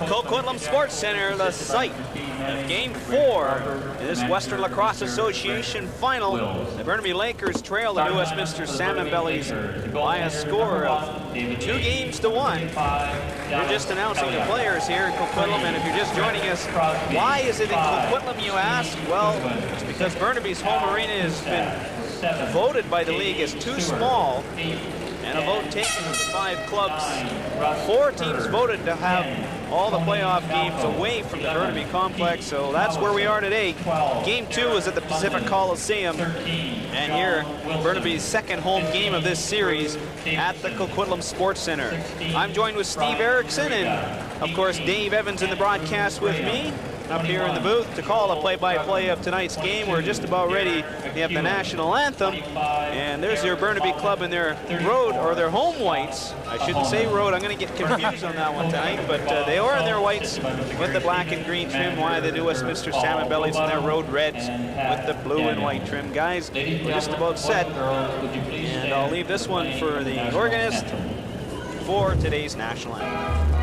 Coquitlam Sports Center, the site of Game 4 in this Western Lacrosse Association final. The Burnaby Lakers trail the New Westminster Salmon Bellies by a score of 2-1. We're just announcing the players here in Coquitlam, and if you're just joining us, why is it in Coquitlam, you ask? Well, it's because Burnaby's home arena has been voted by the league as too small, and a vote taken of the 5 clubs. 4 teams voted to have all the playoff games away from the Burnaby complex, so that's where we are today. Game 2 is at the Pacific Coliseum, and here, Burnaby's second home game of this series at the Coquitlam Sports Center. I'm joined with Steve Erickson and, of course, Dave Evans in the broadcast with me up here in the booth to call a play-by-play of tonight's game. We're just about ready. We have the national anthem, and there's your Burnaby club in their road, or their home whites. I shouldn't say road. I'm going to get confused on that one tonight, but they are in their whites with the black and green trim, while the New Westminster Salmon Bellies in their road reds with the blue and white trim. Guys, we're just about set, and I'll leave this one for the organist for today's national anthem.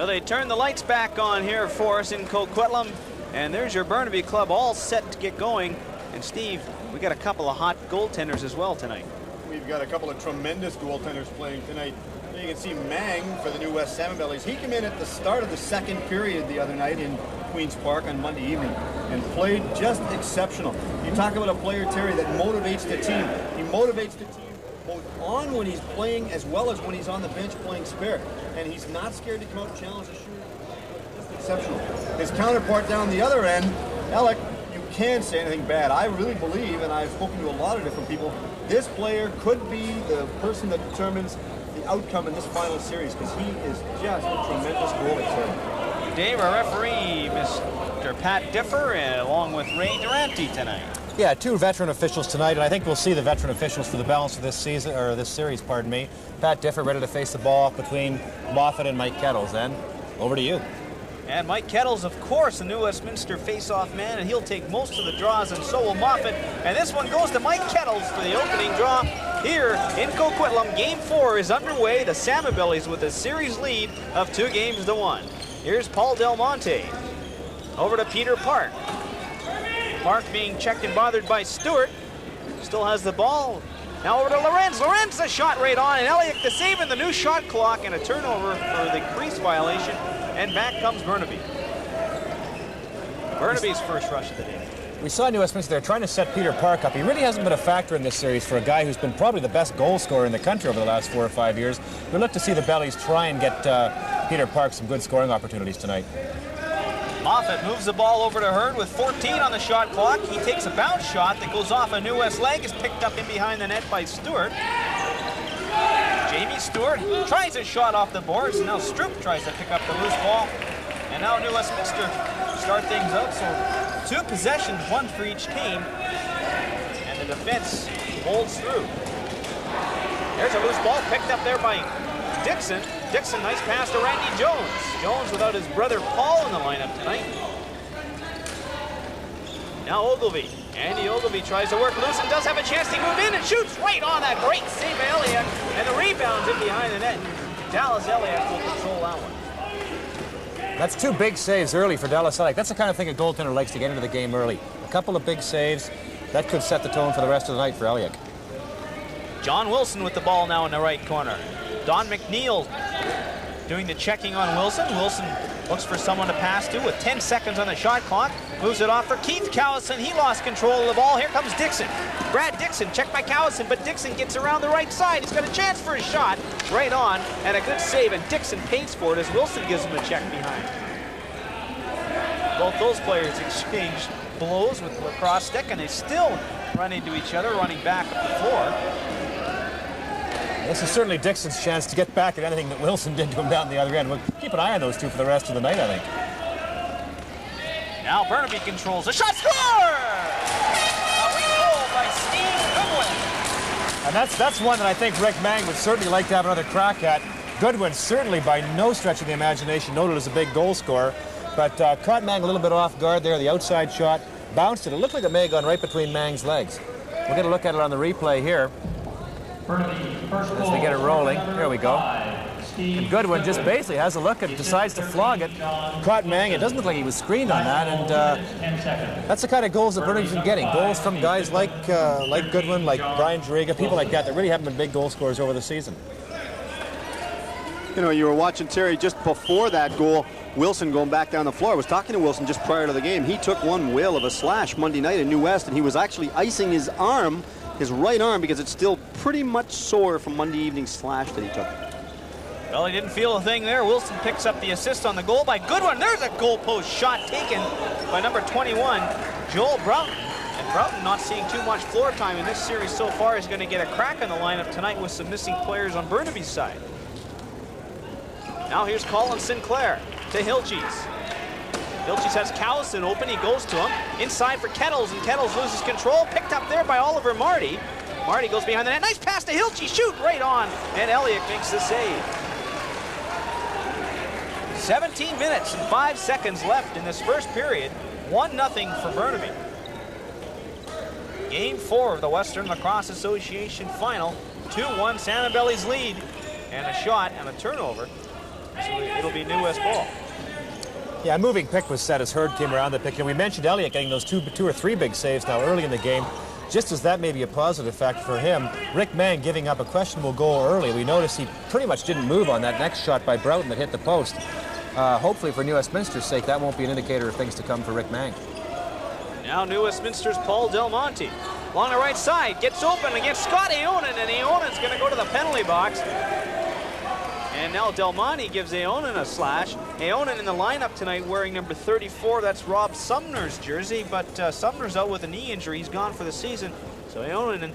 They turn the lights back on here for us in Coquitlam, and there's your Burnaby club all set to get going. And Steve, we got a couple of hot goaltenders as well tonight. We've got a couple of tremendous goaltenders playing tonight. You can see Mang for the New West Salmon Bellies. He came in at the start of the second period the other night in Queen's Park on Monday evening and played just exceptional. You talk about a player, Terry, that motivates the team. He motivates the team both on when he's playing as well as when he's on the bench playing spare. And he's not scared to come out and challenge the shooter. Just exceptional. His counterpart down the other end, Alec, you can't say anything bad. I really believe, and I've spoken to a lot of different people, this player could be the person that determines the outcome in this final series, because he is just a tremendous goalie. Dave, our referee, Mr. Pat Differ, along with Ray Durante tonight. Yeah, 2 veteran officials tonight, and I think we'll see the veteran officials for the balance of this season, or this series, pardon me. Pat Differ ready to face the ball between Moffat and Mike Kettles. Then, over to you. And Mike Kettles, of course, the New Westminster face-off man, and he'll take most of the draws, and so will Moffat. And this one goes to Mike Kettles for the opening draw here in Coquitlam. Game 4 is underway. The Salmon Bellies with a series lead of 2-1. Here's Paul Del Monte. Over to Peter Park. Park being checked and bothered by Stewart. Still has the ball. Now over to Lorenz. Lorenz, a shot right on, and Elliott the save in the new shot clock, and a turnover for the crease violation. And back comes Burnaby. Burnaby's first rush of the day. We saw New Westminster there trying to set Peter Park up. He really hasn't been a factor in this series for a guy who's been probably the best goal scorer in the country over the last 4 or 5 years. We'll look to see the Bellies try and get Peter Park some good scoring opportunities tonight. Moffat moves the ball over to Hurd with 14 on the shot clock. He takes a bounce shot that goes off a New West leg, is picked up in behind the net by Stewart. Jamie Stewart tries a shot off the boards, and now Stroop tries to pick up the loose ball. And now New Westminster start things up, so 2 possessions, 1 for each team, and the defense holds through. There's a loose ball picked up there by Dixon. Dixon, nice pass to Randy Jones. Jones without his brother Paul in the lineup tonight. Now Ogilvie. Andy Ogilvie tries to work loose and does have a chance to move in and shoots right on that great save by Elliott. And the rebound's in behind the net. Dallas Elliott will control that one. That's 2 big saves early for Dallas Elliott. That's the kind of thing a goaltender likes, to get into the game early. A couple of big saves, that could set the tone for the rest of the night for Elliott. John Wilson with the ball now in the right corner. Don McNeil doing the checking on Wilson. Wilson looks for someone to pass to with 10 seconds on the shot clock. Moves it off for Keith Cowison. He lost control of the ball. Here comes Dixon. Brad Dixon, checked by Cowison, but Dixon gets around the right side. He's got a chance for a shot. Right on, and a good save, and Dixon pays for it as Wilson gives him a check behind. Both those players exchanged blows with the lacrosse stick, and they still run into each other, running back up the floor. This is certainly Dixon's chance to get back at anything that Wilson did to him down the other end. We'll keep an eye on those two for the rest of the night, I think. Now Burnaby controls the shot. Score! A wing goal by Steve Goodwin. And that's one that I think Rick Mang would certainly like to have another crack at. Goodwin certainly by no stretch of the imagination noted as a big goal scorer, but caught Mang a little bit off guard there. The outside shot bounced it. It looked like it may have gone right between Mang's legs. We'll get a look at it on the replay here. As we get it rolling, here we go. And Goodwin just basically has a look and decides to flog it. Caught Mang. It doesn't look like he was screened on that, and that's the kind of goals that Burnaby's been getting. Goals from guys like Goodwin, like Brian Jariga, people like that really haven't been big goal scorers over the season. You know, you were watching Terry just before that goal. Wilson going back down the floor. I was talking to Wilson just prior to the game. He took one whale of a slash Monday night in New West, and he was actually icing his arm, his right arm, because it's still pretty much sore from Monday evening's slash that he took. Well, he didn't feel a thing there. Wilson picks up the assist on the goal by Goodwin. There's a goal post shot taken by number 21, Joel Broughton. And Broughton, not seeing too much floor time in this series so far, is going to get a crack on the lineup tonight with some missing players on Burnaby's side. Now here's Colin Sinclair to Hilches. Hilches has Cowison open. He goes to him. Inside for Kettles, and Kettles loses control. Picked up there by Oliver Marty. Marty goes behind the net. Nice pass to Hilches. Shoot right on. And Elliott makes the save. 17 minutes and 5 seconds left in this first period. 1-0 for Burnaby. Game 4 of the Western Lacrosse Association final. 2-1 Salmon Bellies lead. And a shot and a turnover. So it'll be New West ball. Yeah, a moving pick was set as Hurd came around the pick, and we mentioned Elliott getting those two or three big saves now early in the game. Just as that may be a positive factor for him, Rick Mang giving up a questionable goal early. We noticed he pretty much didn't move on that next shot by Broughton that hit the post. Hopefully for New Westminster's sake, that won't be an indicator of things to come for Rick Mang. Now New Westminster's Paul Del Monte. Along the right side, gets open against Scott Aonen, and Aonen's going to go to the penalty box. And now Del Monte gives Aonen a slash. Aonen in the lineup tonight wearing number 34. That's Rob Sumner's jersey, but Sumner's out with a knee injury. He's gone for the season. So Aonen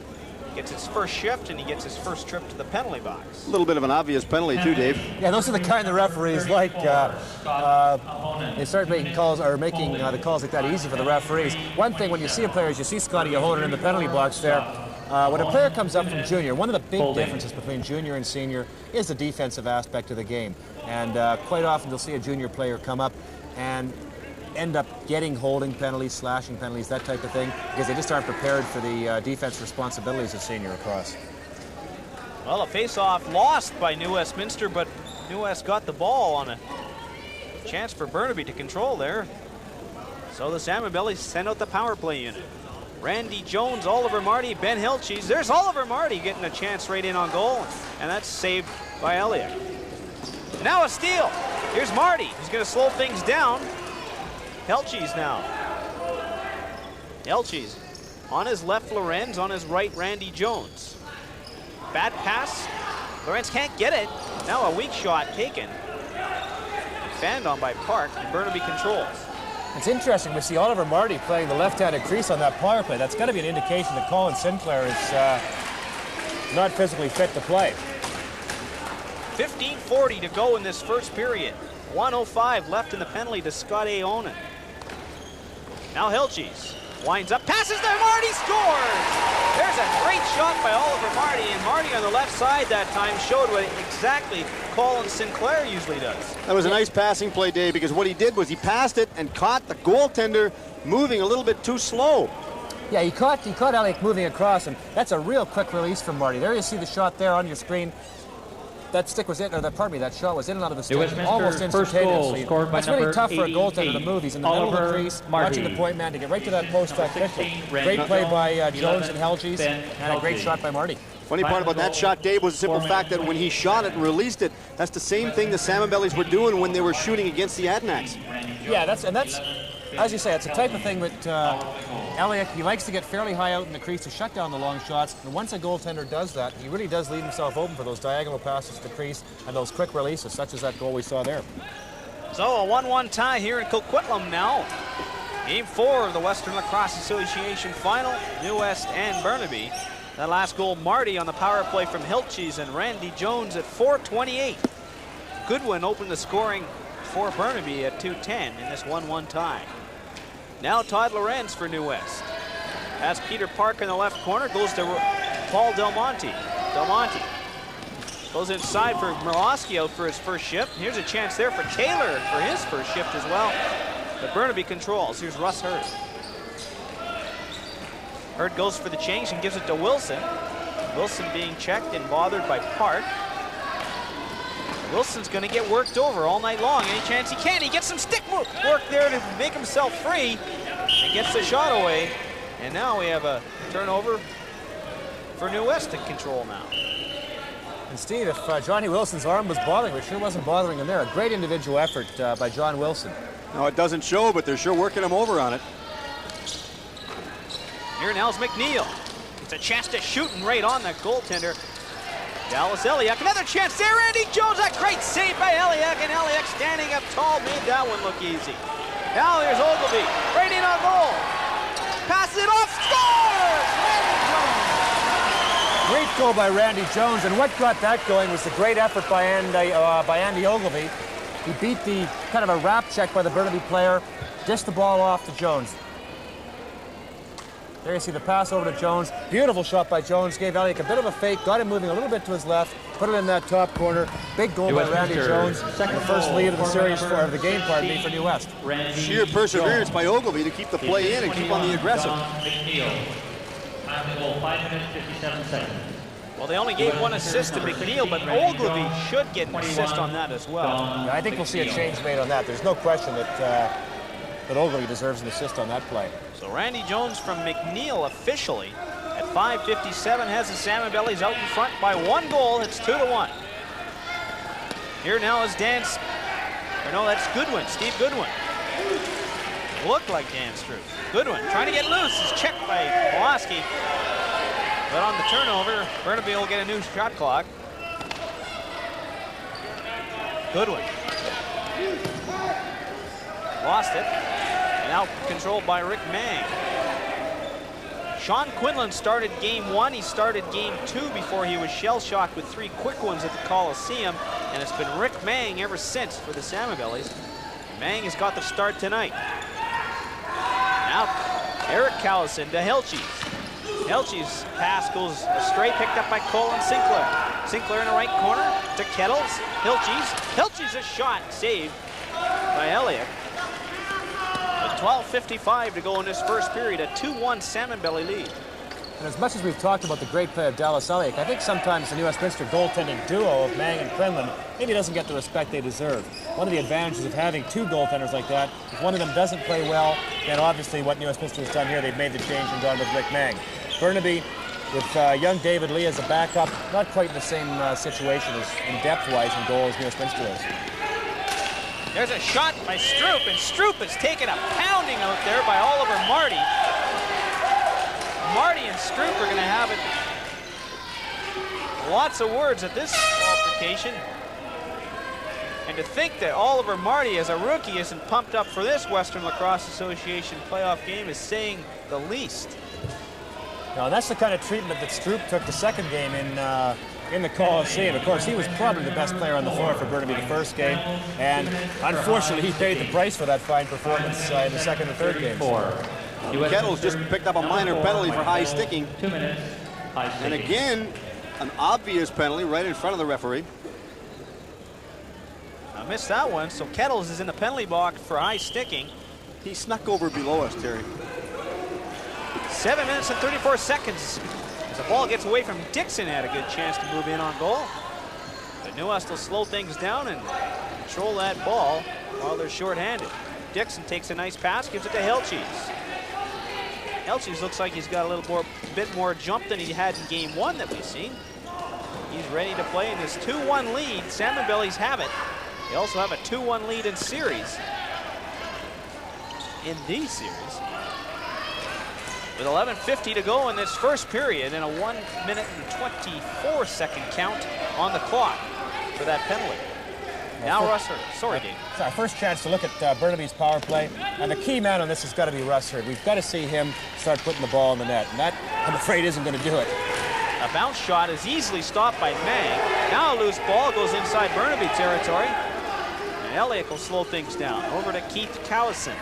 gets his first shift, and he gets his first trip to the penalty box. A little bit of an obvious penalty too, Dave. Yeah, those are the kind the referees like. They start making calls, or making the calls like that easy for the referees. One thing when you see a player is you see Scotty Aonen in the penalty box there. When a player comes up from junior, one of the big differences between junior and senior is the defensive aspect of the game. And quite often you'll see a junior player come up and end up getting holding penalties, slashing penalties, that type of thing, because they just aren't prepared for the defense responsibilities of senior lacrosse. Well, a face-off lost by New Westminster, but New West got the ball on a chance for Burnaby to control there. So the Salmon Bellies send out the power play unit. Randy Jones, Oliver Marty, Ben Hilches. There's Oliver Marty getting a chance right in on goal, and that's saved by Elliott. Now a steal. Here's Marty. He's going to slow things down. Hilches now. Hilches on his left, Lorenz, on his right, Randy Jones. Bad pass. Lorenz can't get it. Now a weak shot taken. Fanned on by Park, and Burnaby controls. It's interesting, we see Oliver Marty playing the left-handed crease on that power play. That's got to be an indication that Colin Sinclair is not physically fit to play. 15:40 to go in this first period. 1:05 left in the penalty to Scott Aonen. Now Hilches winds up, passes there, Marty scores! There's a great shot by Oliver Marty, and Marty on the left side that time showed what exactly Colin Sinclair usually does. That was a nice passing play, Dave, because what he did was he passed it and caught the goaltender moving a little bit too slow. Yeah, he caught Elliott moving across, and that's a real quick release from Marty. There you see the shot there on your screen. that stick was in, or that, pardon me, that shot was in and out of the stick Westminster almost first goal instantaneously. scored by It's really number tough for a goaltender to 88, move. He's in the middle of the Oliver crease, Marty. watching the point man to get right to that post back quickly. 16, Great Randy play by Jones, Jones 11, and Helges, Ben and a great Helge. shot by Marty. Funny part about that shot, Dave, was the simple fact that when he shot it and released it, that's the same thing the Salmon Bellies were doing when they were shooting against the Adanacs. Yeah, that's, as you say, it's a type of thing that Elliott, he likes to get fairly high out in the crease to shut down the long shots. And once a goaltender does that, he really does leave himself open for those diagonal passes to the crease and those quick releases, such as that goal we saw there. So a 1-1 tie here in Coquitlam now. Game 4 of the Western Lacrosse Association final, New West and Burnaby. That last goal, Marty on the power play from Hilches and Randy Jones at 4:28. Goodwin opened the scoring for Burnaby at 2:10 in this 1-1 tie. Now Todd Lorenz for New West. That's Peter Park in the left corner, goes to Paul Del Monte. Del Monte goes inside for Miloski out for his first shift. Here's a chance there for Taylor for his first shift as well. But Burnaby controls. Here's Russ Hurd. Hurd goes for the change and gives it to Wilson. Wilson being checked and bothered by Park. Wilson's going to get worked over all night long. Any chance he can. He gets some stick work there to make himself free and gets the shot away. And now we have a turnover for New West in control now. And Steve, if Johnny Wilson's arm was bothering him, it sure wasn't bothering him there. A great individual effort by John Wilson. No, it doesn't show, but they're sure working him over on it. Here now's McNeil. It's a chance to shoot and right on the goaltender. Dallas Eliak, another chance there. Randy Jones, a great save by Eliak, and Eliak standing up tall made that one look easy. Now here's Ogilvy, right in on goal. Passes it off, scores! Randy Jones. Great goal by Randy Jones, and what got that going was the great effort by Andy Ogilvy. He beat the kind of a wrap check by the Burnaby player, dished the ball off to Jones. There you see the pass over to Jones. Beautiful shot by Jones. Gave Elliott a bit of a fake. Got him moving a little bit to his left. Put it in that top corner. Big goal by Randy Jones. The first lead of the series for the game, pardon me, for New West. Sheer perseverance by Ogilvy to keep the play in and keep on the aggressive. Time to goal, 5 minutes, 57 seconds. Well, they only gave one assist to McNeil, but Ogilvy should get an assist on that as well. Yeah, I think we'll see a change made on that. There's no question that Ogilvy deserves an assist on that play. So Randy Jones from McNeil officially at 5:57 has the Salmon Bellies out in front by 1 goal. It's 2-1. Here now is that's Goodwin, Steve Goodwin. Looked like Dan Stroop. Goodwin trying to get loose. Is checked by Miloski. But on the turnover, Burnaby will get a new shot clock. Goodwin. Lost it. Now controlled by Rick Mang. Sean Quinlan started game 1. He started game 2 before he was shell-shocked with 3 quick ones at the Coliseum. And it's been Rick Mang ever since for the Salmon Bellies. Mang has got the start tonight. Now Eric Callison to Helches. Helches' pass goes astray, picked up by Colin Sinclair. Sinclair in the right corner to Kettles. Helches a shot saved by Elliott. 12:55 to go in this first period, a 2-1 Salmon Belly lead. And as much as we've talked about the great play of Dallas Eliak, I think sometimes the New Westminster goaltending duo of Mang and Quinlan maybe doesn't get the respect they deserve. One of the advantages of having 2 goaltenders like that, if one of them doesn't play well, then obviously what New Westminster has done here, they've made the change and gone with Rick Mang. Burnaby with young David Lee as a backup, not quite the same situation as in depth-wise in goal as New Westminster is. There's a shot by Stroop, and Stroop is taking a pounding out there by Oliver Marty. Marty and Stroop are going to have it. Lots of words at this altercation. And to think that Oliver Marty, as a rookie, isn't pumped up for this Western Lacrosse Association playoff game is saying the least. Now, that's the kind of treatment that Stroop took the second game in the Coliseum. Of course, he was probably the best player on the floor for Burnaby the first game, and unfortunately, he paid the price for that fine performance in the second and third games. Kettles just picked up a minor penalty for high sticking. 2 minutes, high sticking. And again, an obvious penalty right in front of the referee. I missed that one, so Kettles is in the penalty box for high sticking. He snuck over below us, Terry. 7 minutes and 34 seconds. As the ball gets away from Dixon, had a good chance to move in on goal. But New West will slow things down and control that ball while they're short-handed. Dixon takes a nice pass, gives it to Helches. Helches looks like he's got a bit more jump than he had in game 1 that we've seen. He's ready to play in this 2-1 lead. Salmon Bellies have it. They also have a 2-1 lead in series. In these series. With 11:50 to go in this first period and a 1-minute and 24-second count on the clock for that penalty. Now Russ Hurd. Sorry, Dave. It's our first chance to look at Burnaby's power play. And the key man on this has got to be Russ Hurd. We've got to see him start putting the ball in the net. And that, I'm afraid, isn't going to do it. A bounce shot is easily stopped by Mang. Now a loose ball goes inside Burnaby territory. And Elliott will slow things down. Over to Keith Cowison.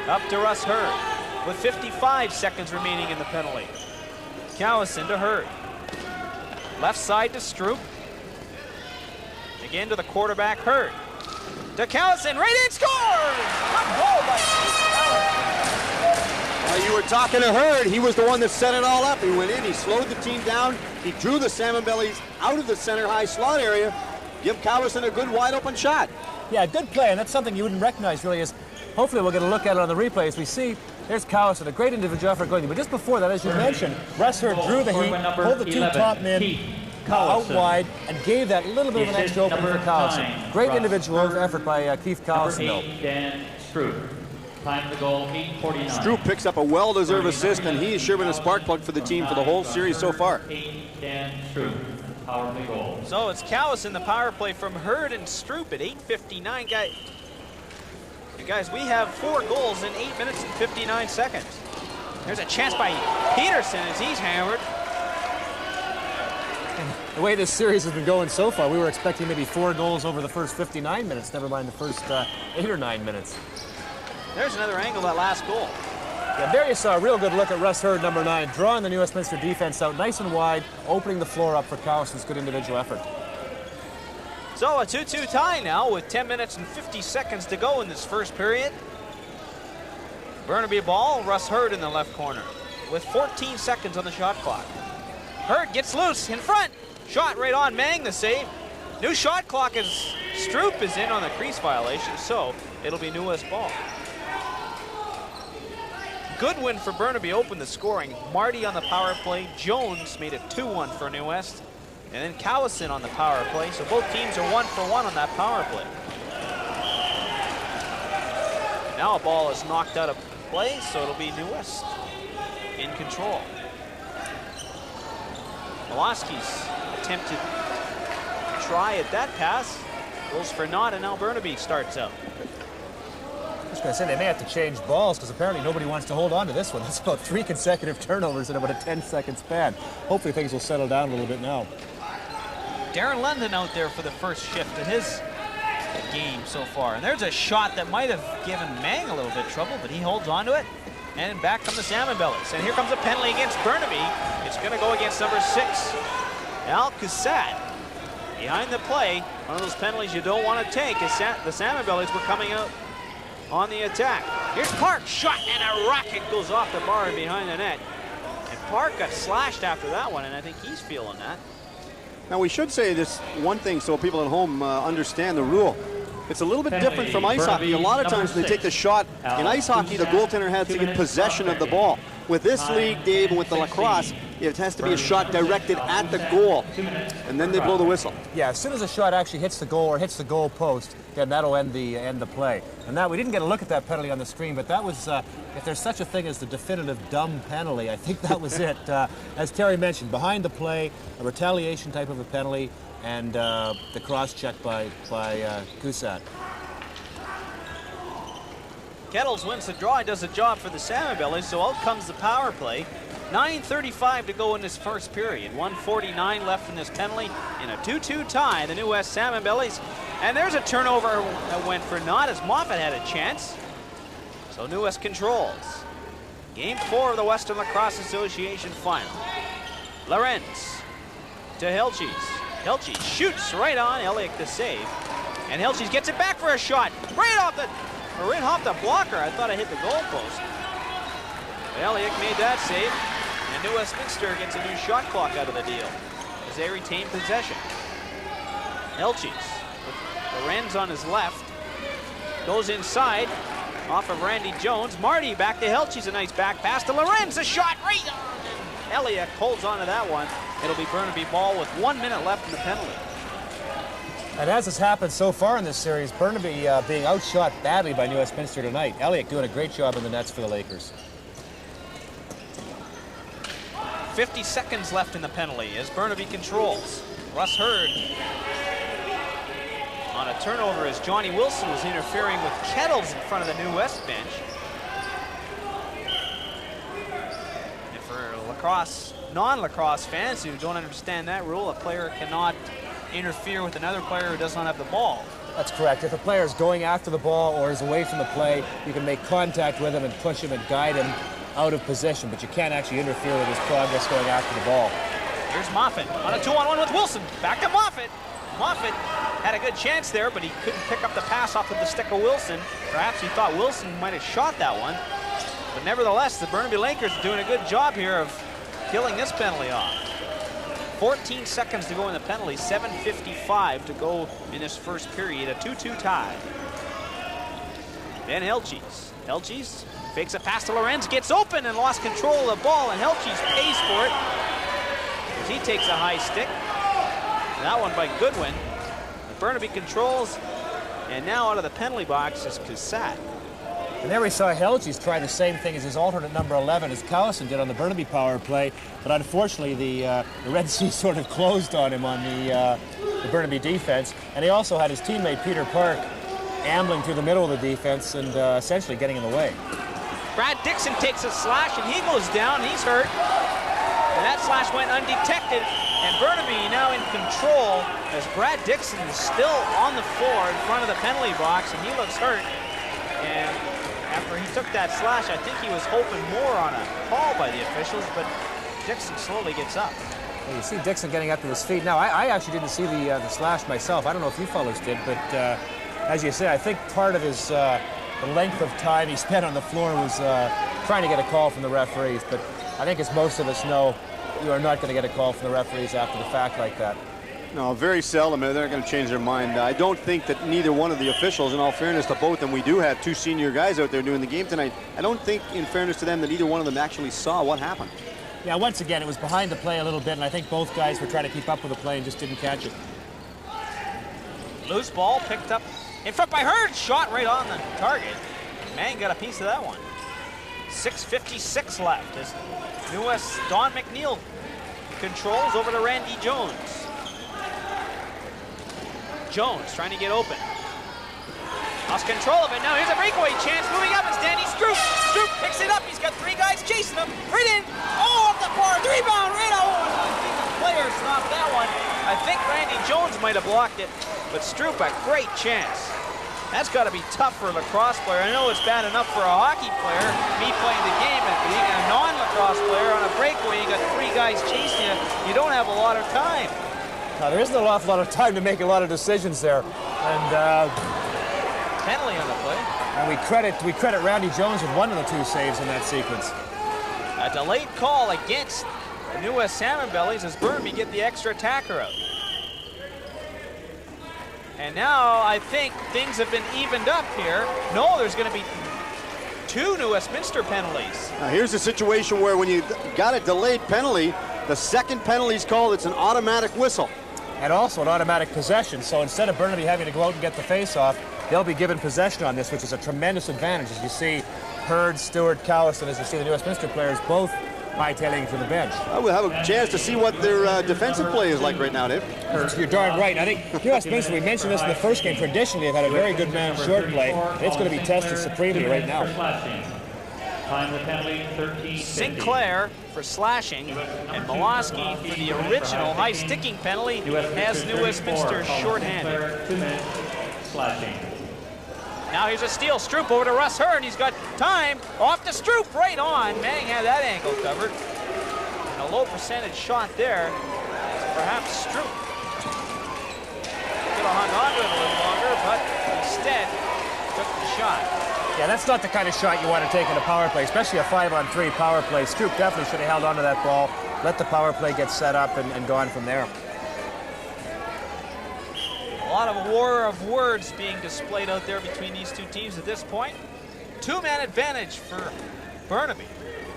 Up to Russ Hurd with 55 seconds remaining in the penalty. Cowison to Hurd. Left side to Stroop. Again to the quarterback, Hurd. To Cowison, right in, scores! A goal by Cowison. You were talking to Hurd. He was the one that set it all up. He went in, he slowed the team down. He drew the Salmon Bellies out of the center high slot area. Give Cowison a good wide open shot. Yeah, good play, and that's something you wouldn't recognize really. Is hopefully we'll get a look at it on the replay as we see. There's Cowison, a great individual effort going. But just before that, as you mentioned, Russ Hurd drew the heat, pulled the two top men out wide, and gave that little bit of an extra opening for Cowison. Great individual effort by Keith Cowison, though. Dan Stroop. Time to goal, 8:49. Stroop picks up a well-deserved assist, and he has sure been a spark plug for the team for the whole series so far. Dan Stroop. Power play goal. So it's Cowison, the power play from Hurd and Stroop at 8:59. Guys, we have 4 goals in 8 minutes and 59 seconds. There's a chance by Peterson as he's hammered. The way this series has been going so far, we were expecting maybe 4 goals over the first 59 minutes, never mind the first 8 or 9 minutes. There's another angle, that last goal. Yeah, there you saw a real good look at Russ Hurd, number 9, drawing the New Westminster defense out nice and wide, opening the floor up for Cowison's good individual effort. So a 2-2 tie now with 10 minutes and 50 seconds to go in this first period. Burnaby ball, Russ Hurd in the left corner with 14 seconds on the shot clock. Hurd gets loose in front. Shot right on Mang, the save. New shot clock as Stroop is in on the crease violation, so it'll be New West ball. Good win for Burnaby, opened the scoring. Marty on the power play. Jones made it 2-1 for New West. And then Cowison on the power play. So both teams are 1 for 1 on that power play. Now a ball is knocked out of play, so it'll be New West in control. Moloski's attempted try at that pass. Goes for naught, and now Burnaby starts out. I was going to say they may have to change balls because apparently nobody wants to hold on to this one. That's about 3 consecutive turnovers in about a 10-second span. Hopefully things will settle down a little bit now. Darren London out there for the first shift in his game so far. And there's a shot that might have given Mang a little bit of trouble, but he holds on to it. And back come the Salmon Bellies. And here comes a penalty against Burnaby. It's going to go against number 6, Al Cusat. Behind the play, one of those penalties you don't want to take is the Salmon Bellies were coming out on the attack. Here's Park, shot, and a rocket goes off the bar and behind the net. And Park got slashed after that one, and I think he's feeling that. Now, we should say this one thing so people at home understand the rule. It's a little bit different from ice hockey. A lot of times when they take the shot, in ice hockey, the goaltender has to get possession of the ball. With this league, Dave, and with the lacrosse, it has to be a shot directed at the goal, and then they blow the whistle. Yeah, as soon as a shot actually hits the goal or hits the goal post, then that'll end the play. And that we didn't get a look at that penalty on the screen, but that was, if there's such a thing as the definitive dumb penalty, I think that was it. As Terry mentioned, behind the play, a retaliation type of a penalty, and the cross check by Cusat. Kettles wins the draw, does a job for the Salmon Bellies, so out comes the power play. 9:35 to go in this first period. 1:49 left in this penalty in a 2-2 tie, the New West Salmon Bellies. And there's a turnover that went for naught as Moffat had a chance. So New West controls. Game 4 of the Western Lacrosse Association final. Lorenz to Helches. Helches shoots right on Elliott the save. And Helches gets it back for a shot. Right off the blocker. I thought I hit the goal post. But Elliott made that save. And New Westminster gets a new shot clock out of the deal as they retain possession. Elchies with Lorenz on his left. Goes inside, off of Randy Jones. Marty back to Helchies, a nice back pass to Lorenz, a shot right on. Elliott holds on to that one. It'll be Burnaby ball with 1 minute left in the penalty. And as has happened so far in this series, Burnaby being outshot badly by New Westminster tonight. Elliott doing a great job in the nets for the Lakers. 50 seconds left in the penalty as Burnaby controls. Russ Hurd on a turnover as Johnny Wilson was interfering with Kettles in front of the New West bench. And for lacrosse, non-lacrosse fans who don't understand that rule, a player cannot interfere with another player who does not have the ball. That's correct. If a player is going after the ball or is away from the play, you can make contact with him and push him and guide him out of position, but you can't actually interfere with his progress going after the ball. Here's Moffat on a 2-on-1 with Wilson. Back to Moffat. Moffat had a good chance there, but he couldn't pick up the pass off of the stick of Wilson. Perhaps he thought Wilson might have shot that one. But nevertheless, the Burnaby Lakers are doing a good job here of killing this penalty off. 14 seconds to go in the penalty, 7:55 to go in this first period, a 2-2 tie. Then Helchies. Helchies fakes a pass to Lorenz, gets open and lost control of the ball, and Helchies pays for it as he takes a high stick. That one by Goodwin. Burnaby controls, and now out of the penalty box is Cassat. And there we saw Helchies try the same thing as his alternate number 11, as Callison did on the Burnaby power play, but unfortunately the Red Sea sort of closed on him on the Burnaby defense, and he also had his teammate Peter Park ambling through the middle of the defense and essentially getting in the way. Brad Dixon takes a slash, and he goes down. He's hurt. And that slash went undetected, and Burnaby now in control as Brad Dixon is still on the floor in front of the penalty box, and he looks hurt. And after he took that slash, I think he was hoping more on a call by the officials, but Dixon slowly gets up. Well, you see Dixon getting up to his feet. Now, I actually didn't see the slash myself. I don't know if you fellows did, but as you say, I think part of his the length of time he spent on the floor was trying to get a call from the referees. But I think as most of us know, you are not going to get a call from the referees after the fact like that. No, very seldom. They're not going to change their mind. I don't think that neither one of the officials, in all fairness to both, and we do have two senior guys out there doing the game tonight, I don't think, in fairness to them, that either one of them actually saw what happened. Yeah, once again, it was behind the play a little bit, and I think both guys were trying to keep up with the play and just didn't catch it. Loose ball picked up in front by Hurd, shot right on the target. Mang got a piece of that one. 6:56 left as New West Don McNeil controls over to Randy Jones. Jones trying to get open. Lost control of it. Now here's a breakaway chance. Moving up is Danny Stroop. Stroop picks it up. He's got three guys chasing him. Right in. Oh, off the bar. Rebound. Right out. I think the player stopped that one. I think Randy Jones might have blocked it, but Stroop a great chance. That's got to be tough for a lacrosse player. I know it's bad enough for a hockey player, me playing the game, but being a non-lacrosse player on a breakaway, you got three guys chasing you. You don't have a lot of time. Now, there isn't an awful lot of time to make a lot of decisions there. And penalty on the play. And we credit Randy Jones with one of the two saves in that sequence. A delayed call against the New West Salmon Bellies as Burnaby get the extra attacker out. And now I think things have been evened up here. No, there's going to be two New Westminster penalties. Now here's a situation where when you got a delayed penalty, the second penalty is called, it's an automatic whistle. And also an automatic possession. So instead of Burnaby having to go out and get the face-off, they'll be given possession on this, which is a tremendous advantage. As you see, Hurd, Stewart, Callison, as you see the New Westminster players both hightailing to the bench. I will have a chance to see what their defensive play is like right now, Dave. You're darn right. I think New Westminster, we mentioned this in the first game, traditionally they've had a very good man short play. It's going to be tested supremely right now. Time the penalty, 13. Sinclair for slashing, and Miloski for the original high sticking penalty has New Westminster shorthanded. 2 minutes, slashing. Now here's a steal. Stroop over to Russ Hurd. He's got time. Off to Stroop, right on. Mang had that angle covered. And a low percentage shot there. Perhaps Stroop could have hung on to it a little longer, but instead took the shot. Yeah, that's not the kind of shot you want to take in a power play, especially a 5-on-3 power play. Stroop definitely should have held onto that ball, let the power play get set up, and gone from there. lot of war of words being displayed out there between these two teams at this point. Two-man advantage for Burnaby.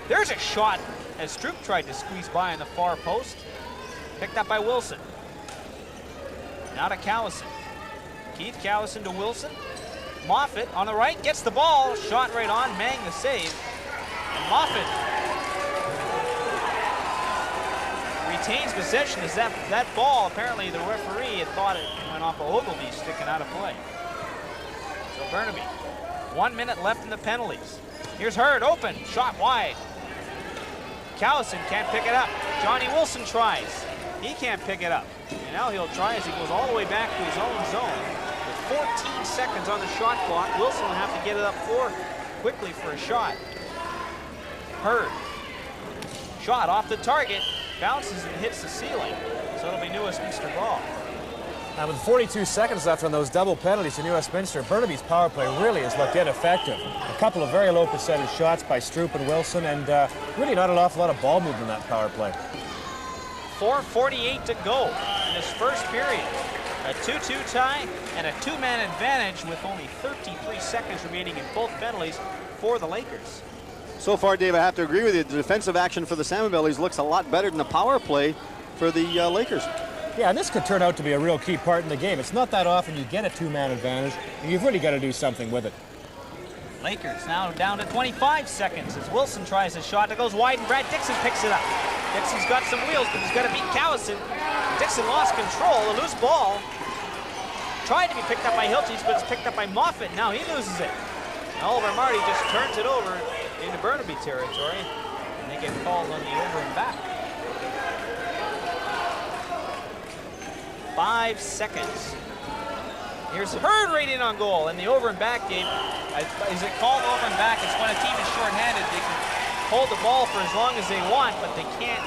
There's a shot as Stroop tried to squeeze by on the far post. Picked up by Wilson. Now to Callison. Keith Callison to Wilson. Moffat on the right, gets the ball. Shot right on, Mang the save. And Moffat retains possession as that ball, apparently the referee had thought it went off a Ogilvie sticking out of play. So Burnaby, 1 minute left in the penalties. Here's Hurd, open, shot wide. Callison can't pick it up. Johnny Wilson tries. He can't pick it up. And now he'll try as he goes all the way back to his own zone. With 14 seconds on the shot clock, Wilson will have to get it up floor quickly for a shot. Hurd. Shot off the target, bounces and hits the ceiling. So it'll be New Westminster ball. Now with 42 seconds left on those double penalties in New Westminster, Burnaby's power play really has looked ineffective. A couple of very low percentage shots by Stroop and Wilson, and really not an awful lot of ball movement in that power play. 4:48 to go in this first period. A 2-2 tie and a two-man advantage with only 33 seconds remaining in both penalties for the Lakers. So far, Dave, I have to agree with you. The defensive action for the Salmon Bellies looks a lot better than the power play for the Lakers. Yeah, and this could turn out to be a real key part in the game. It's not that often you get a two-man advantage, and you've really got to do something with it. Lakers now down to 25 seconds as Wilson tries a shot that goes wide, and Brad Dixon picks it up. Dixon's got some wheels, but he's got to beat Callison. Dixon lost control, a loose ball. Tried to be picked up by Hilties, but it's picked up by Moffat. Now he loses it. And Oliver Marty just turns it over into Burnaby territory, and they get called on the over and back. 5 seconds. Here's Hurd right in on goal, and the over and back game. Is it called over and back? It's when a team is shorthanded. They can hold the ball for as long as they want, but they can't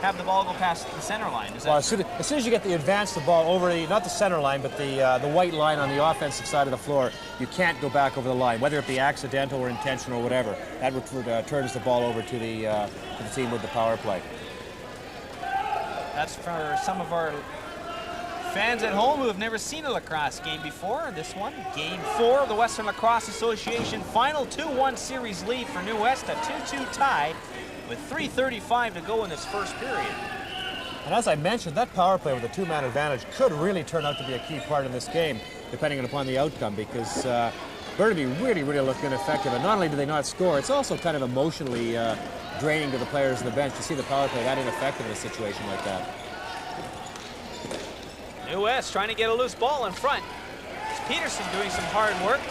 have the ball go past the center line. Well, as soon as you get the advance the ball over the, not the center line, but the white line on the offensive side of the floor, you can't go back over the line, whether it be accidental or intentional or whatever. That turns the ball over to the team with the power play. That's for some of our fans at home who have never seen a lacrosse game before. This one, Game 4 of the Western Lacrosse Association final 2-1 series lead for New West, a 2-2 tie with 3:35 to go in this first period. And as I mentioned, that power play with a two-man advantage could really turn out to be a key part in this game, depending upon the outcome, because Burnaby really looked ineffective. And not only do they not score, it's also kind of emotionally draining to the players on the bench to see the power play that ineffective in a situation like that. New West trying to get a loose ball in front. It's Peterson doing some hard work.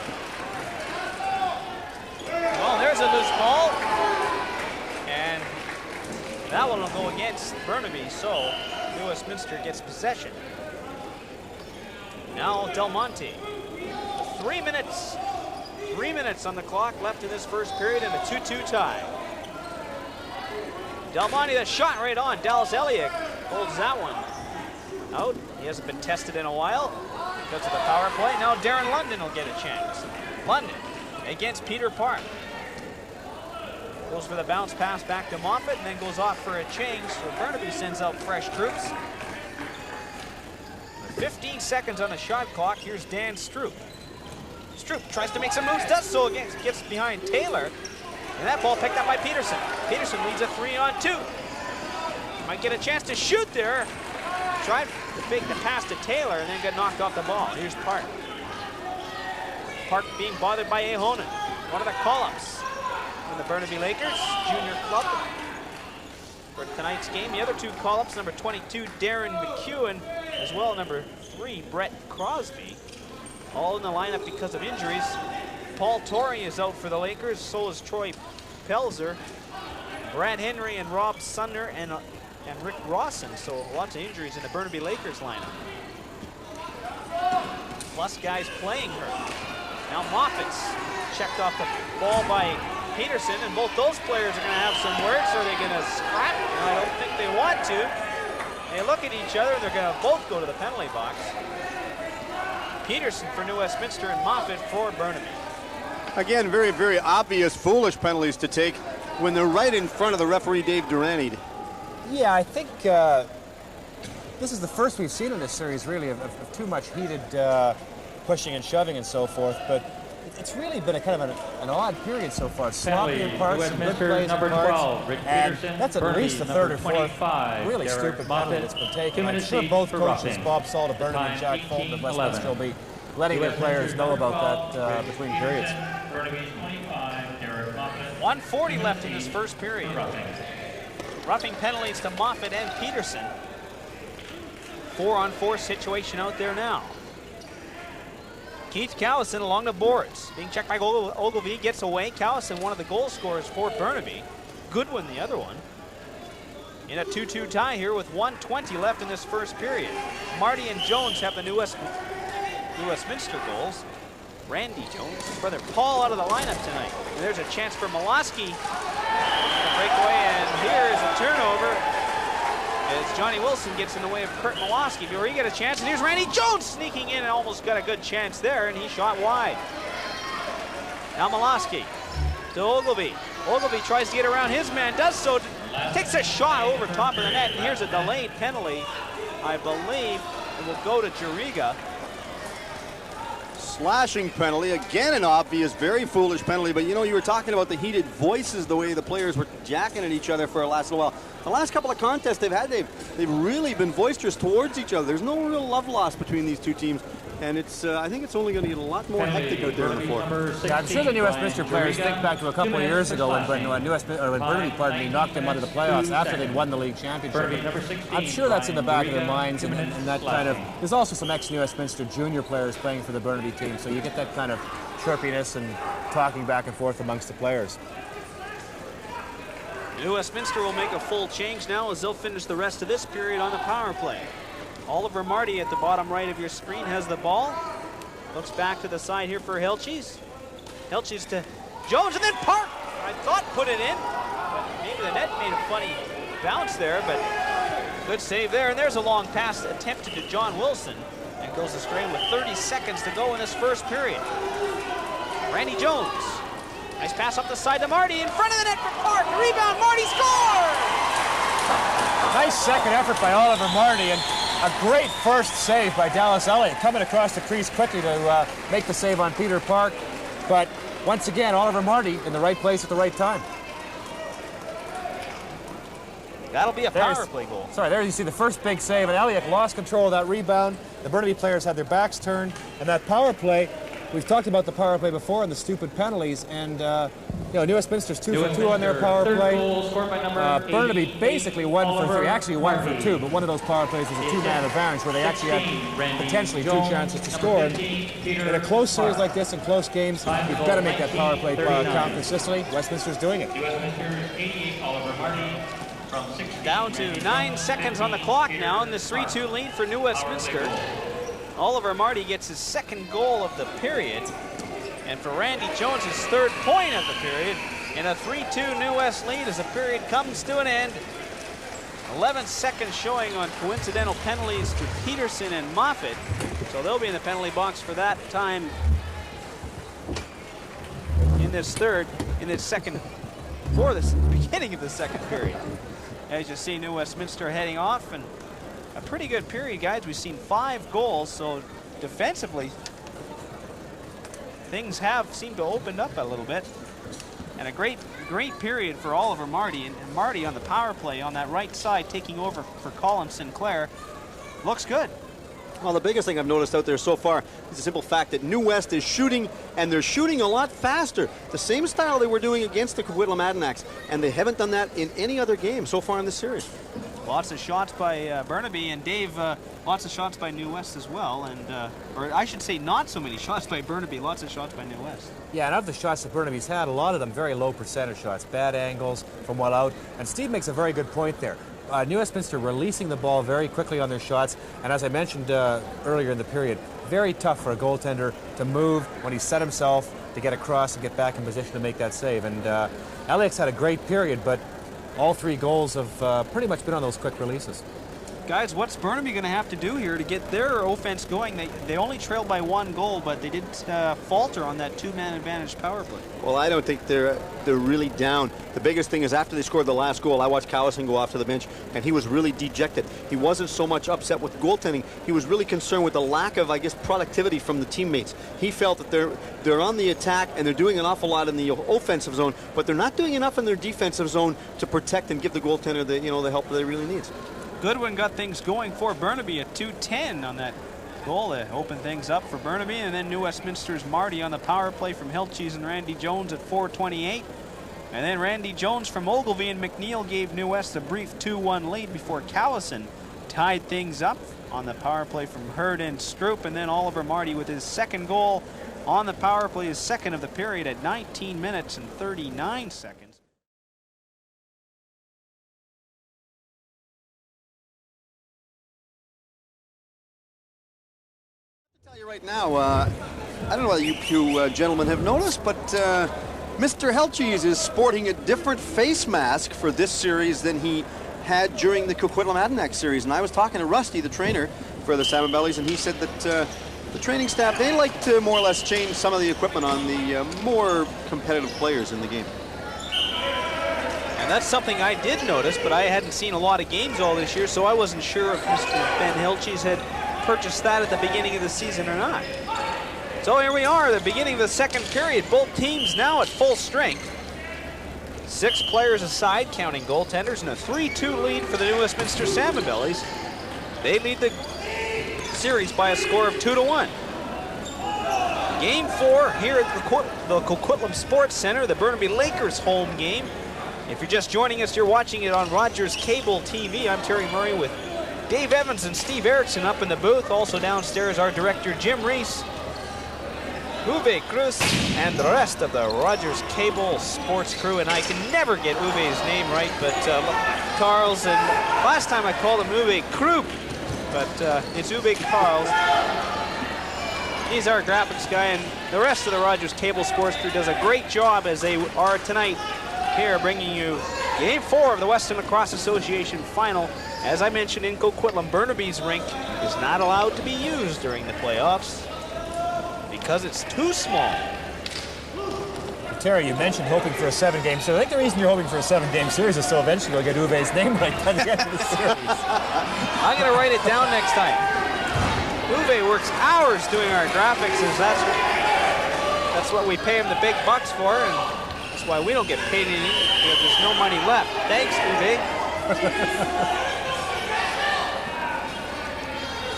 Well, there's a loose ball. And that one will go against Burnaby, so New Westminster gets possession. Now Del Monte. 3 minutes. 3 minutes on the clock left in this first period and a 2-2 tie. Del Monte, that shot right on. Dallas Elliott holds that one out. He hasn't been tested in a while because of the power play. Now Darren London will get a chance. London against Peter Park. Goes for the bounce pass back to Moffat and then goes off for a change. So Burnaby sends out fresh troops. With 15 seconds on the shot clock, here's Dan Stroop. Stroop tries to make some moves, does so again, gets behind Taylor. And that ball picked up by Peterson. Peterson leads a 3-on-2. Might get a chance to shoot there. Tried to fake the pass to Taylor and then got knocked off the ball. Here's Park. Park being bothered by Ahonen. One of the call-ups from the Burnaby Lakers, junior club, for tonight's game. The other two call-ups, number 22, Darren McEwen, as well number 3, Brett Crosby. All in the lineup because of injuries. Paul Torrey is out for the Lakers, so is Troy Pelzer. Brad Henry and Rob Sumner and Rick Rawson, so lots of injuries in the Burnaby Lakers lineup. Plus guys playing her. Now Moffat's checked off the ball by Peterson, and both those players are going to have some words. Are they going to scrap? No, I don't think they want to. They look at each other, and they're going to both go to the penalty box. Peterson for New Westminster and Moffat for Burnaby. Again, very obvious, foolish penalties to take when they're right in front of the referee, Dave Durante. Yeah, I think this is the first we've seen in this series, really, of too much heated pushing and shoving and so forth. But it's really been a kind of an odd period so far. Sloppy in parts, some good plays in parts, and that's at least the third or fourth really stupid penalty that's been taken. I'm sure both coaches, Bob Salt of Burnaby and Jack Fulton of Westminster, will be letting their players know about that between periods. 1:40 left in this first period. Roughing penalties to Moffat and Peterson. 4-on-4 situation out there now. Keith Callison along the boards. Being checked by Ogilvie, gets away. Callison, one of the goal scorers for Burnaby. Goodwin, the other one. In a 2-2 tie here with 1:20 left in this first period. Marty and Jones have the New Westminster goals. Randy Jones, his brother Paul, out of the lineup tonight. And there's a chance for Miloski to break away, and here is a turnover as Johnny Wilson gets in the way of Kurt Miloski. Before he get a chance, and here's Randy Jones sneaking in and almost got a good chance there, and he shot wide. Now Miloski to Ogilvie. Ogilvie tries to get around his man, does so, takes a shot over top of the net, and here's a delayed penalty. I believe it will go to Jariga. Slashing penalty, again an obvious, very foolish penalty, but you know, you were talking about the heated voices, the way the players were jacking at each other for a little while. The last couple of contests they've had, they've really been boisterous towards each other. There's no real love lost between these two teams, and it's I think it's only going to get a lot more hectic out there in the fourth. Yeah, I'm sure the New Westminster players think back to a couple of years ago when Burnaby, knocked them out of the playoffs after they'd won the league championship. I'm sure that's in the back of their minds, and that kind of. There's also some ex-New Westminster junior players playing for the Burnaby team, so you get that kind of chirpiness and talking back and forth amongst the players. New Westminster will make a full change now as they'll finish the rest of this period on the power play. Oliver Marty at the bottom right of your screen has the ball. Looks back to the side here for Hilches. Hilches to Jones, and then Park, I thought, put it in. But maybe the net made a funny bounce there, but good save there. And there's a long pass attempted to John Wilson. And goes astray with 30 seconds to go in this first period. Randy Jones. Nice pass up the side to Marty. In front of the net for Park. Rebound, Marty scores! Nice second effort by Oliver Marty, and a great first save by Dallas Elliott, coming across the crease quickly to make the save on Peter Park. But once again, Oliver Marty in the right place at the right time. That'll be a power play goal. Sorry, there you see the first big save, and Elliott lost control of that rebound. The Burnaby players had their backs turned, and that power play, we've talked about the power play before and the stupid penalties, and you know, New Westminster's 2 for 2 on their power play. Burnaby basically 1 for 3, actually 1 for 2, but one of those power plays was a 2-man advantage where they actually had potentially 2 chances to score. And in a close series like this, in close games, you've got to make that power play count consistently. Westminster's doing it. Down to 9 seconds on the clock now in this 3-2 lead for New Westminster. Oliver Marty gets his second goal of the period. And for Randy Jones, his third point of the period. In a 3-2 New West lead as the period comes to an end. 11 seconds showing on coincidental penalties to Peterson and Moffat. So they'll be in the penalty box for that time in this second, for the beginning of the second period. As you see, New Westminster heading off, and a pretty good period, guys. We've seen 5 goals, so defensively, things have seemed to open up a little bit. And a great period for Oliver Marty, and Marty on the power play on that right side, taking over for Colin Sinclair. Looks good. Well, the biggest thing I've noticed out there so far is the simple fact that New West is shooting, and they're shooting a lot faster. The same style they were doing against the Coquitlam Adanacs, and they haven't done that in any other game so far in this series. Lots of shots by Burnaby, and Dave, lots of shots by New West as well. And or I should say not so many shots by Burnaby, lots of shots by New West. Yeah, and of the shots that Burnaby's had, a lot of them very low percentage shots, bad angles from well out. And Steve makes a very good point there. New Westminster releasing the ball very quickly on their shots, and as I mentioned earlier in the period, very tough for a goaltender to move when he set himself to get across and get back in position to make that save. And Elliott's had a great period, but all 3 goals have pretty much been on those quick releases. Guys, what's Burnaby going to have to do here to get their offense going? They only trailed by 1 goal, but they didn't falter on that 2-man advantage power play. Well, I don't think they're really down. The biggest thing is after they scored the last goal, I watched Callison go off to the bench, and he was really dejected. He wasn't so much upset with goaltending. He was really concerned with the lack of, I guess, productivity from the teammates. He felt that they're on the attack and they're doing an awful lot in the offensive zone, but they're not doing enough in their defensive zone to protect and give the goaltender the help that he really needs. Goodwin got things going for Burnaby at 2:10 on that goal to open things up for Burnaby, and then New Westminster's Marty on the power play from Hiltjes and Randy Jones at 4:28. And then Randy Jones from Ogilvie and McNeil gave New West a brief 2-1 lead before Callison tied things up on the power play from Hurd and Stroop, and then Oliver Marty with his second goal on the power play, his second of the period at 19 minutes and 39 seconds. I'll tell you right now, I don't know whether you gentlemen have noticed, but Mr. Hiltjes is sporting a different face mask for this series than he had during the Coquitlam-Adirondack series. And I was talking to Rusty, the trainer for the Salmon Bellies, and he said that the training staff, they like to more or less change some of the equipment on the more competitive players in the game. And that's something I did notice, but I hadn't seen a lot of games all this year, so I wasn't sure if Mr. Ben Hiltjes had purchased that at the beginning of the season or not. So here we are, the beginning of the second period. Both teams now at full strength. 6 players aside, counting goaltenders, and a 3-2 lead for the New Westminster Salmon Bellies. They lead the series by a score of 2-1. Game 4 here at the Coquitlam Sports Center, the Burnaby Lakers home game. If you're just joining us, you're watching it on Rogers Cable TV. I'm Terry Murray with Dave Evans and Steve Erickson up in the booth. Also downstairs, our director, Jim Reese, Uwe Cruz, and the rest of the Rogers Cable sports crew. And I can never get Uwe's name right, but Carl's, and last time I called him Uwe Krupp, but it's Uwe Carls. He's our graphics guy, and the rest of the Rogers Cable sports crew does a great job, as they are tonight here, bringing you Game 4 of the Western Lacrosse Association Final. As I mentioned, in Coquitlam, Burnaby's rink is not allowed to be used during the playoffs because it's too small. Terry, you mentioned hoping for a 7-game series. I think the reason you're hoping for a 7-game series is so eventually you'll get Uwe's name right by the end of the series. I'm going to write it down next time. Uwe works hours doing our graphics, as that's what we pay him the big bucks for, and that's why we don't get paid anything, because there's no money left. Thanks, Uwe.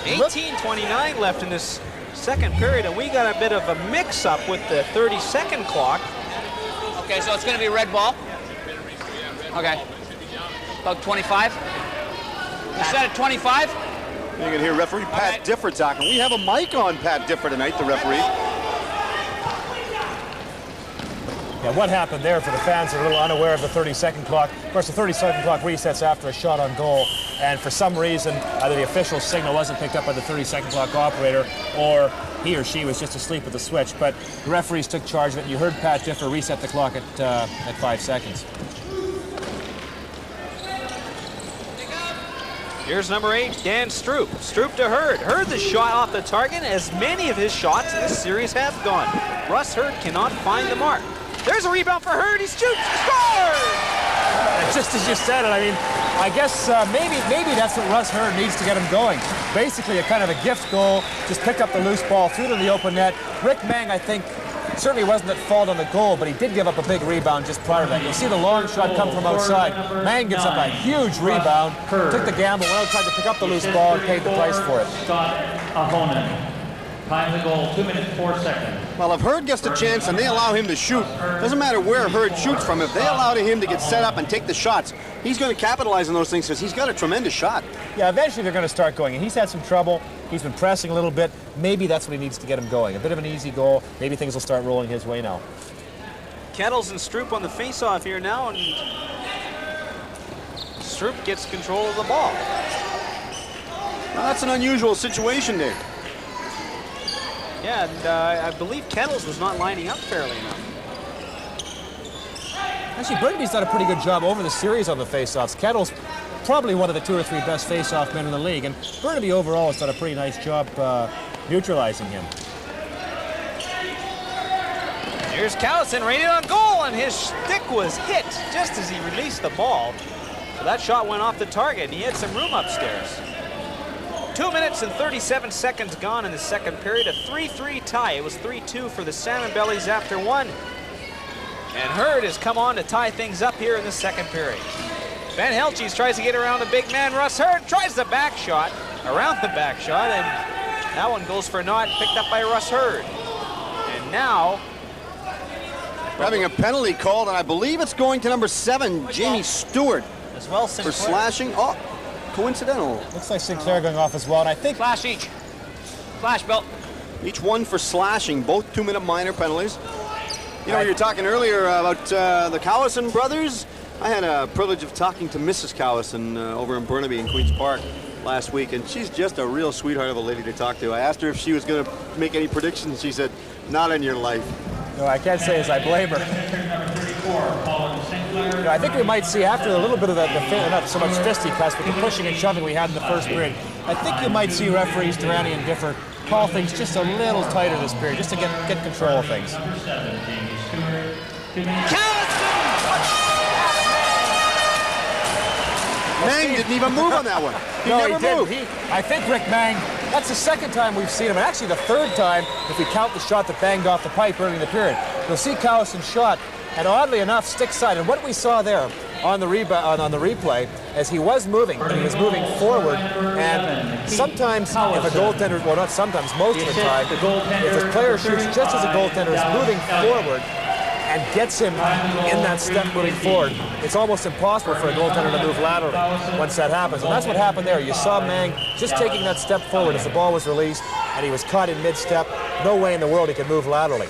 18:29 left in this second period, and we got a bit of a mix-up with the 30-second clock. Okay, so it's going to be a red ball. Okay. About 25. You set at 25? You can hear referee Pat Difford talking. We have a mic on Pat Difford tonight, the referee. Yeah, what happened there, for the fans are a little unaware of the 30-second clock. Of course, the 30-second clock resets after a shot on goal, and for some reason, either the official signal wasn't picked up by the 30-second clock operator, or he or she was just asleep at the switch. But the referees took charge of it, and you heard Pat Difford reset the clock at 5 seconds. Here's number 8, Dan Stroop. Stroop to Hurd. Hurd the shot off the target, as many of his shots in this series have gone. Russ Hurd cannot find the mark. There's a rebound for Hurd. He shoots. He scores! Just as you said it, I mean, I guess maybe that's what Russ Hurd needs to get him going. Basically, a kind of a gift goal. Just pick up the loose ball, through to the open net. Rick Mang, I think, certainly wasn't at fault on the goal, but he did give up a big rebound just prior to that. You'll see the long shot come from outside. Mang gives up a huge rebound, took the gamble, went out, tried to pick up the loose ball, and paid the price for it. Scott Ahonen. Time the goal, 2 minutes, 4 seconds. Well, if Hurd gets the chance and they allow him to shoot, doesn't matter where Hurd shoots from, if they allow him to get set up and take the shots, he's going to capitalize on those things because he's got a tremendous shot. Yeah, eventually they're going to start going, and he's had some trouble. He's been pressing a little bit. Maybe that's what he needs to get him going. A bit of an easy goal. Maybe things will start rolling his way now. Kettles and Stroop on the face-off here now, and Stroop gets control of the ball. Now, that's an unusual situation there. Yeah, and I believe Kettles was not lining up fairly enough. Actually, Burnaby's done a pretty good job over the series on the face-offs. Kettles probably one of the 2 or 3 best face-off men in the league. And Burnaby overall has done a pretty nice job neutralizing him. Here's Callison ready on goal, and his stick was hit just as he released the ball. So that shot went off the target, and he had some room upstairs. 2 minutes and 37 seconds gone in the second period. A 3-3 tie. It was 3-2 for the Salmon Bellies after one. And Hurd has come on to tie things up here in the second period. Ben Helches tries to get around the big man. Russ Hurd tries the back shot, around the back shot, and that one goes for naught, picked up by Russ Hurd. And now, we're having a penalty called, and I believe it's going to number 7, Jamie Stewart, as well, for slashing. Oh, coincidental. Looks like Sinclair going off as well, and I think... Flash each. Flash, Bill. Each one for slashing, both 2-minute minor penalties. You know, you were talking earlier about the Callison brothers. I had a privilege of talking to Mrs. Callison over in Burnaby in Queen's Park last week, and she's just a real sweetheart of a lady to talk to. I asked her if she was going to make any predictions. She said, not in your life. No, I can't say as I blame her. You know, I think we might see, after a little bit of the not so much fisticuffs, but the pushing and shoving we had in the first period, I think you might see referees Durrani and Differ call things just a little tighter this period, just to get control of things. Mang didn't even move on that one. He never moved. I think Rick Mang, that's the second time we've seen him, and actually the third time if we count the shot that banged off the pipe early in the period. You'll see Callison's shot, and oddly enough, stick side. And what we saw there on the replay, as he was moving, and he was moving forward, and sometimes if a goaltender, well, not sometimes, most of the time, if a player shoots just as a goaltender is moving forward and gets him in that step moving forward, it's almost impossible for a goaltender to move laterally once that happens. And that's what happened there. You saw Mang just taking that step forward as the ball was released, and he was caught in mid-step. No way in the world he could move laterally.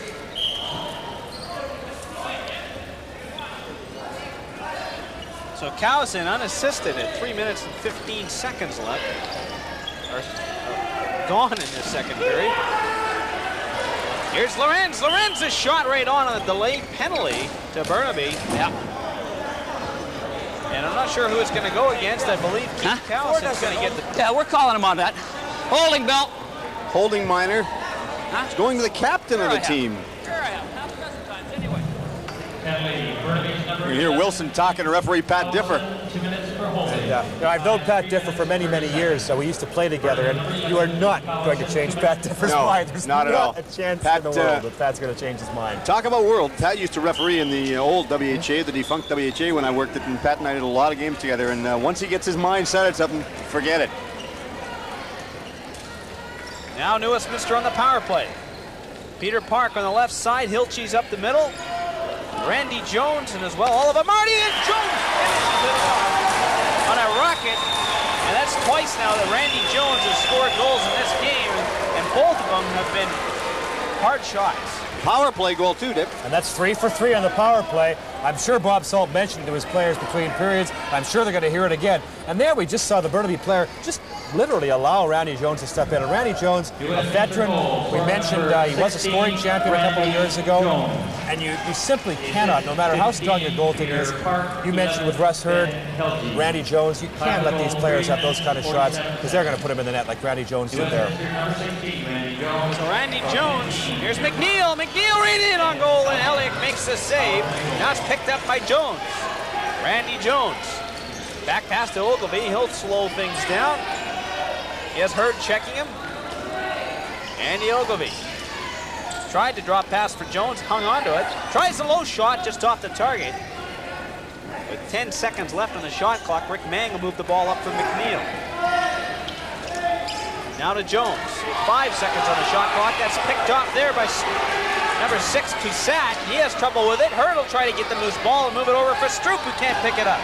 so Callison unassisted at 3 minutes and 15 seconds left. Gone in the second period. Here's Lorenz. Lorenz's shot right on a delayed penalty to Burnaby. Yeah. And I'm not sure who it's going to go against. I believe Keith Callison's going to get the... Yeah, we're calling him on that. Holding, Bill. Holding minor. Huh? It's going to the captain of the team. Sure I am. Half a dozen times anyway. You hear Wilson talking to referee Pat Differ. 2 minutes for holding. Yeah, you know, I've known Pat Differ for many, many years, so we used to play together, and you are not going to change Pat Differ's mind. There's not at all. A chance Pat, in the world that Pat's going to change his mind. Talk about world. Pat used to referee in the old WHA, the defunct WHA, when I worked it, and Pat and I did a lot of games together, and once he gets his mind set on something, forget it. Now New Westminster on the power play. Peter Park on the left side, Hilches up the middle. Randy Jones and as well Oliver Marty, and Jones finishes it off on a rocket. And that's twice now that Randy Jones has scored goals in this game, and both of them have been hard shots. Power play goal too, Dip. And that's 3 for 3 on the power play. I'm sure Bob Salt mentioned it to his players between periods. I'm sure they're going to hear it again. And there we just saw the Burnaby player just literally allow Randy Jones to step in. And Randy Jones, a veteran, we mentioned he was a scoring champion a couple of years ago. And you simply cannot, no matter how strong your goaltender is, you mentioned with Russ Hurd, Randy Jones, you can't let these players have those kind of shots because they're going to put him in the net like Randy Jones did there. So Randy Jones, here's McNeil. McNeil right in on goal, and Elliott makes the save. Now it's picked up by Jones. Randy Jones. Back pass to Ogilvie. He'll slow things down. He has Hurd checking him. Andy Ogilvie. Tried to drop pass for Jones, hung onto it. Tries a low shot just off the target. With 10 seconds left on the shot clock, Rick Mang will move the ball up for McNeil. Now to Jones. 5 seconds on the shot clock. That's picked off there by number 6, Toussaint. He has trouble with it. Hurd will try to get the loose ball and move it over for Stroop, who can't pick it up.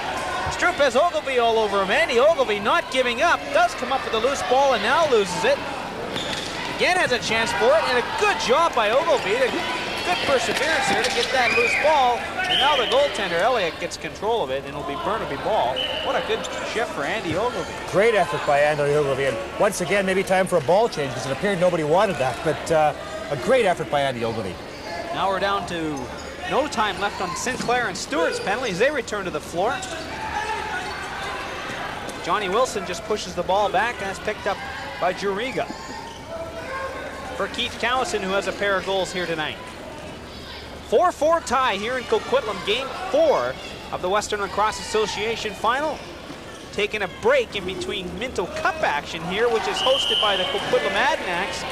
Stroop has Ogilvie all over him. Andy Ogilvie not giving up. Does come up with a loose ball and now loses it. Again has a chance for it, and a good job by Ogilvie. Good perseverance here to get that loose ball. And now the goaltender, Elliott, gets control of it, and it'll be Burnaby ball. What a good shift for Andy Ogilvie. Great effort by Andy Ogilvie. And once again, maybe time for a ball change because it appeared nobody wanted that. But a great effort by Andy Ogilvie. Now we're down to no time left on Sinclair and Stewart's penalties. They return to the floor. Johnny Wilson just pushes the ball back, and that's picked up by Juriga. For Keith Callison, who has a pair of goals here tonight. 4-4 tie here in Coquitlam, game 4 of the Western Lacrosse Association final. Taking a break in between Minto Cup action here, which is hosted by the Coquitlam Adanacs.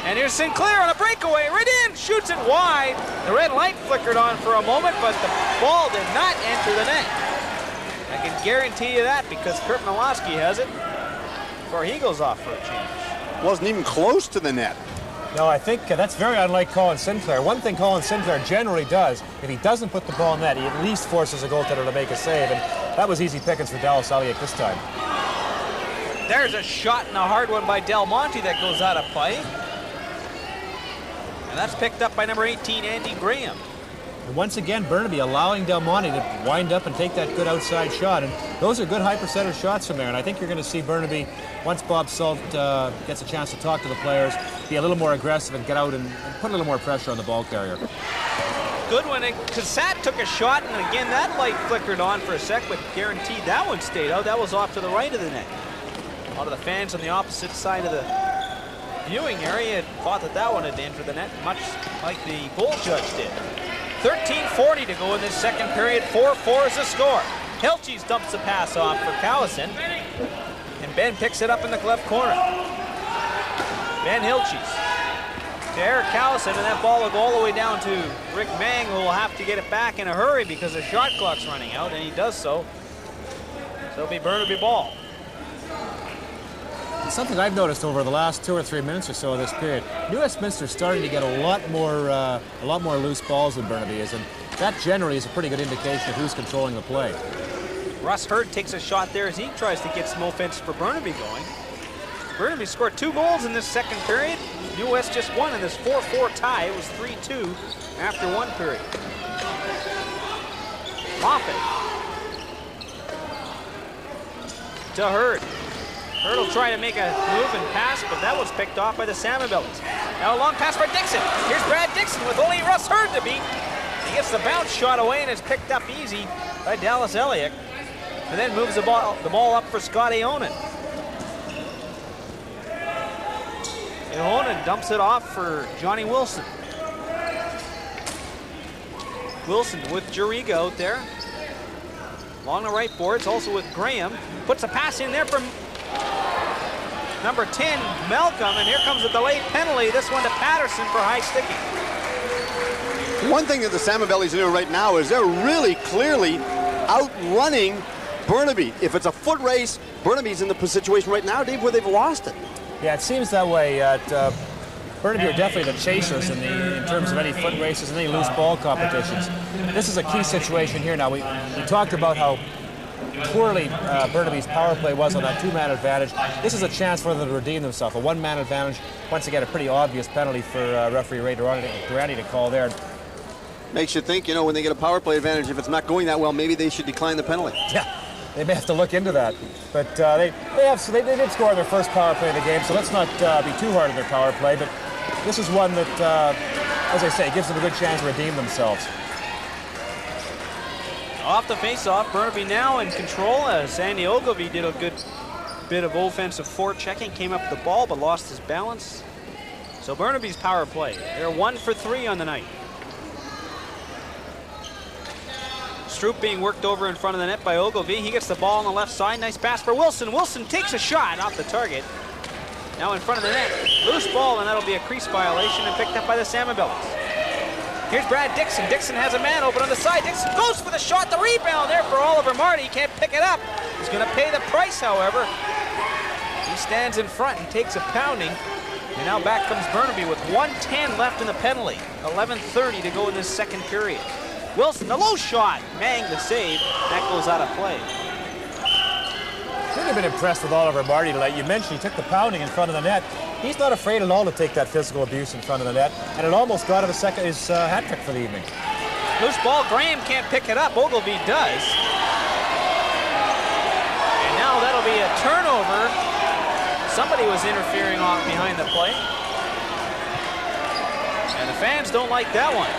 And here's Sinclair on a breakaway, right in, shoots it wide. The red light flickered on for a moment, but the ball did not enter the net. I can guarantee you that because Kurt Miloski has it before he goes off for a change. Wasn't even close to the net. No, I think that's very unlike Colin Sinclair. One thing Colin Sinclair generally does, if he doesn't put the ball in net, he at least forces a goaltender to make a save, and that was easy pickings for Dallas Elliott this time. There's a shot and a hard one by Del Monte that goes out of play. And that's picked up by number 18, Andy Graham. And once again, Burnaby allowing Del Monte to wind up and take that good outside shot. And those are good high percentage shots from there. And I think you're going to see Burnaby, once Bob Salt gets a chance to talk to the players, be a little more aggressive and get out and put a little more pressure on the ball carrier. Good one. Cassat took a shot, and again, that light flickered on for a sec, but guaranteed that one stayed out. That was off to the right of the net. A lot of the fans on the opposite side of the viewing area had thought that that one had entered the net, much like the goal judge did. 13:40 to go in this second period. 4-4 is the score. Hilches dumps the pass off for Callison, and Ben picks it up in the left corner. Ben Hilches to Eric Callison, and that ball will go all the way down to Rick Mang, who will have to get it back in a hurry because the shot clock's running out, and he does so. So it'll be Burnaby ball. Something I've noticed over the last 2 or 3 minutes or so of this period, New Westminster's starting to get a lot more loose balls than Burnaby is, and that generally is a pretty good indication of who's controlling the play. Russ Hurd takes a shot there as he tries to get some offense for Burnaby going. Burnaby scored 2 goals in this second period. New West just won in this 4-4 tie. It was 3-2 after 1 period. Moffat to Hurd. Hurd will try to make a move and pass, but that was picked off by the Salmon Bellies. Now a long pass for Dixon. Here's Brad Dixon with only Russ Hurd to beat. He gets the bounce shot away, and it's picked up easy by Dallas Elliott, and then moves the ball up for Scott Aonen. Aonen dumps it off for Johnny Wilson. Wilson with Juriga out there. Along the right boards, also with Graham. Puts a pass in there for number 10, Malcolm, and here comes a delayed penalty. This one to Patterson for high sticking. One thing that the Salmon Bellies are doing right now is they're really clearly outrunning Burnaby. If it's a foot race, Burnaby's in the situation right now, Dave, where they've lost it. Yeah, it seems that way. Burnaby are definitely the chasers in terms of any foot races and any loose ball competitions. This is a key situation here now. We talked about how poorly Burnaby's power play was on that 2-man advantage. This is a chance for them to redeem themselves. A 1-man advantage. Once again, a pretty obvious penalty for referee Ray Durante to call there. Makes you think, you know, when they get a power play advantage, if it's not going that well, maybe they should decline the penalty. Yeah, they may have to look into that. But they did score their first power play of the game, so let's not be too hard on their power play. But this is one that, as I say, gives them a good chance to redeem themselves. Off the face-off, Burnaby now in control as Sandy Ogilvie did a good bit of offensive forechecking, came up with the ball but lost his balance. So Burnaby's power play. They're 1 for 3 on the night. Stroop being worked over in front of the net by Ogilvie. He gets the ball on the left side. Nice pass for Wilson. Wilson takes a shot off the target. Now in front of the net. Loose ball, and that'll be a crease violation and picked up by the Salmon Bellies. Here's Brad Dixon. Dixon has a man open on the side. Dixon goes for the shot. The rebound there for Oliver Marty. He can't pick it up. He's going to pay the price, however. He stands in front and takes a pounding. And now back comes Burnaby with 1:10 left in the penalty. 11:30 to go in this second period. Wilson, the low shot. Mang the save. That goes out of play. I've really been impressed with Oliver Marty tonight. You mentioned he took the pounding in front of the net. He's not afraid at all to take that physical abuse in front of the net, and it almost got him his hat trick for the evening. Loose ball, Graham can't pick it up. Ogilvie does. And now that'll be a turnover. Somebody was interfering off behind the play. And the fans don't like that one.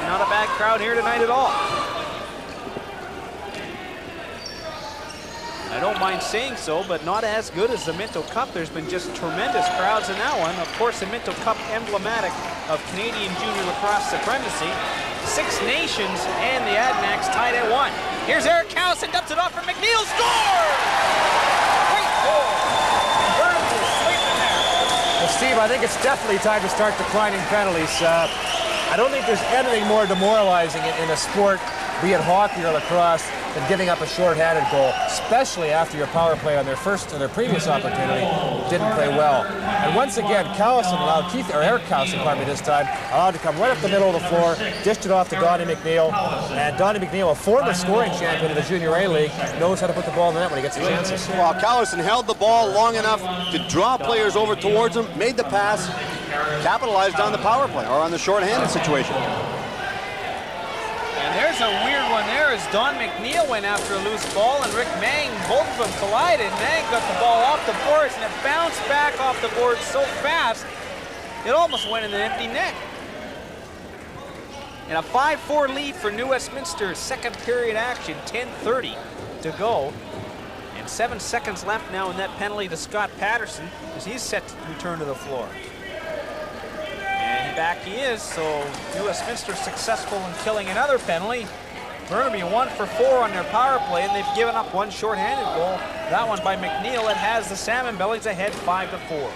Not a bad crowd here tonight at all. I don't mind saying so, but not as good as the Minto Cup. There's been just tremendous crowds in that one. Of course, the Minto Cup emblematic of Canadian junior lacrosse supremacy. Six Nations and the Adanacs tied at 1. Here's Eric Callison, dumps it off for McNeil, scores! Great goal! Burnaby is sleeping there. Well, Steve, I think it's definitely time to start declining penalties. I don't think there's anything more demoralizing in a sport, be it hockey or lacrosse, than giving up a short-handed goal, especially after your power play on their previous opportunity didn't play well. And once again, Callison allowed Eric Callison, this time, allowed to come right up the middle of the floor, dished it off to Donnie McNeil, and Donnie McNeil, a former scoring champion of the Junior A League, knows how to put the ball in the net when he gets the chances. Well, Callison held the ball long enough to draw players over towards him, made the pass, capitalized on the power play, or on the short-handed situation. And there's a weird one there as Don McNeil went after a loose ball and Rick Mang, both of them collided. Mang got the ball off the boards and it bounced back off the boards so fast it almost went in an empty net. And a 5-4 lead for New Westminster, second period action, 10:30 to go. And 7 seconds left now in that penalty to Scott Patterson as he's set to return to the floor. And back he is, so New Westminster successful in killing another penalty. Burnaby 1 for 4 on their power play, and they've given up one shorthanded goal. That one by McNeil. It has the Salmon Bellies ahead 5-4.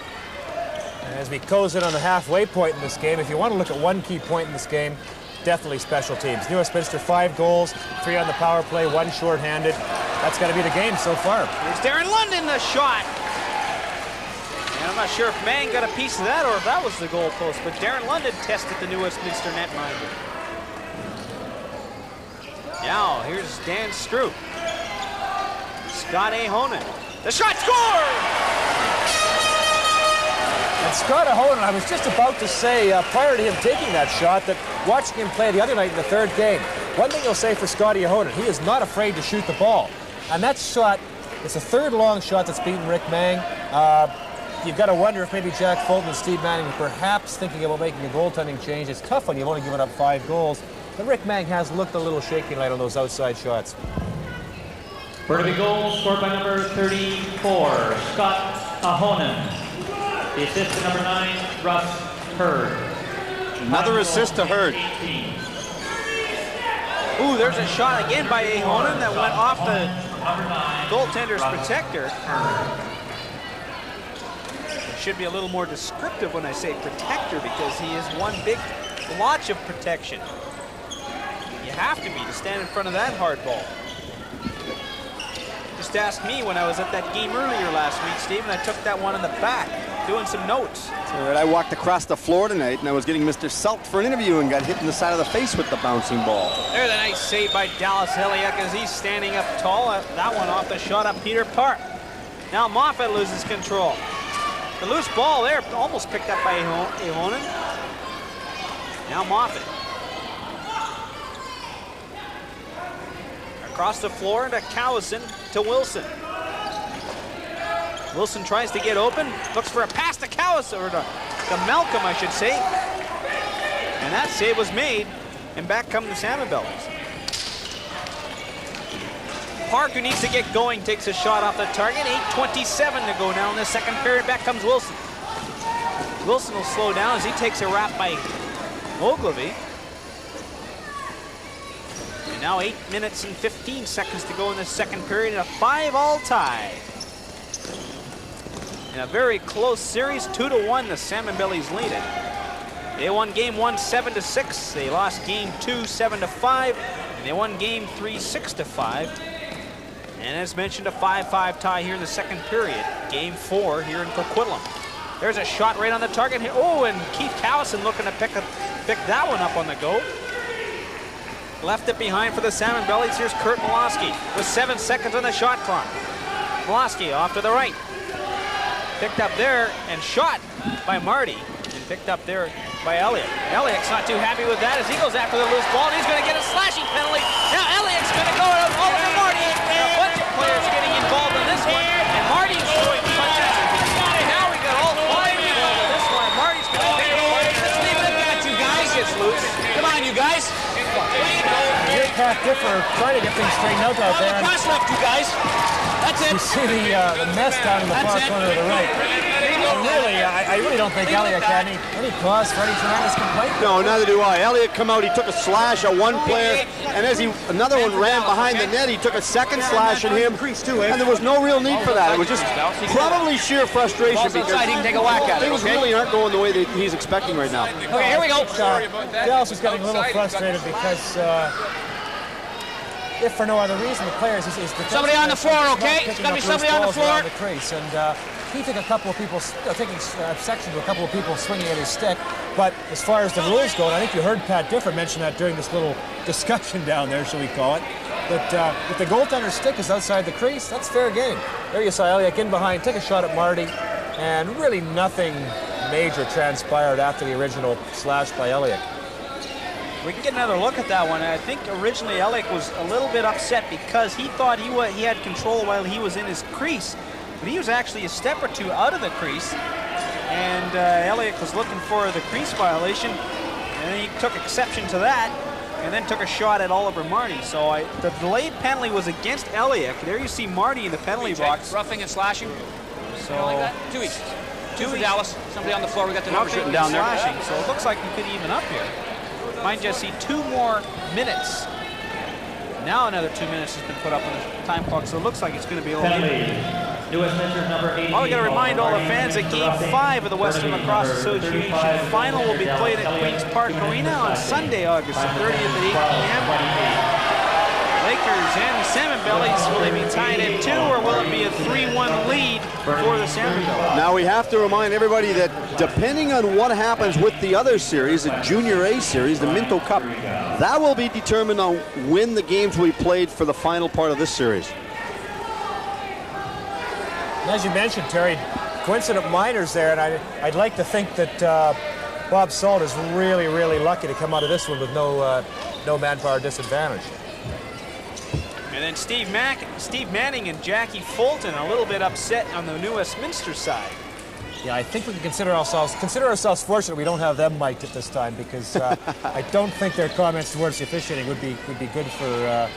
And as we close in on the halfway point in this game, if you want to look at one key point in this game, definitely special teams. New Westminster 5 goals, 3 on the power play, 1 shorthanded. That's got to be the game so far. Here's Darren London, the shot. And I'm not sure if Mang got a piece of that or if that was the goal post, but Darren London tested the New Westminster netminder. Now, here's Dan Stroop. Scott Ahonen. The shot scored! And Scott Ahonen, I was just about to say, prior to him taking that shot, that watching him play the other night in the third game, one thing you'll say for Scotty Ahonen, he is not afraid to shoot the ball. And that shot, it's a third long shot that's beaten Rick Mang. You've got to wonder if maybe Jack Fulton and Steve Manning were perhaps thinking about making a goaltending change. It's tough when you've only given up 5 goals. But Rick Mang has looked a little shaky tonight on those outside shots. Burnaby goal scored by number 34, Scott Ahonen. The assist to number 9, Russ Hurd. Another assist to Hurd. Ooh, there's a shot again by Ahonen that went off the goaltender's protector. Should be a little more descriptive when I say protector because he is one big blotch of protection. You have to be to stand in front of that hard ball. Just ask me when I was at that game earlier last week, Steve, and I took that one in the back, doing some notes. All right, I walked across the floor tonight and I was getting Mr. Selt for an interview and got hit in the side of the face with the bouncing ball. There's a nice save by Dallas Heliak as he's standing up tall. That one off the shot of Peter Park. Now Moffat loses control. The loose ball there, almost picked up by Ahonen. Now Moffat. Across the floor to Callison to Wilson. Wilson tries to get open, looks for a pass to Callison, or to Malcolm, I should say. And that save was made, and back come the Salmon Bellies. Park, who needs to get going, takes a shot off the target. 8:27 to go now in the second period. Back comes Wilson. Wilson will slow down as he takes a wrap by Ogilvy. And now 8 minutes and 15 seconds to go in the second period and a 5-all tie. In a very close series, 2-1, the Salmon Bellies lead it. They won game 1 7-6. They lost game 2 7-5. And they won game 3 6-5. And as mentioned, a 5-5 tie here in the second period. Game 4 here in Coquitlam. There's a shot right on the target here. Oh, and Keith Callison looking to pick that one up on the go. Left it behind for the Salmon Bellies. Here's Kurt Molosky with 7 seconds on the shot clock. Molosky off to the right. Picked up there and shot by Marty. And picked up there by Elliott. Elliott's not too happy with that as he goes after the loose ball. And he's going to get a slashing penalty. Now Elliott's going to go out over to Marty. A bunch of players getting involved in this one. And Marty's throwing punches. And now we got all 5 involved in this one. Marty's going to take a punch. Let's leave it at that, you guys. Gets loose. Come on, you guys. Pat Differ trying to get things straightened out there. Cross left, you guys. That's it. You see the mess down in the far corner of the right. Really, I really don't think Elliott had any cause for any tremendous complaint. No, neither do I. Elliott come out, he took a slash at one player, and as another one ran behind the net, he took a second slash at him, and there was no real need for that. It was just probably sheer frustration because he can take a whack at it, things really aren't going the way that he's expecting right now. Okay, here we go. Dallas is getting a little frustrated because if for no other reason, the players is somebody on the floor, okay? It's got to be somebody on the floor. The crease, and he took a couple of people, taking section to a couple of people swinging at his stick. But as far as the rules go, and I think you heard Pat Differ mention that during this little discussion down there, shall we call it, that if the goaltender's stick is outside the crease, that's fair game. There you saw Elliott in behind, take a shot at Marty, and really nothing major transpired after the original slash by Elliott. We can get another look at that one. I think originally Elliott was a little bit upset because he thought he had control while he was in his crease, but he was actually a step or two out of the crease, and Elliott was looking for the crease violation, and then he took exception to that, and then took a shot at Oliver Marty. So the delayed penalty was against Elliott. There you see Marty in the penalty box. Roughing and slashing. So like that. 2 weeks. 2 for Dallas. Somebody on the floor. We got the numbers written down there. Slashing. So it looks like we could even up here. Might just see 2 more minutes. Now another 2 minutes has been put up on the time clock, so it looks like it's going to be over. Oh, we got to remind all the fans that Game 5 of the Western Lacrosse Association final will be played at Queen's Park Arena on Sunday, August the 30th at 8 p.m. Lakers and the Salmon Bellies, will they be tied at 2, or will it be a 3-1 lead for the Salmon Bellies? Now we have to remind everybody that depending on what happens with the other series, the Junior A series, the Minto Cup, that will be determined on when the games will be played for the final part of this series. As you mentioned, Terry, coincident minors there, and I'd like to think that Bob Salt is really, really lucky to come out of this one with no manpower disadvantage. And then Steve Manning and Jackie Fulton a little bit upset on the New Westminster side. Yeah, I think we can consider ourselves fortunate we don't have them mic'd at this time, because I don't think their comments towards the officiating would be good for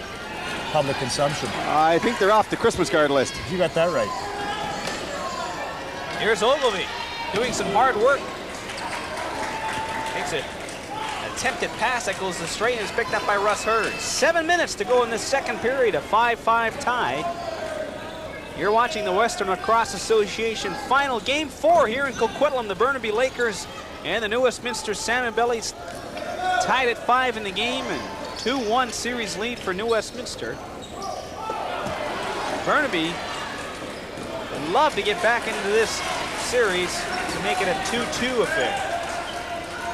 public consumption. I think they're off the Christmas card list. You got that right. Here's Ogilvy doing some hard work. Takes it. Attempted pass that goes straight and is picked up by Russ Hurd. 7 minutes to go in this second period, a 5-5 tie. You're watching the Western Lacrosse Association final, Game 4 here in Coquitlam. The Burnaby Lakers and the New Westminster Salmon Bellies tied at 5 in the game, and 2-1 series lead for New Westminster. Burnaby would love to get back into this series to make it a 2-2 affair.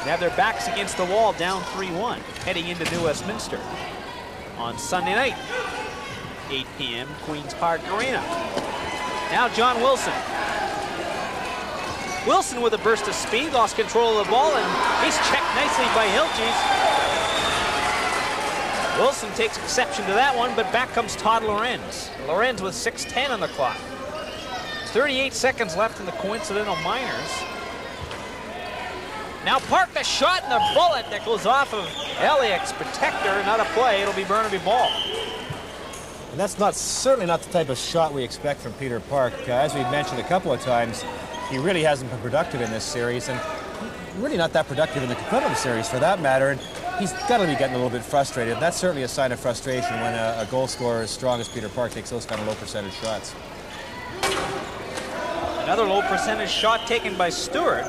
They have their backs against the wall, down 3-1, heading into New Westminster on Sunday night, 8 p.m., Queen's Park Arena. Now John Wilson. Wilson with a burst of speed, lost control of the ball, and he's checked nicely by Hilges. Wilson takes exception to that one, but back comes Todd Lorenz. Lorenz with 6:10 on the clock. 38 seconds left in the coincidental minors. Now Park, the shot and the bullet that goes off of Elliott's protector, not a play, it'll be Burnaby ball. And that's certainly not the type of shot we expect from Peter Park. As we've mentioned a couple of times, he really hasn't been productive in this series, and really not that productive in the Coquitlam series for that matter, and he's got to be getting a little bit frustrated. That's certainly a sign of frustration when a goal scorer as strong as Peter Park takes those kind of low percentage shots. Another low percentage shot taken by Stewart.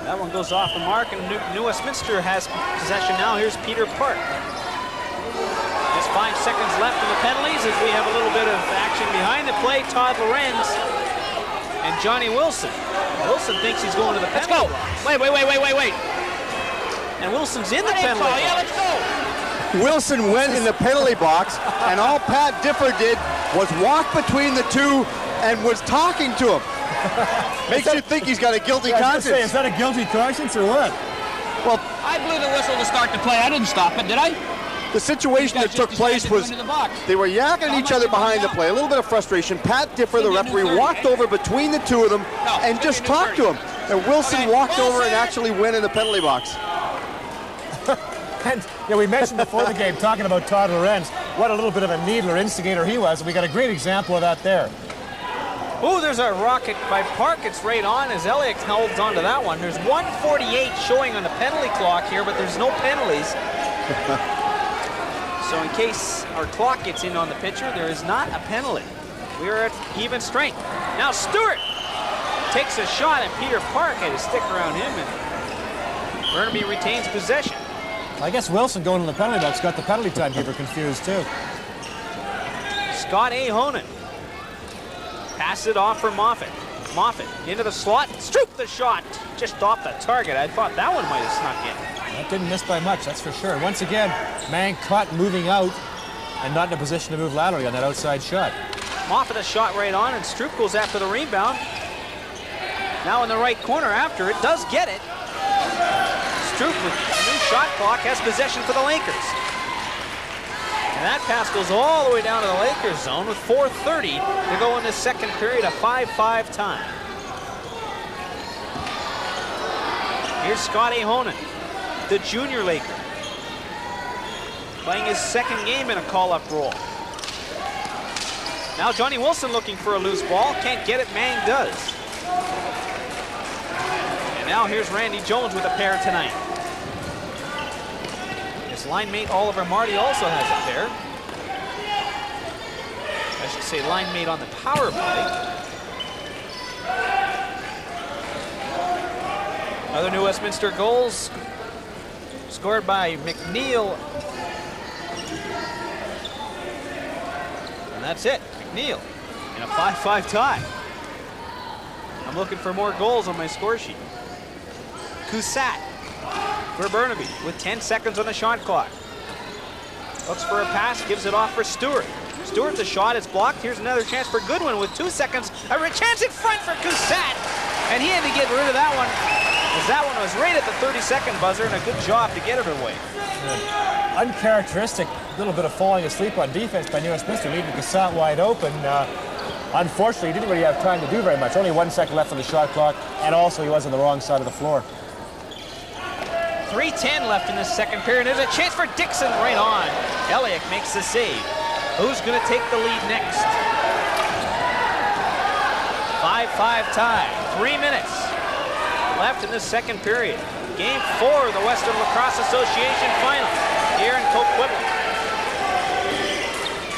That one goes off the mark, and New Westminster has possession now. Here's Peter Park. Just 5 seconds left in the penalties as we have a little bit of action behind the play. Todd Lorenz and Johnny Wilson. Wilson thinks he's going to the penalty box. Wait. And Wilson's in the penalty box. Yeah, let's go. Wilson went in the penalty box, and all Pat Differ did was walk between the two and was talking to him. Makes you think he's got a guilty conscience. Is that a guilty conscience or what? Well, I blew the whistle to start the play. I didn't stop it, did I? the situation that took place was they were yakking at each other behind the play. A little bit of frustration. Pat Differ, the referee, walked over between the two of them and just talked to him. And Wilson walked over and actually went in the penalty box. And we mentioned before the game, talking about Todd Lorenz, what a little bit of a needler, instigator he was. And we got a great example of that there. Oh, there's a rocket by Park. It's right on as Elliott holds on to that one. There's 1:48 showing on the penalty clock here, but there's no penalties. So in case our clock gets in on the pitcher, there is not a penalty. We are at even strength. Now Stewart takes a shot, and Peter Park had to stick around him, and Burnaby retains possession. I guess Wilson going to the penalty box got the penalty timekeeper confused too. Scott Ahonen. Pass it off for Moffat. Moffat into the slot. Stroop the shot. Just off the target. I thought that one might have snuck in. That didn't miss by much, that's for sure. Once again, Mang caught moving out and not in a position to move laterally on that outside shot. Moffat a shot right on, and Stroop goes after the rebound. Now in the right corner after it. Does get it. Stroop with a new shot clock has possession for the Lakers. And that pass goes all the way down to the Lakers zone with 4:30 to go in the second period, a 5-5 tie. Here's Scott Ahonen, the junior Laker, playing his second game in a call-up role. Now Johnny Wilson looking for a loose ball. Can't get it, Mang does. And now here's Randy Jones with a pair tonight. His line mate Oliver Marty also has a pair. I should say line mate on the power play. Other New Westminster goals scored by McNeil. And that's it, McNeil in a 5-5 tie. I'm looking for more goals on my score sheet. Cusat for Burnaby with 10 seconds on the shot clock. Looks for a pass, gives it off for Stewart. Stewart's a shot, it's blocked. Here's another chance for Goodwin with 2 seconds. A chance in front for Cusat. And he had to get rid of that one, as that one was right at the 30-second buzzer, and a good job to get it away. Uncharacteristic little bit of falling asleep on defense by New Westminster, leaving Cusat wide open. Unfortunately, he didn't really have time to do very much. Only 1 second left on the shot clock, and also he was on the wrong side of the floor. 3:10 left in the second period. There's a chance for Dixon right on. Elliott makes the save. Who's going to take the lead next? 5-5 tie. 3 minutes left in the second period. Game 4 of the Western Lacrosse Association final here in Coquitlam.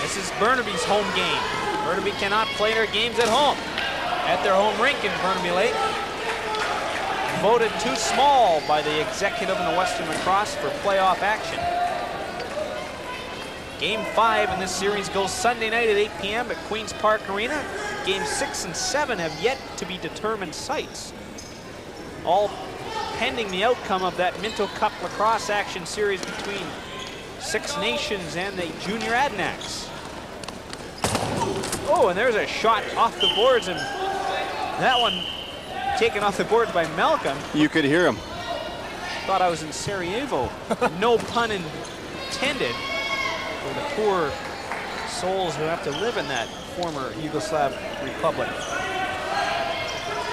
This is Burnaby's home game. Burnaby cannot play their games at home at their home rink in Burnaby Lake. Voted too small by the executive in the Western Lacrosse for playoff action. Game 5 in this series goes Sunday night at 8 p.m. at Queen's Park Arena. Games 6 and 7 have yet to be determined sites. All pending the outcome of that Minto Cup lacrosse action series between Six Nations and the Junior Adanacs. Oh, and there's a shot off the boards, and that one taken off the boards by Malcolm. You could hear him. Thought I was in Sarajevo. No pun intended for the poor souls who have to live in that former Yugoslav republic.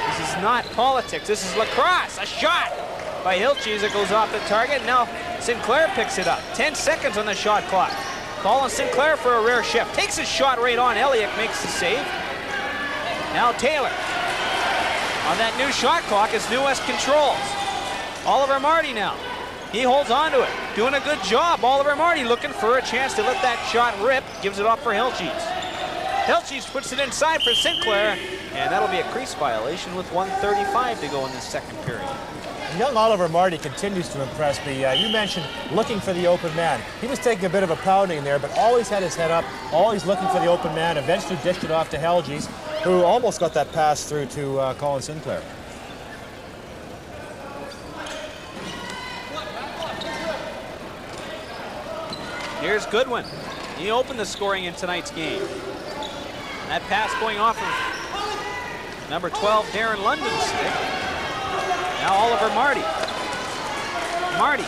This is not politics, this is lacrosse. A shot by Hilches that goes off the target. Now Sinclair picks it up. 10 seconds on the shot clock. Colin Sinclair for a rare shift. Takes a shot right on. Elliott makes the save. Now Taylor. On that new shot clock as New West controls. Oliver Marty now. He holds on to it. Doing a good job. Oliver Marty looking for a chance to let that shot rip. Gives it off for Hilches. Hilches puts it inside for Sinclair, and that'll be a crease violation with 1:35 to go in the second period. Young Oliver Marty continues to impress me. You mentioned looking for the open man. He was taking a bit of a pounding there, but always had his head up, always looking for the open man, eventually dished it off to Helges, who almost got that pass through to Colin Sinclair. Here's Goodwin. He opened the scoring in tonight's game. That pass going off of number 12, Darren London's stick. Now Oliver Marty. Marty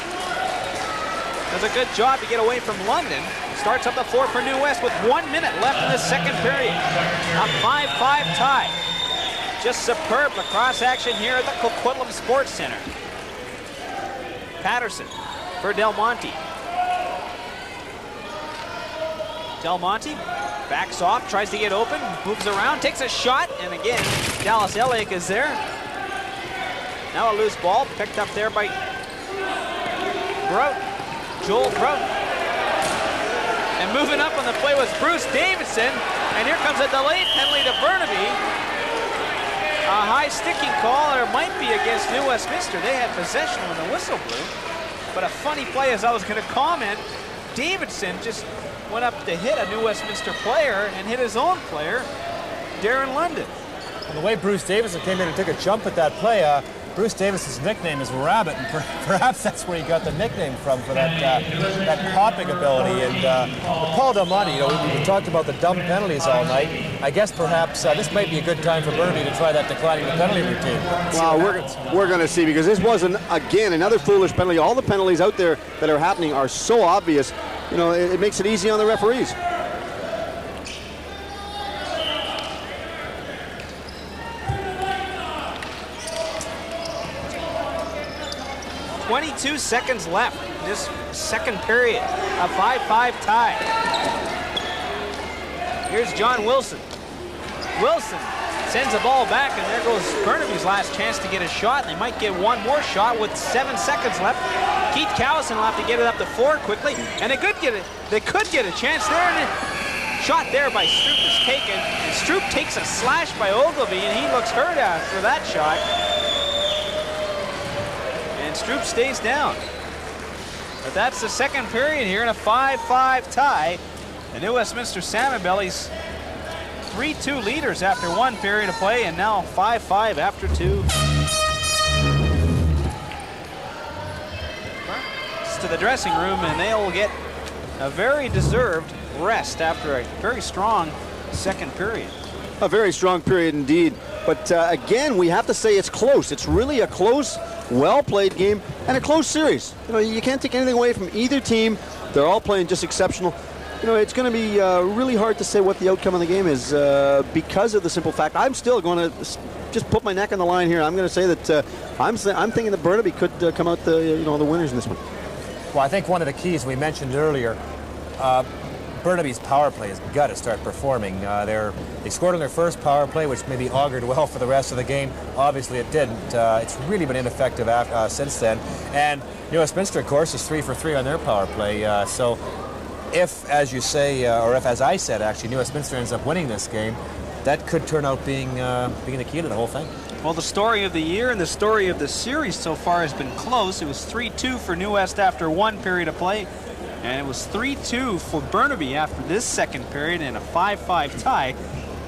does a good job to get away from London. Starts up the floor for New West with 1 minute left in the second period. A 5-5 tie. Just superb lacrosse action here at the Coquitlam Sports Center. Patterson for Del Monte. Del Monte backs off, tries to get open, moves around, takes a shot, and again, Dallas Ellick is there. Now a loose ball, picked up there by Grout, Joel Grout. And moving up on the play was Bruce Davidson, and here comes a delayed penalty to Burnaby. A high sticking call, or might be against New Westminster. They had possession when the whistle blew. But a funny play, as I was going to comment, Davidson just went up to hit a New Westminster player and hit his own player, Darren London. And the way Bruce Davidson came in and took a jump at that play, Bruce Davidson's nickname is Rabbit, and perhaps that's where he got the nickname from, for that that popping ability. And Paul Del Monte, you know, we talked about the dumb penalties all night. I guess perhaps this might be a good time for Burnaby to try that declining the penalty routine. Well, we're going to see, because this was, again, another foolish penalty. All the penalties out there that are happening are so obvious. You know, it makes it easy on the referees. 22 seconds left in this second period. A 5-5 tie. Here's John Wilson. Wilson sends the ball back, and there goes Burnaby's last chance to get a shot. They might get one more shot with 7 seconds left. Keith Callison will have to get it up to 4 quickly, and they could get a chance there. And shot there by Stroop is taken, and Stroop takes a slash by Ogilvie, and he looks hurt after that shot. And Stroop stays down. But that's the second period here in a 5-5 tie. The New Westminster Salmon Bellies 3-2 leaders after 1 period of play, and now 5-5 after 2. It's to the dressing room, and they'll get a very deserved rest after a very strong second period. A very strong period indeed. But again, we have to say it's close. It's really a close, well-played game and a close series. You know, you can't take anything away from either team. They're all playing just exceptional. You know, it's going to be really hard to say what the outcome of the game is because of the simple fact. I'm still going to just put my neck on the line here. I'm going to say that I'm thinking that Burnaby could come out the winners in this one. Well, I think one of the keys we mentioned earlier, Burnaby's power play has got to start performing. They scored on their first power play, which maybe augured well for the rest of the game. Obviously, it didn't. It's really been ineffective since then. And New Westminster, of course, is 3 for 3 on their power play. So if, as you say, or if, as I said, actually, New Westminster ends up winning this game, that could turn out being the key to the whole thing. Well, the story of the year and the story of the series so far has been close. It was 3-2 for New West after 1 period of play, and it was 3-2 for Burnaby after this second period in a 5-5 tie.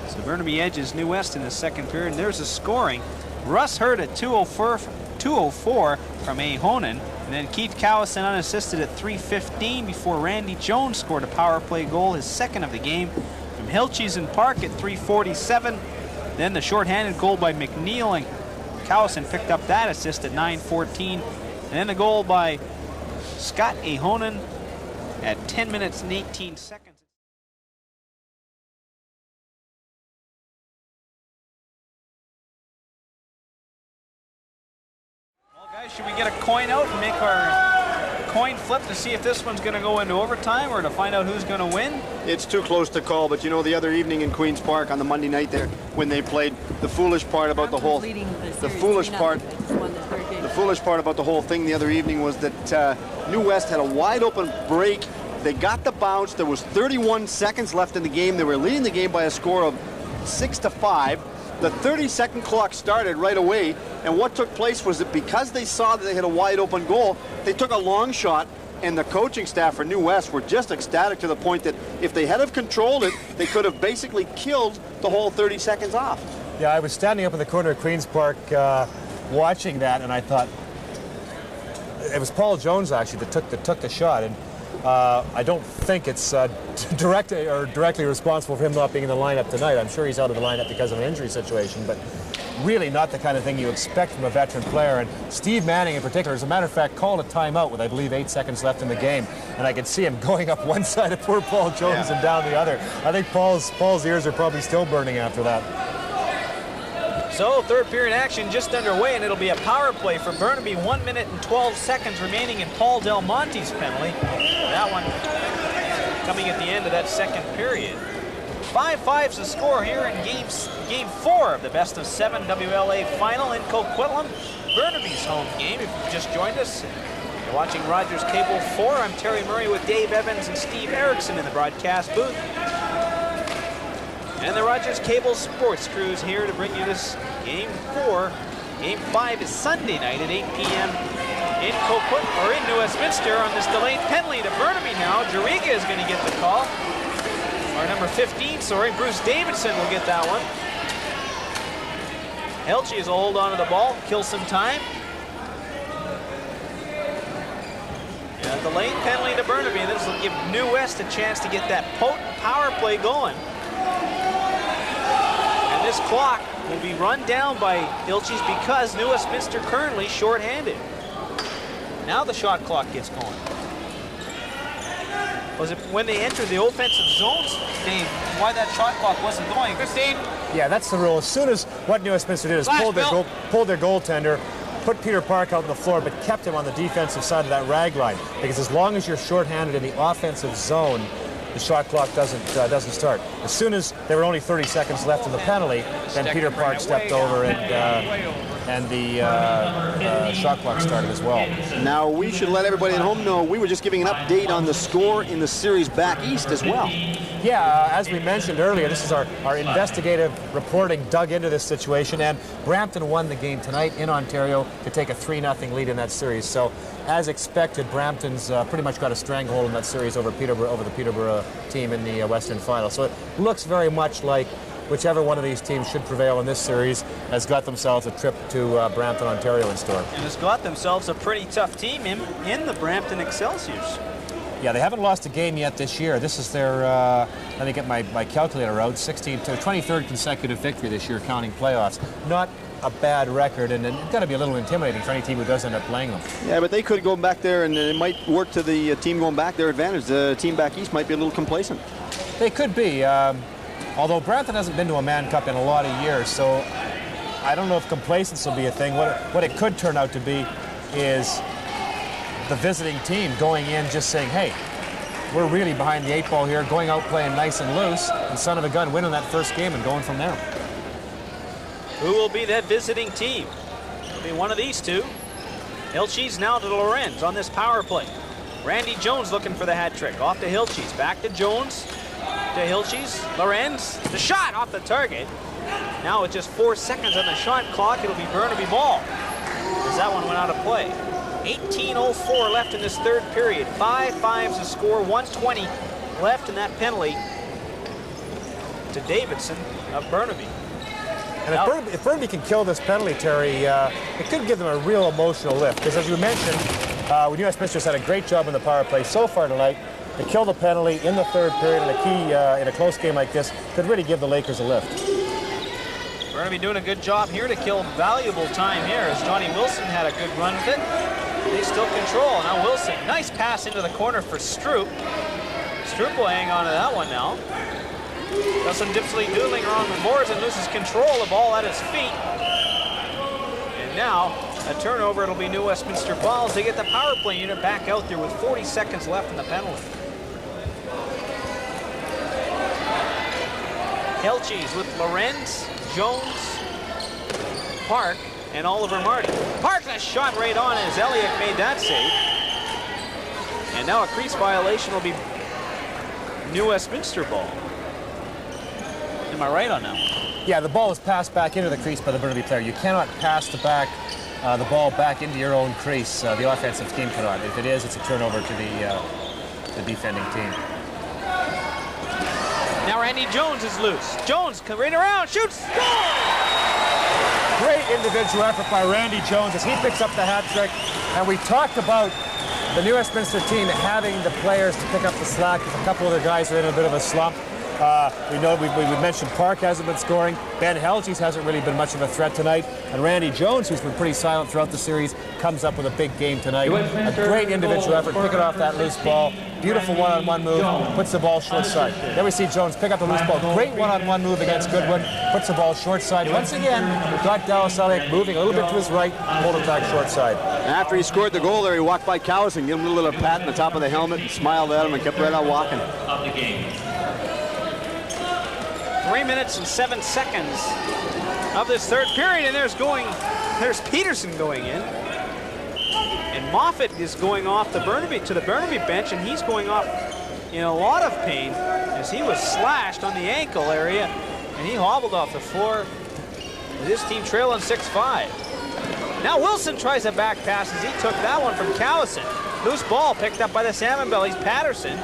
So Burnaby edges New West in the second period, and there's a scoring. Russ Hurd at 2:04 from A. Honan, and then Keith Callison unassisted at 3:15 before Randy Jones scored a power play goal, his second of the game, from Hilches and Park at 3:47. Then the shorthanded goal by McNeil, and Callison picked up that assist at 9:14. And then the goal by Scott A. Honan at 10 minutes and 18 seconds. Well, guys, should we get a coin out and make our coin flip to see if this one's going to go into overtime or to find out who's going to win? It's too close to call, but you know, the other evening in Queen's Park on the Monday night there, when they played, the foolish part about the whole thing the other evening was that New West had a wide open break. They got the bounce. There was 31 seconds left in the game. They were leading the game by a score of 6-5. The 30-second clock started right away, and what took place was that because they saw that they had a wide open goal, they took a long shot, and the coaching staff for New West were just ecstatic to the point that if they had have controlled it, they could have basically killed the whole 30 seconds off. Yeah, I was standing up in the corner of Queen's Park watching that, and I thought it was Paul Jones actually that took the shot, and I don't think it's directly responsible for him not being in the lineup tonight. I'm sure he's out of the lineup because of an injury situation, but really not the kind of thing you expect from a veteran player. And Steve Manning in particular, as a matter of fact, called a timeout with, I believe, 8 seconds left in the game, and I could see him going up one side of poor Paul Jones and down the other. I think Paul's ears are probably still burning after that. So third period action just underway, and it'll be a power play for Burnaby. 1 minute and 12 seconds remaining in Paul Del Monte's penalty. That one coming at the end of that second period. 5-5's the score here in game 4 of the best of 7 WLA final in Coquitlam. Burnaby's home game. If you've just joined us, you're watching Rogers Cable 4. I'm Terry Murray with Dave Evans and Steve Erickson in the broadcast booth. And the Rogers Cable Sports Crew is here to bring you this game 4. Game 5 is Sunday night at 8 p.m. in Coquitlam, or in New Westminster, on this delayed penalty to Burnaby now. Jariga is going to get the call. Or number 15, sorry, Bruce Davidson will get that one. Elchies will hold on to the ball, kill some time. And the lane penalty to Burnaby. This will give New West a chance to get that potent power play going. And this clock will be run down by Ilches because New Westminster currently shorthanded. Now the shot clock gets going. Was it when they entered the offensive zones, Dave, why that shot clock wasn't going? 15. Yeah, that's the rule. As soon as what New Westminster did is pulled their goaltender, put Peter Park out on the floor, but kept him on the defensive side of that rag line. Because as long as you're shorthanded in the offensive zone, the shot clock doesn't start. As soon as there were only 30 seconds left in the penalty, then Peter Park stepped over and the shot clock started as well. Now we should let everybody at home know we were just giving an update on the score in the series back east as well. Yeah, as we mentioned earlier, this is our investigative reporting dug into this situation, and Brampton won the game tonight in Ontario to take a 3-0 lead in that series. So, as expected, Brampton's pretty much got a stranglehold in that series over the Peterborough team in the Western Final. So it looks very much like whichever one of these teams should prevail in this series has got themselves a trip to Brampton, Ontario in store. And has got themselves a pretty tough team in the Brampton Excelsiors. Yeah, they haven't lost a game yet this year. This is their, let me get my calculator out, 23rd consecutive victory this year, counting playoffs. Not a bad record, and it's got to be a little intimidating for any team who does end up playing them. Yeah, but they could go back there, and it might work to the team going back their advantage. The team back east might be a little complacent. They could be, although Brampton hasn't been to a Man Cup in a lot of years, so I don't know if complacency will be a thing. What it could turn out to be is the visiting team going in just saying, hey, we're really behind the 8 ball here, going out playing nice and loose, and son of a gun winning that first game and going from there. Who will be that visiting team? It'll be one of these two. Hilches now to Lorenz on this power play. Randy Jones looking for the hat trick. Off to Hilches, back to Jones, to Hilches, Lorenz, the shot off the target. Now with just 4 seconds on the shot clock, it'll be Burnaby ball, as that one went out of play. 18:04 left in this third period. 5-5's the score, 1:20 left in that penalty to Davidson of Burnaby. And if Burnaby can kill this penalty, Terry, it could give them a real emotional lift. Because as you mentioned, New Westminster's had a great job in the power play so far tonight. To kill the penalty in the third period in a key, in a close game like this, could really give the Lakers a lift. Burnaby doing a good job here to kill valuable time here, as Johnny Wilson had a good run with it. They still control. Now Wilson, nice pass into the corner for Stroop. Stroop will hang on to that one now. Does some dipsily-doodling around the boards and loses control of the ball at his feet. And now, a turnover, it'll be New Westminster balls. They get the power play unit back out there with 40 seconds left in the penalty. Hilches with Lorenz, Jones, Park, and Oliver Marty. Park, that shot right on as Elliott made that save. And now a crease violation will be New Westminster ball. Am I right on that? Yeah, the ball was passed back into the crease by the Burnaby player. You cannot pass the ball back into your own crease. The offensive team cannot. If it is, it's a turnover to the defending team. Now Randy Jones is loose. Jones comes right around, shoots, score! Great individual effort by Randy Jones as he picks up the hat trick. And we talked about the New Westminster team having the players to pick up the slack. A couple of the guys are in a bit of a slump. We know we mentioned Park hasn't been scoring. Ben Helges hasn't really been much of a threat tonight. And Randy Jones, who's been pretty silent throughout the series, comes up with a big game tonight. A great individual effort, picking off that loose ball. Beautiful one-on-one move, puts the ball short side. There we see Jones pick up the loose ball. Great one-on-one move against Goodwin, puts the ball short side. Once again, we've got Dallas Elliott moving a little bit to his right, pulled it back short side. After he scored the goal there, he walked by Cowison, gave him a little pat on the top of the helmet and smiled at him and kept right on walking. Of the game. 3 minutes and 7 seconds of this third period, and there's Peterson going in. And Moffat is going off to the Burnaby bench, and he's going off in a lot of pain as he was slashed on the ankle area, and he hobbled off the floor with his team trailing 6-5. Now Wilson tries a back pass as he took that one from Cowison. Loose ball picked up by the Salmon Bellies. Patterson,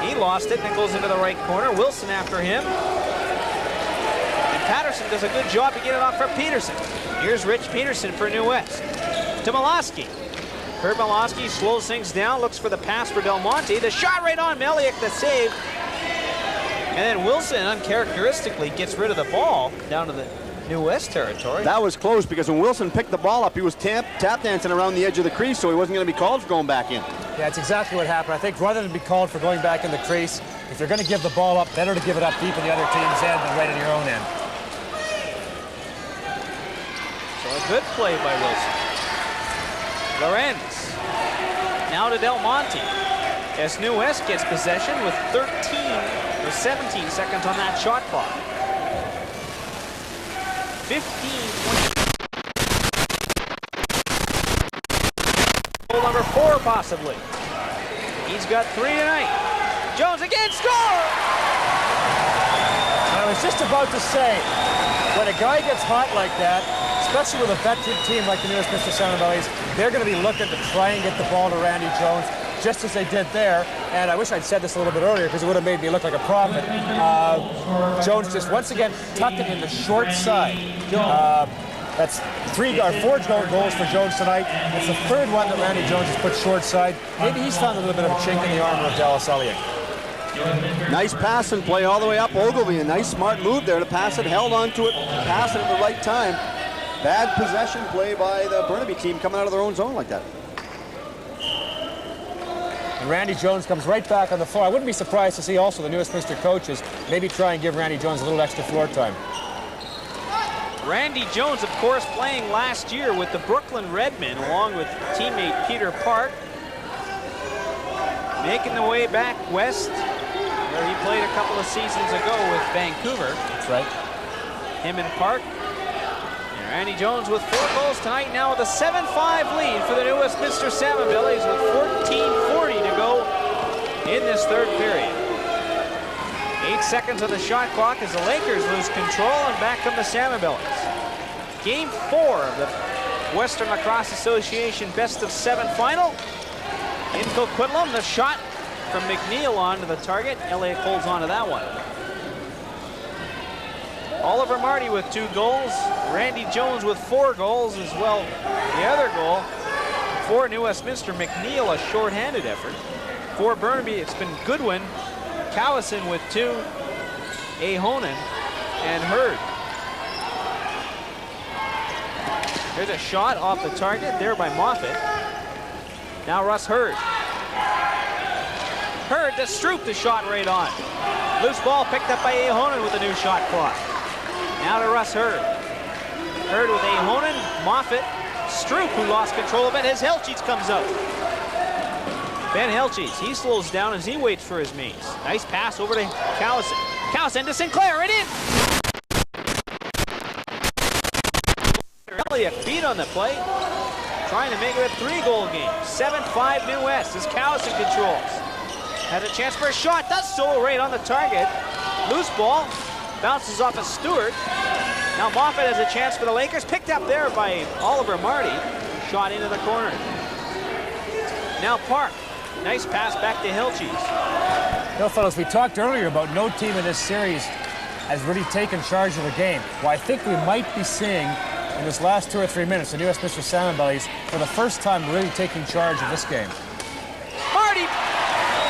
he lost it and it goes into the right corner. Wilson after him. And Patterson does a good job to get it off for Peterson. Here's Rich Peterson for New West. To Miloski. Kurt Miloski slows things down, looks for the pass for Del Monte. The shot right on Meliak, the save. And then Wilson uncharacteristically gets rid of the ball down to the New West territory. That was close because when Wilson picked the ball up, he was tap dancing around the edge of the crease, so he wasn't going to be called for going back in. Yeah, that's exactly what happened. I think rather than be called for going back in the crease, if you're going to give the ball up, better to give it up deep in the other team's end than right in your own end. So a good play by Wilson. Lorenz. Now to Del Monte. As New West gets possession with 17 seconds on that shot clock. 15-20. Goal number 4 possibly. He's got 3 tonight. Jones again, score! I was just about to say, when a guy gets hot like that, especially with a veteran team like the New Westminster Salmon Bellies, they're going to be looking to try and get the ball to Randy Jones, just as they did there. And I wish I'd said this a little bit earlier because it would have made me look like a prophet. Jones just once again tucked it in the short side. That's 4 goals for Jones tonight. It's the third one that Randy Jones has put short side. Maybe he's found a little bit of a chink in the armor of Dallas Elliott. Nice pass and play all the way up Ogilvie. A nice smart move there to pass it, held onto it, pass it at the right time. Bad possession play by the Burnaby team coming out of their own zone like that. And Randy Jones comes right back on the floor. I wouldn't be surprised to see also the New Westminster coaches maybe try and give Randy Jones a little extra floor time. Randy Jones, of course, playing last year with the Brooklyn Redmen along with teammate Peter Park. Making the way back west, where he played a couple of seasons ago with Vancouver. That's right. Him and Park. And Randy Jones with 4 goals tonight, now with a 7-5 lead for the New Westminster Salmon Bellies with 14:40 to go in this third period. 8 seconds on the shot clock as the Lakers lose control, and back come the Salmon Bellies. Game 4 of the Western Lacrosse Association Best of 7 final. In Coquitlam, the shot from McNeil onto the target. Elliott holds on to that one. Oliver Marty with 2 goals. Randy Jones with 4 goals as well. The other goal for New Westminster, McNeil, a short-handed effort. For Burnaby, it's been Goodwin, Cowison with 2, Ahonen, and Hurd. There's a shot off the target there by Moffat. Now Russ Hurd. Hurd to Stroop, the shot right on. Loose ball picked up by Ahonen with a new shot clock. Now to Russ Hurd. Hurd with Ahonen, Moffat, Stroop, who lost control of it as Helches comes out. Ben Helches, he slows down as he waits for his mates. Nice pass over to Cowison. Cowison to Sinclair, right in. Elliott beat on the play, trying to make it a 3-goal game. 7-5 New West as Cowison controls. Has a chance for a shot, does so right on the target. Loose ball, bounces off of Stewart. Now Moffat has a chance for the Lakers, picked up there by Oliver Marty. Shot into the corner. Now Park, nice pass back to Helches. You know, fellas, we talked earlier about no team in this series has really taken charge of the game. Well, I think we might be seeing in this last 2 or 3 minutes the New Westminster Salmon Bellies for the first time really taking charge of this game. Marty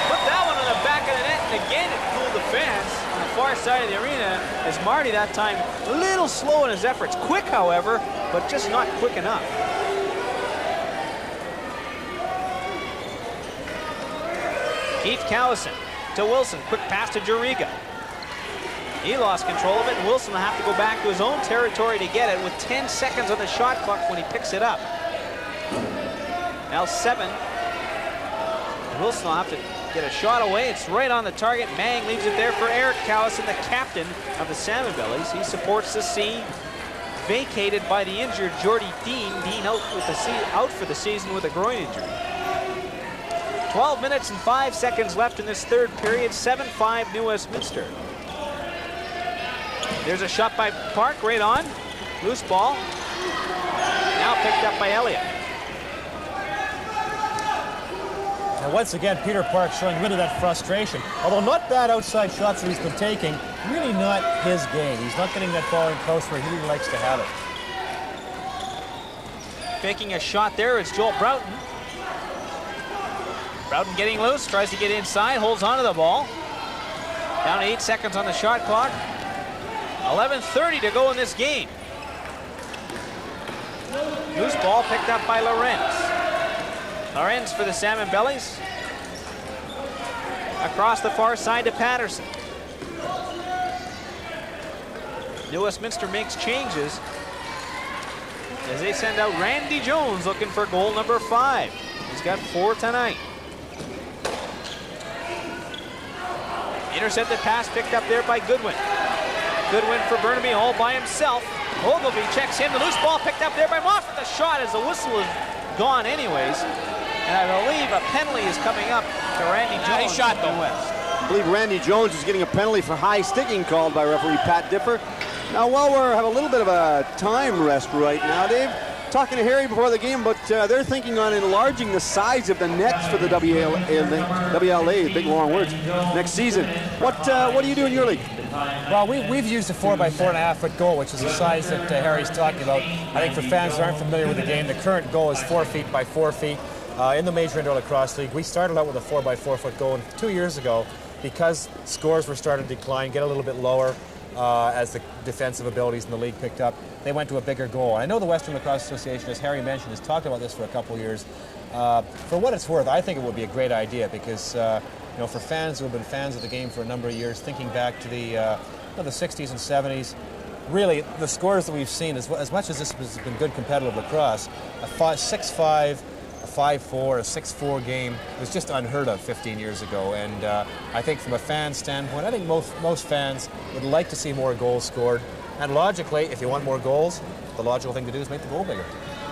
put that one on the back of the net, and again it cooled the fans on a far side of the arena as Marty that time a little slow in his efforts. Quick, however, but just not quick enough. Keith Cowison to Wilson. Quick pass to Juriga. He lost control of it, and Wilson will have to go back to his own territory to get it with 10 seconds on the shot clock when he picks it up. Now 7. Wilson will have to get a shot away. It's right on the target. Mang leaves it there for Eric Cowison, the captain of the Salmon Bellies. He supports the C, vacated by the injured Jordy Dean. Dean out for the season with a groin injury. 12 minutes and 5 seconds left in this third period. 7-5 New Westminster. There's a shot by Park right on. Loose ball. Now picked up by Elliott. And once again, Peter Park showing rid of that frustration. Although not bad outside shots that he's been taking, really not his game. He's not getting that ball in close where he really likes to have it. Faking a shot there is Joel Broughton. Broughton getting loose, tries to get inside, holds onto the ball. Down to 8 seconds on the shot clock. 11:30 to go in this game. Loose ball picked up by Lorenz. Lorenz for the Salmon Bellies. Across the far side to Patterson. New Westminster makes changes as they send out Randy Jones looking for goal number 5. He's got 4 tonight. Intercepted pass picked up there by Goodwin. Goodwin for Burnaby all by himself. Ogilvie checks him. The loose ball picked up there by Moffat. The shot as the whistle is gone anyways. And I believe a penalty is coming up to Randy Jones. Nice shot though. I believe Randy Jones is getting a penalty for high sticking called by referee Pat Dipper. Now, while we have a little bit of a time rest right now, Dave, talking to Harry before the game, but they're thinking on enlarging the size of the nets for the WLA, big long words, next season. What do you do in your league? Well, we've used a 4x4.5 foot goal, which is the size that Harry's talking about. I think for fans that aren't familiar with the game, the current goal is 4 feet by 4 feet. In the Major Indoor Lacrosse League, we started out with a 4x4 foot goal, and 2 years ago, because scores were starting to decline, get a little bit lower as the defensive abilities in the league picked up, they went to a bigger goal. And I know the Western Lacrosse Association, as Harry mentioned, has talked about this for a couple of years. For what it's worth, I think it would be a great idea because you know, for fans who have been fans of the game for a number of years, thinking back to the 60s and 70s, really the scores that we've seen, as much as this has been good competitive lacrosse, a 6-5, a 5-4, a 6-4 game was just unheard of 15 years ago. And I think from a fan standpoint, I think most fans would like to see more goals scored. And logically, if you want more goals, the logical thing to do is make the goal bigger.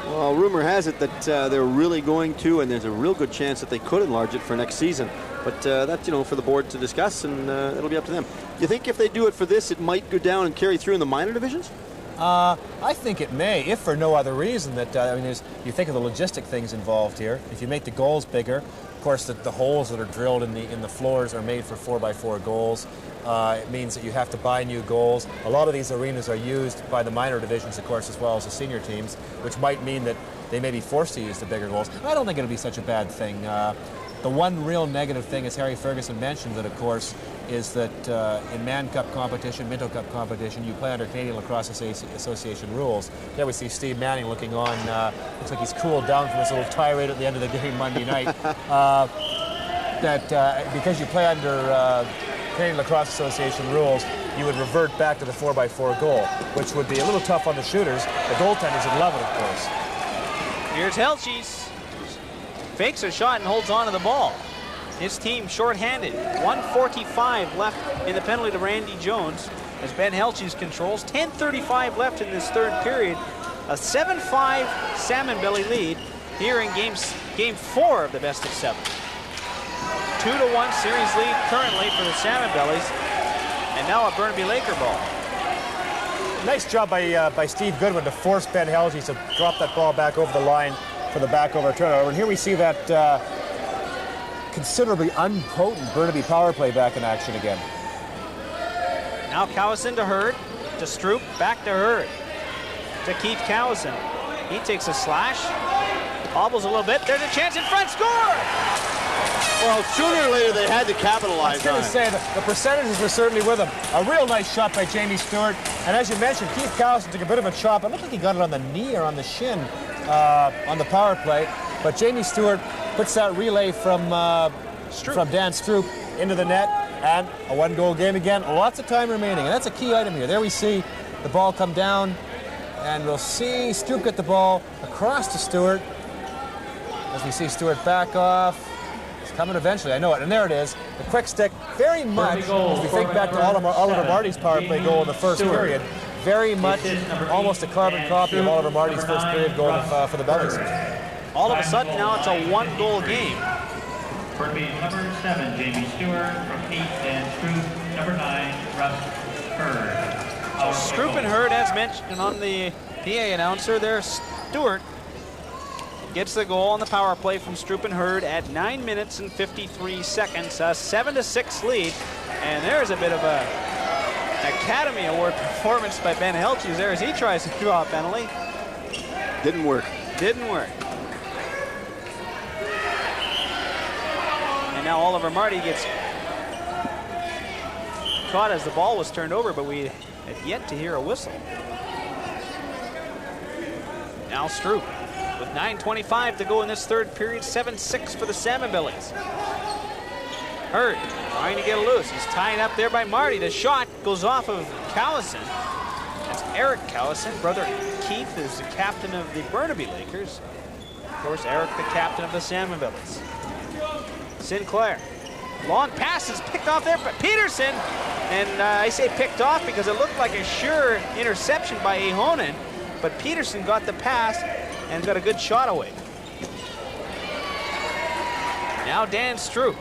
Well, rumor has it that they're really going to, and there's a real good chance that they could enlarge it for next season. But that's, you know, for the board to discuss, and it'll be up to them. You think if they do it for this, it might go down and carry through in the minor divisions? I think it may, if for no other reason that, I mean, you think of the logistic things involved here. If you make the goals bigger, of course, the holes that are drilled in the floors are made for 4x4 goals. It means that you have to buy new goals. A lot of these arenas are used by the minor divisions, of course, as well as the senior teams, which might mean that they may be forced to use the bigger goals. I don't think it'll be such a bad thing. The one real negative thing, as Harry Ferguson mentioned, that of course, is that in Man Cup competition, Minto Cup competition, you play under Canadian Lacrosse Association rules. There we see Steve Manning looking on. Looks like he's cooled down from his little tirade at the end of the game Monday night. Because you play under Canadian Lacrosse Association rules, you would revert back to the 4x4 goal, which would be a little tough on the shooters. The goaltenders would love it, of course. Here's Helchis. Fakes a shot and holds on to the ball. His team shorthanded. 1:45 left in the penalty to Randy Jones as Ben Helchis controls. 10:35 left in this third period. A 7-5 Salmon Belly lead here in game 4 of the best of 7. 2-1 series lead currently for the Salmon Bellies. And now a Burnaby Laker ball. Nice job by Steve Goodwin to force Ben Helchis to drop that ball back over the line for the back over turnover. And here we see that considerably unpotent Burnaby power play back in action again. Now Cowison to Hurd, to Stroop, back to Hurd, to Keith Cowison. He takes a slash, Hobbles a little bit. There's a chance in front. Score! Well, sooner or later they had to I capitalize was going on to it. say the percentages were certainly with him. A real nice shot by Jamie Stewart. And as you mentioned, Keith Cowson took a bit of a chop. It looked like he got it on the knee or on the shin on the power play. But Jamie Stewart puts that relay from Dan Stroop into the net. And a one-goal game again. Lots of time remaining. And that's a key item here. There we see the ball come down. And we'll see Stroop get the ball across to Stewart. As we see Stewart back off. It's coming eventually, I know it. And there it is. The quick stick, very much, as we think back to Oliver Marty's power play goal in the first period, very much almost a carbon copy of Oliver Marty's first period goal for the Bellies. All of a sudden, now it's a one-goal game. Burnaby number 7, Jamie Stewart. From 8, Dan Stroop. Number 9, Russ Hurd. Stroop and Hurd, as mentioned on the PA announcer there, Stewart gets the goal on the power play from Stroop and Hurd at 9 minutes and 53 seconds. A 7-6 lead. And there's a bit of an Academy Award performance by Ben Helches there as he tries to draw a penalty. Didn't work. Didn't work. And now Oliver Marty gets caught as the ball was turned over, but we have yet to hear a whistle. Now Stroop with 9:25 to go in this third period, 7-6 for the Salmon Bellies. Hurd trying to get loose. He's tied up there by Marty. The shot goes off of Cowson. That's Eric Cowson. Brother Keith is the captain of the Burnaby Lakers. Of course, Eric, the captain of the Salmon Bellies. Sinclair. Long pass is picked off there, but Peterson, and I say picked off because it looked like a sure interception by Ahonen, but Peterson got the pass and got a good shot away. Now Dan Stroop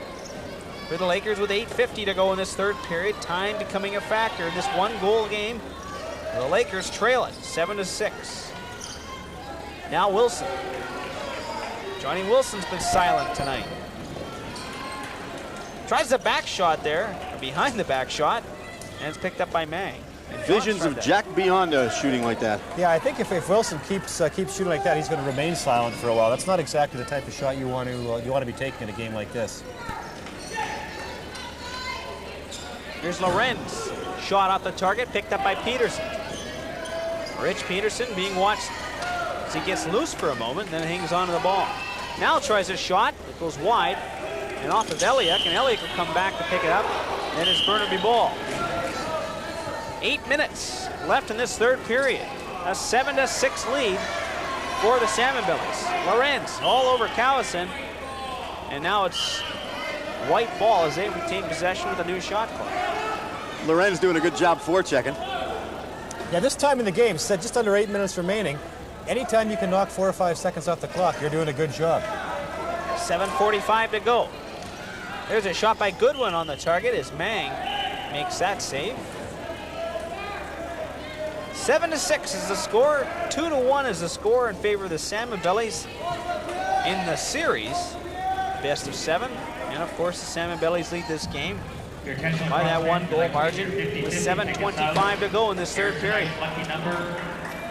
for the Lakers with 8:50 to go in this third period. Time becoming a factor in this one-goal game. The Lakers trail it 7-6. Now Wilson. Johnny Wilson's been silent tonight. Tries the back shot there, or behind the back shot, and it's picked up by Mang. Visions of Jack Bionda shooting like that. Yeah, I think if Wilson keeps shooting like that, he's going to remain silent for a while. That's not exactly the type of shot you want to be taking in a game like this. Here's Lorenz. Shot off the target, picked up by Peterson. Rich Peterson being watched as he gets loose for a moment, then hangs on to the ball. Now tries a shot. It goes wide and off of Eliak, and Eliak will come back to pick it up. And it's Burnaby ball. 8 minutes left in this third period. A 7-6 lead for the Salmon Bellies. Lorenz all over Cowson. And now it's white ball as they retain possession with a new shot clock. Lorenz doing a good job forechecking. Yeah, this time in the game, said just under 8 minutes remaining. Anytime you can knock 4 or 5 seconds off the clock, you're doing a good job. 7:45 to go. There's a shot by Goodwin on the target as Mang makes that save. 7-6 is the score. 2-1 is the score in favor of the Salmon Bellies in the series. Best of 7. And of course, the Salmon Bellies lead this game by that one-goal margin with 7:25 to go in this third period. Lucky number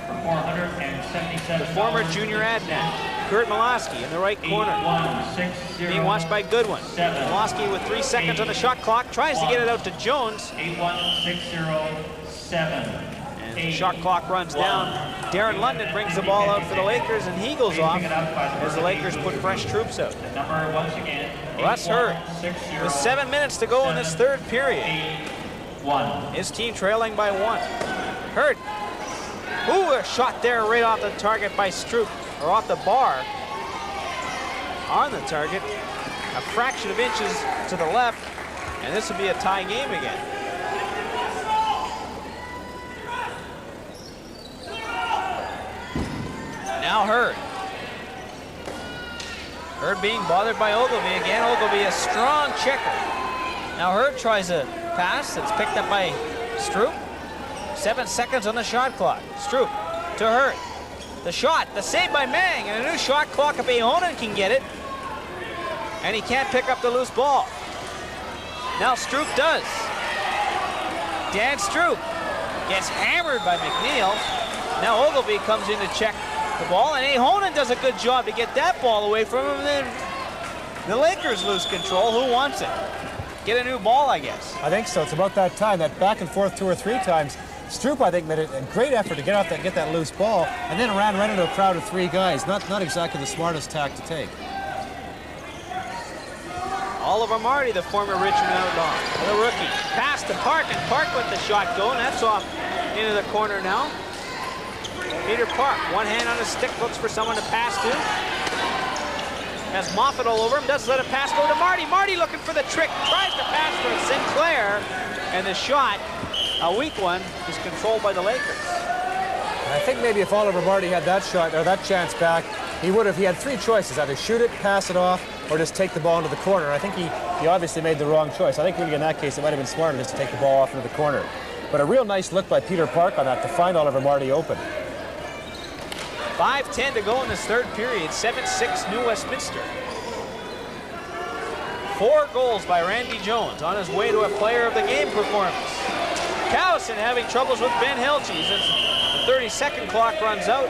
for 477. The former junior Adnan, Kurt Miloski in the right corner. Being watched by Goodwin. Miloski with 3 seconds on the shot clock, tries to get it out to Jones. 81607. And the shot clock runs down. Darren London brings the ball out for the Lakers, and he goes off as the Lakers put fresh troops out. Number once again. Russ Hurd with 7 minutes to go in this third period. His team trailing by 1. Hurd. Ooh, a shot there right off the target by Stroop, or off the bar. On the target, a fraction of inches to the left, and this will be a tie game again. Now Hurd. Hurd being bothered by Ogilvie again. Ogilvie, a strong checker. Now Hurd tries a pass that's picked up by Stroop. 7 seconds on the shot clock. Stroop to Hurd. The shot, the save by Mang, and a new shot clock if Ahonen can get it. And he can't pick up the loose ball. Now Stroop does. Dan Stroop gets hammered by McNeil. Now Ogilvie comes in to check the ball, and Ahonen does a good job to get that ball away from him, and then the Lakers lose control. Who wants it? Get a new ball, I guess. I think so. It's about that time, that back and forth 2 or 3 times. Stroop, I think, made a great effort to get that loose ball, and then ran right into a crowd of 3 guys. Not exactly the smartest tack to take. Oliver Marty, the former Richmond Outlaw, the rookie. Pass to Park, and Park with the shot going. That's off into the corner now. Peter Park, one hand on his stick, looks for someone to pass to. Has Moffat all over him, doesn't let a pass go to Marty. Marty looking for the trick, tries to pass for Sinclair, and the shot, a weak one, is controlled by the Lakers. I think maybe if Oliver Marty had that shot, or that chance back, he had 3 choices, either shoot it, pass it off, or just take the ball into the corner. I think he obviously made the wrong choice. I think really in that case, it might have been smarter just to take the ball off into the corner. But a real nice look by Peter Park on that to find Oliver Marty open. 5:10 to go in this third period, 7-6 New Westminster. 4 goals by Randy Jones on his way to a player of the game performance. Callison having troubles with Ben Helges as the 30-second clock runs out.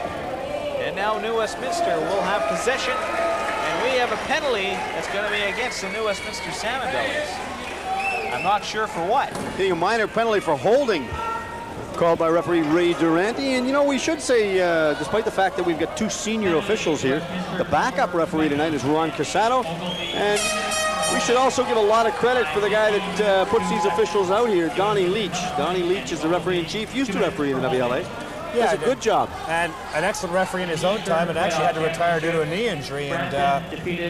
And now New Westminster will have possession, and we have a penalty that's going to be against the New Westminster Salmon Bellies. I'm not sure for what. Getting a minor penalty for holding called by referee Ray Durante. And you know, we should say, despite the fact that we've got 2 senior officials here, the backup referee tonight is Ron Casado, and we should also give a lot of credit for the guy that puts these officials out here, Donnie Leach. Donnie Leach is the referee-in-chief, used to referee in the WLA. Yeah, does a good job. And an excellent referee in his own time, and actually had to retire due to a knee injury. And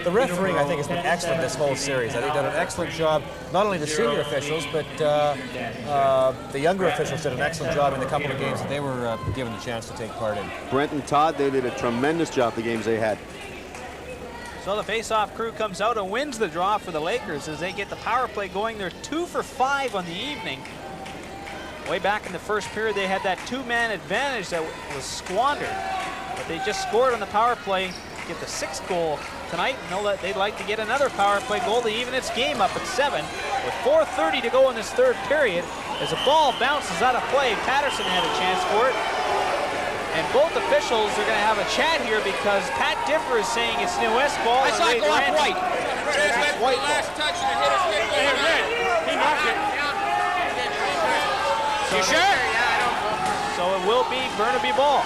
the refereeing, I think, has been excellent this whole series. I think done an excellent job, not only the senior officials, but the younger officials did an excellent job in the couple of games that they were given the chance to take part in. Brent and Todd, they did a tremendous job the games they had. So the face-off crew comes out and wins the draw for the Lakers as they get the power play going. They're 2 for 5 on the evening. Way back in the first period, they had that 2-man advantage that was squandered. But they just scored on the power play, get the 6th goal tonight, and know that they'd like to get another power play goal to even its game up at 7. With 4:30 to go in this third period, as the ball bounces out of play, Patterson had a chance for it. And both officials are going to have a chat here because Pat Differ is saying it's New West ball. I saw it go off white. White ball. He knocked it. You sure? So it will be Burnaby ball.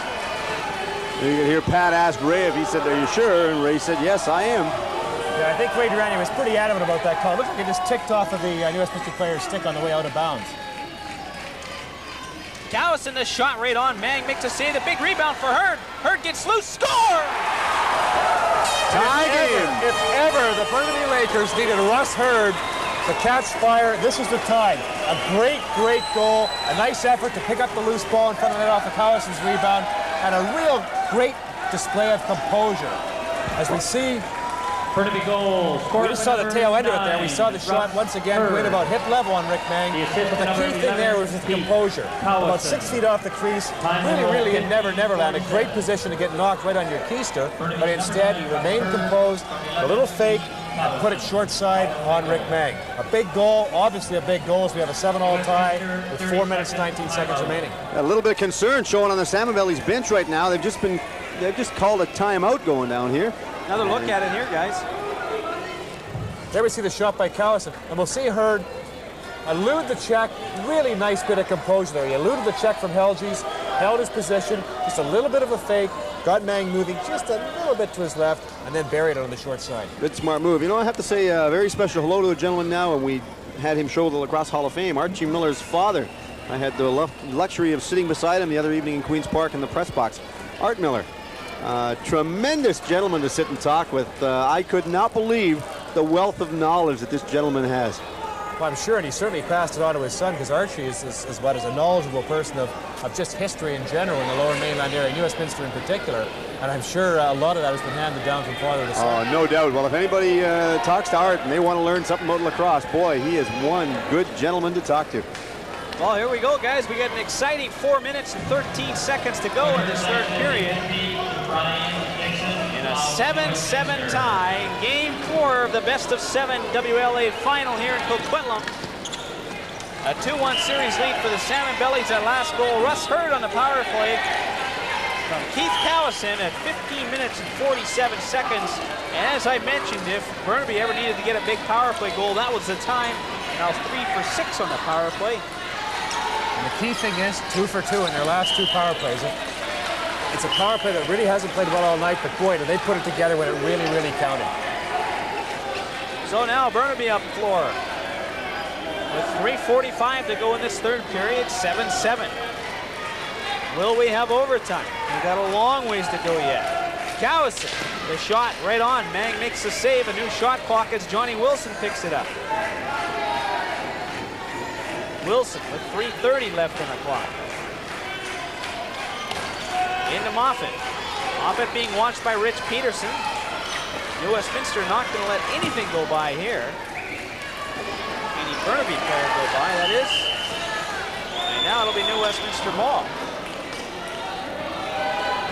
You can hear Pat ask Ray if he said, "Are you sure?" And Ray said, "Yes, I am." Yeah, I think Ray Durante was pretty adamant about that call. It looked like it just ticked off of the New Westminster player's stick on the way out of bounds. Callison, the shot right on. Mang makes a save. The big rebound for Hurd. Hurd gets loose. Score! Tie game. If ever the Burnaby Lakers needed Russ Hurd to catch fire, this is the time. A great, great goal. A nice effort to pick up the loose ball in front of the net off of Callison's rebound. And a real great display of composure. As we see, Burnaby goal. we just saw the tail end of it there. We saw the shot once again went about hip level on Rick Mang. But the key thing there was his composure. About 6 feet off the crease. Really in Never Neverland. A great position to get knocked right on your keister. But instead, he remained composed. A little fake. And put it short side on Rick Mang. A big goal, obviously a big goal, as we have a 7-all tie with 4 minutes, 19 seconds remaining. A little bit of concern showing on the Salmon Bellies bench right now. They've just called a timeout going down here. Another look at it here, guys. There we see the shot by Callison, and we'll see Hurd elude the check. Really nice bit of composure there. He eluded the check from Helges, held his position, just a little bit of a fake, got Mang moving just a little bit to his left, and then buried it on the short side. Good smart move. You know, I have to say a very special hello to a gentleman now, and we had him show the Lacrosse Hall of Fame, Archie Miller's father. I had the luxury of sitting beside him the other evening in Queen's Park in the press box. Art Miller, tremendous gentleman to sit and talk with. I could not believe the wealth of knowledge that this gentleman has. Well, I'm sure, and he certainly passed it on to his son, because Archie is a knowledgeable person of just history in general in the Lower Mainland area, New Westminster in particular, and I'm sure a lot of that has been handed down from father to son. Oh, no doubt. Well, if anybody talks to Art and they want to learn something about lacrosse, boy, he is one good gentleman to talk to. Well, here we go, guys. We got an exciting 4 minutes and 13 seconds to go in this third period. In a 7-7 tie, game 4 of the best-of-7 WLA final here in Coquitlam. A 2-1 series lead for the Salmon Bellies. That last goal, Russ Hurd on the power play. from Keith Callison at 15 minutes and 47 seconds. And as I mentioned, if Burnaby ever needed to get a big power play goal, that was the time. Now 3 for 6 on the power play. And the key thing is 2 for 2 in their last 2 power plays. It's a power play that really hasn't played well all night, but boy, did they put it together when it really, really counted. So now Burnaby up floor. With 3:45 to go in this third period, 7-7. Will we have overtime? We've got a long ways to go yet. Callison, the shot right on. Mang makes the save. A new shot clock as Johnny Wilson picks it up. Wilson with 3:30 left on the clock. Into Moffat. Moffat being watched by Rich Peterson. New Westminster not going to let anything go by here. Any Burnaby player go by, that is. And now it'll be New Westminster ball.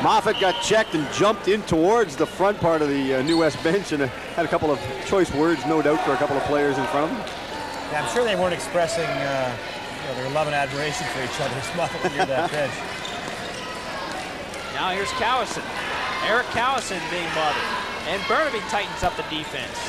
Moffat got checked and jumped in towards the front part of the New West bench and had a couple of choice words, no doubt, for a couple of players in front of him. Yeah, I'm sure they weren't expressing their love and admiration for each other's Moffat near that bench. Now here's Callison. Eric Callison being bothered. And Burnaby tightens up the defense.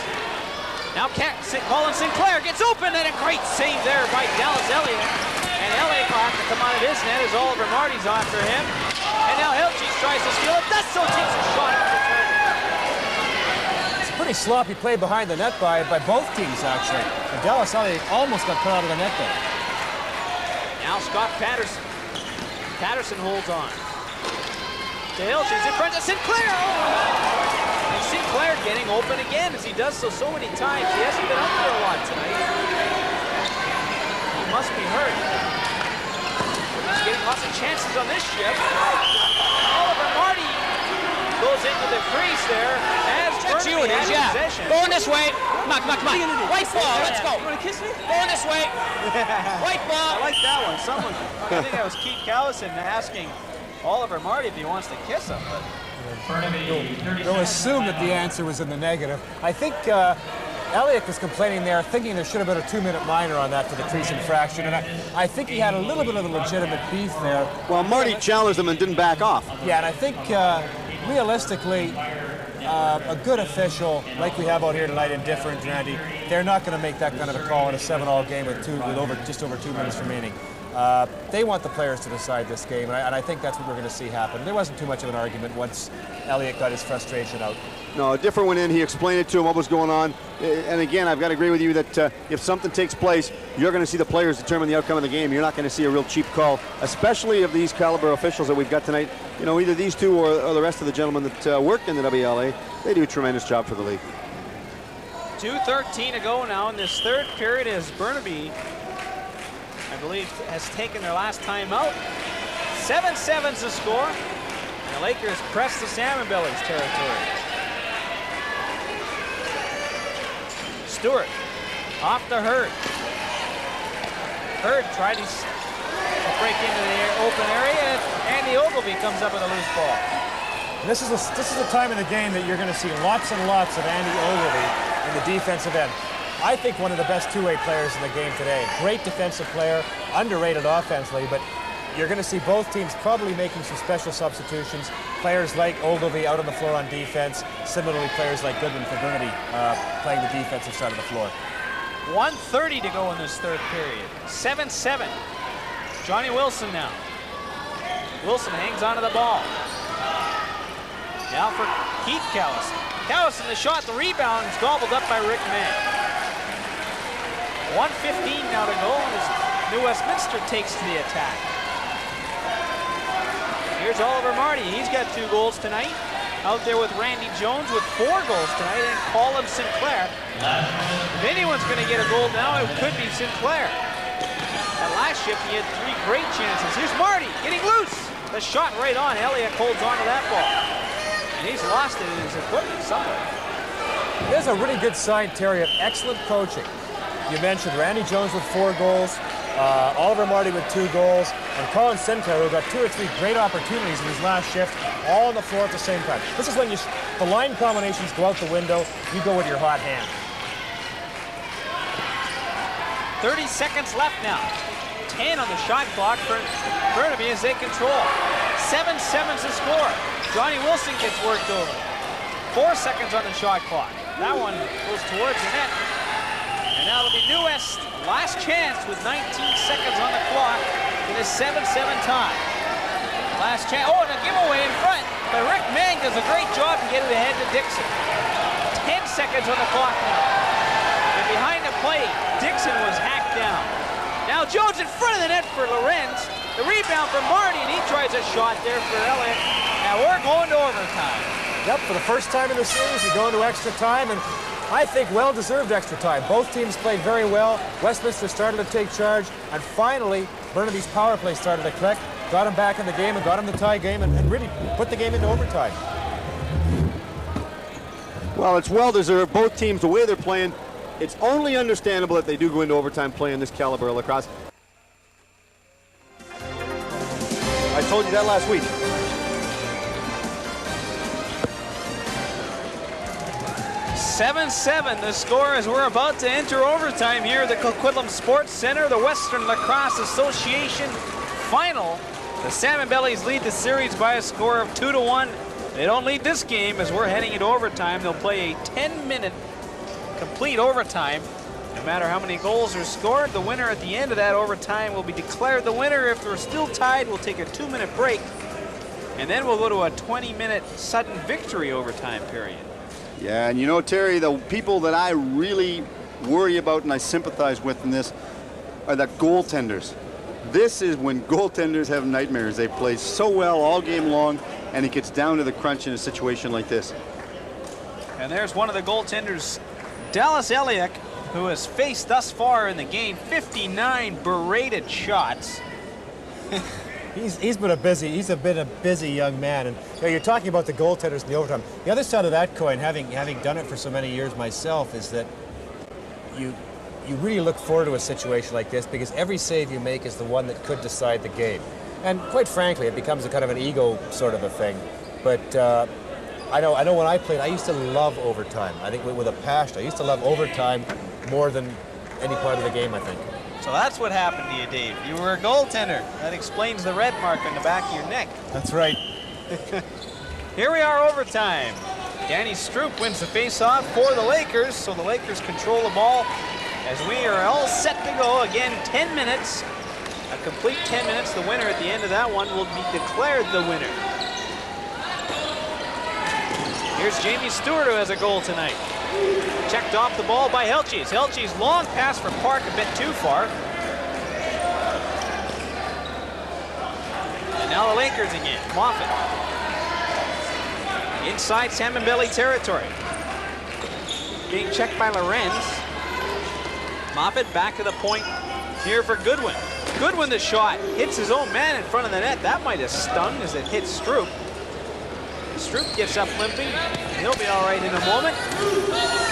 Now Colin Sinclair gets open, and a great save there by Dallas Elliott. And Elliott will have to come out of his net as Oliver Marty's after him. And now Helchis tries to steal it. Dusso takes a shot off the target. It's a pretty sloppy play behind the net by both teams, actually. And Dallas Elliott almost got put out of the net there. Now Scott Patterson. Patterson holds on. To Helchis in front of Sinclair. Oh! And Sinclair getting open again, as he does so many times. He hasn't been up there a lot tonight. He must be hurt. He's getting lots of chances on this shift. Oliver Marty goes into the crease there as Burnaby has possession. Going this way. Come on. White ball, let's go. You want to kiss me? Going this way. White ball. I like that one. I think that was Keith Callison asking Oliver Marty if he wants to kiss him. But They'll assume that the answer was in the negative. I think Elliott was complaining there, thinking there should have been a 2-minute minor on that for the crease infraction, and I think he had a little bit of a legitimate beef there. Well, Marty challenged him and didn't back off. Yeah, and I think realistically, a good official, like we have out here tonight in Different, Randy, they're not going to make that kind of a call in a 7-all game with just over 2 minutes remaining. They want the players to decide this game, and I think that's what we're going to see happen. There wasn't too much of an argument once Elliott got his frustration out. No, Different went in, he explained it to him what was going on, and again, I've got to agree with you that if something takes place, you're going to see the players determine the outcome of the game. You're not going to see a real cheap call, especially of these caliber officials that we've got tonight. You know, either these two or the rest of the gentlemen that work in the WLA, they do a tremendous job for the league. 2:13 to go now in this third period as Burnaby, I believe, has taken their last time out. 7-7's the score. And the Lakers press the Salmon Bellies territory. Stewart off to Hurd. Hurd tried to break into the open area, and Andy Ogilvy comes up with a loose ball. This is a time in the game that you're going to see lots and lots of Andy Ogilvy in the defensive end. I think one of the best two-way players in the game today. Great defensive player, underrated offensively, but you're going to see both teams probably making some special substitutions. Players like Ogilvy out on the floor on defense. Similarly, players like Goodman for Burnaby playing the defensive side of the floor. 1:30 to go in this third period. 7-7. Johnny Wilson now. Wilson hangs onto the ball. Now for Keith Callison. Callison, the shot, the rebound is gobbled up by Rick Mann. 1:15 now to go as New Westminster takes to the attack. Here's Oliver Marty. He's got 2 goals tonight. Out there with Randy Jones with 4 goals tonight, and Colin Sinclair. If anyone's going to get a goal now, it could be Sinclair. That last shift, he had 3 great chances. Here's Marty getting loose. The shot right on. Elliott holds on to that ball. And he's lost it in his equipment somewhere. There's a really good sign, Terry, of excellent coaching. You mentioned Randy Jones with 4 goals, Oliver Marty with 2 goals, and Colin Sinclair, who got 2 or 3 great opportunities in his last shift, all on the floor at the same time. This is when the line combinations go out the window, you go with your hot hand. 30 seconds left now. 10 on the shot clock for Burnaby as they control. 7-7's the score. Johnny Wilson gets worked over. 4 seconds on the shot clock. That one goes towards the net. And now it'll be New West last chance with 19 seconds on the clock in a 7-7 tie. Last chance. Oh, and a giveaway in front. But Rick Mang does a great job to get it ahead to Dixon. 10 seconds on the clock now. And behind the plate, Dixon was hacked down. Now Jones in front of the net for Lorenz. The rebound for Marty, and he tries a shot there for Elliott. Now we're going to overtime. Yep, for the first time in the series, we go into extra time, and I think well-deserved extra time. Both teams played very well. Westminster started to take charge, and finally, Burnaby's power play started to click, got him back in the game and got him the tie game, and really put the game into overtime. Well, it's well-deserved. Both teams, the way they're playing, it's only understandable that they do go into overtime playing this caliber of lacrosse. I told you that last week. 7-7 the score as we're about to enter overtime here at the Coquitlam Sports Center. The Western Lacrosse Association final. The Salmon Bellies lead the series by a score of 2-1. They don't lead this game as we're heading into overtime. They'll play a 10-minute complete overtime. No matter how many goals are scored, the winner at the end of that overtime will be declared the winner. If they're still tied, we'll take a 2-minute break. And then we'll go to a 20-minute sudden victory overtime period. Yeah, and you know, Terry, the people that I really worry about and I sympathize with in this are the goaltenders. This is when goaltenders have nightmares. They play so well all game long, and it gets down to the crunch in a situation like this. And there's one of the goaltenders, Dallas Eliak, who has faced thus far in the game 59 berated shots. He's been a busy young man, and you know, you're talking about the goaltenders in the overtime. The other side of that coin, having done it for so many years myself, is that you really look forward to a situation like this because every save you make is the one that could decide the game. And quite frankly, it becomes a kind of an ego sort of a thing. But I know when I played, I used to love overtime. I think with a passion. I used to love overtime more than any part of the game, I think. So that's what happened to you, Dave. You were a goaltender. That explains the red mark on the back of your neck. That's right. Here we are, overtime. Danny Stroop wins the face-off for the Lakers, so the Lakers control the ball as we are all set to go. Again, 10 minutes, a complete 10 minutes. The winner at the end of that one will be declared the winner. Here's Jamie Stewart, who has a goal tonight. Checked off the ball by Helches. Helches long pass for Park, a bit too far. And now the Lakers again. Moffat. Inside Salmon Belly territory. Being checked by Lorenz. Moffat back to the point here for Goodwin. Goodwin the shot. Hits his own man in front of the net. That might have stung as it hit Stroop. Stroop gets up limping. He'll be all right in a moment.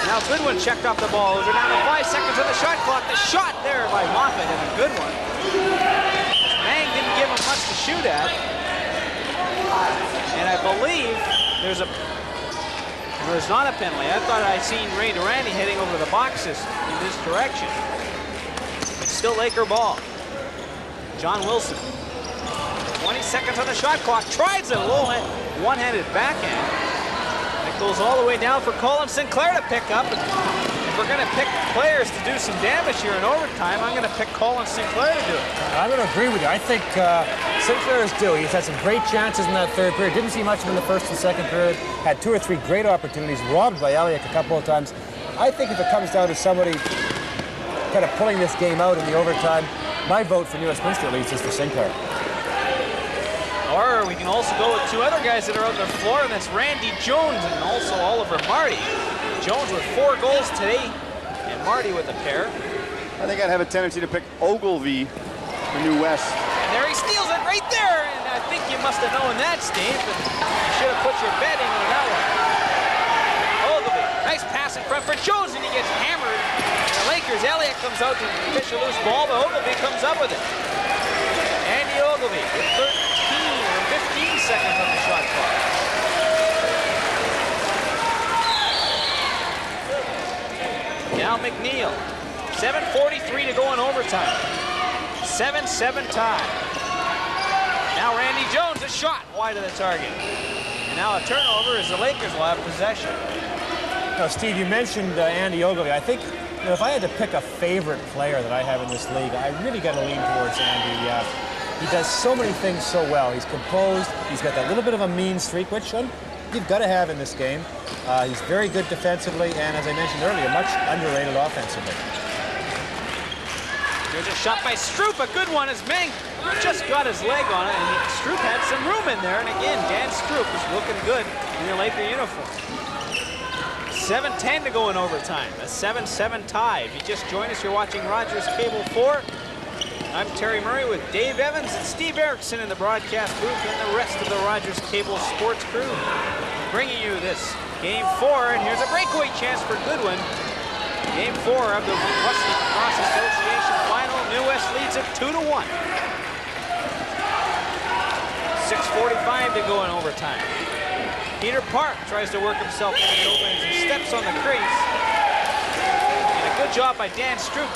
Now Goodwin checked off the ball. We're down to 5 seconds on the shot clock. The shot there by Moffat and a good one. Mang didn't give him much to shoot at. And I believe there's not a penalty. I thought I'd seen Ray Durante heading over the boxes in this direction. It's still Laker ball. John Wilson. 20 seconds on the shot clock. Tries a low one-handed backhand. It goes all the way down for Colin Sinclair to pick up. And if we're going to pick players to do some damage here in overtime, I'm going to pick Colin Sinclair to do it. I'm going to agree with you. I think Sinclair is due. He's had some great chances in that third period. Didn't see much of him in the first and second period. Had 2 or 3 great opportunities, robbed by Eliak a couple of times. I think if it comes down to somebody kind of pulling this game out in the overtime, my vote for New Westminster at least is for Sinclair. Or we can also go with 2 other guys that are on the floor, and that's Randy Jones and also Oliver Marty. Jones with 4 goals today, and Marty with a pair. I think I'd have a tendency to pick Ogilvie for New West. And there he steals it right there, and I think you must have known that, Steve, but you should have put your bet in on that one. Ogilvie, nice pass in front for Jones, and he gets hammered. And the Lakers, Elliott comes out to fish a loose ball, but Ogilvie comes up with it. Andy Ogilvie with 15 seconds on the shot clock. Now McNeil. 7:43 to go in overtime. 7-7 tie. Now Randy Jones, a shot wide of the target. And now a turnover as the Lakers will have possession. Now, Steve, you mentioned Andy Ogilvie. I think if I had to pick a favorite player that I have in this league, I really got to lean towards Andy. He does so many things so well. He's composed. He's got that little bit of a mean streak, which you've got to have in this game. He's very good defensively, and as I mentioned earlier, much underrated offensively. There's a shot by Stroop, a good one as Meng just got his leg on it, and Stroop had some room in there. And again, Dan Stroop is looking good in the Laker uniform. 7:10 to go in overtime. A 7-7 tie. If you just joined us, you're watching Rogers Cable 4. I'm Terry Murray with Dave Evans and Steve Erickson in the broadcast booth and the rest of the Rogers Cable sports crew, bringing you this Game 4. And here's a breakaway chance for Goodwin. Game 4 of the Western Lacrosse Association final. New West leads it 2-1. 6:45 to go in overtime. Peter Park tries to work himself into the openings and steps on the crease. And a good job by Dan Stroop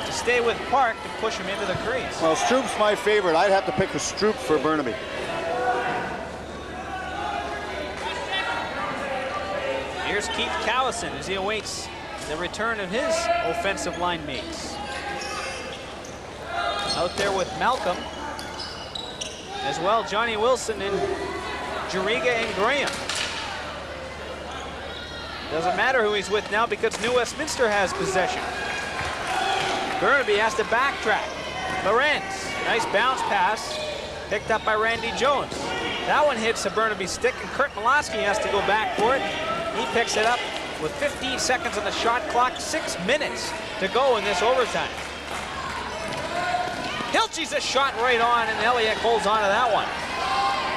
to stay with Park and push him into the crease. Well, Stroop's my favorite. I'd have to pick a Stroop for Burnaby. Here's Keith Callison as he awaits the return of his offensive line mates. Out there with Malcolm. As well, Johnny Wilson and Jariga and Graham. Doesn't matter who he's with now because New Westminster has possession. Burnaby has to backtrack. Lorenz, nice bounce pass, picked up by Randy Jones. That one hits a Burnaby stick, and Kurt Malosky has to go back for it. He picks it up with 15 seconds on the shot clock, 6 minutes to go in this overtime. Hilchey's a shot right on, and Elliott holds on to that one.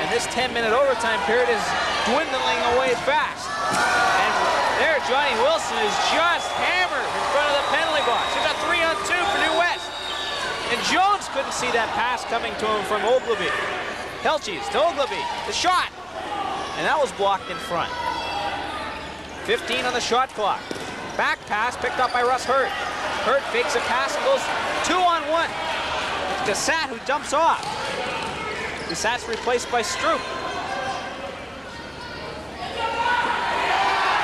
And this 10-minute overtime period is dwindling away fast. And there, Johnny Wilson is just hammered in front of the penalty box. He's got 3-on-2 for New West. And Jones couldn't see that pass coming to him from Ogilvie. Hilchey's to Ogilvie, the shot. And that was blocked in front. 15 on the shot clock. Back pass picked up by Russ Hurt. Hurt fakes a pass and goes 2-on-1. It's Gassat who dumps off. Gassat's replaced by Stroop.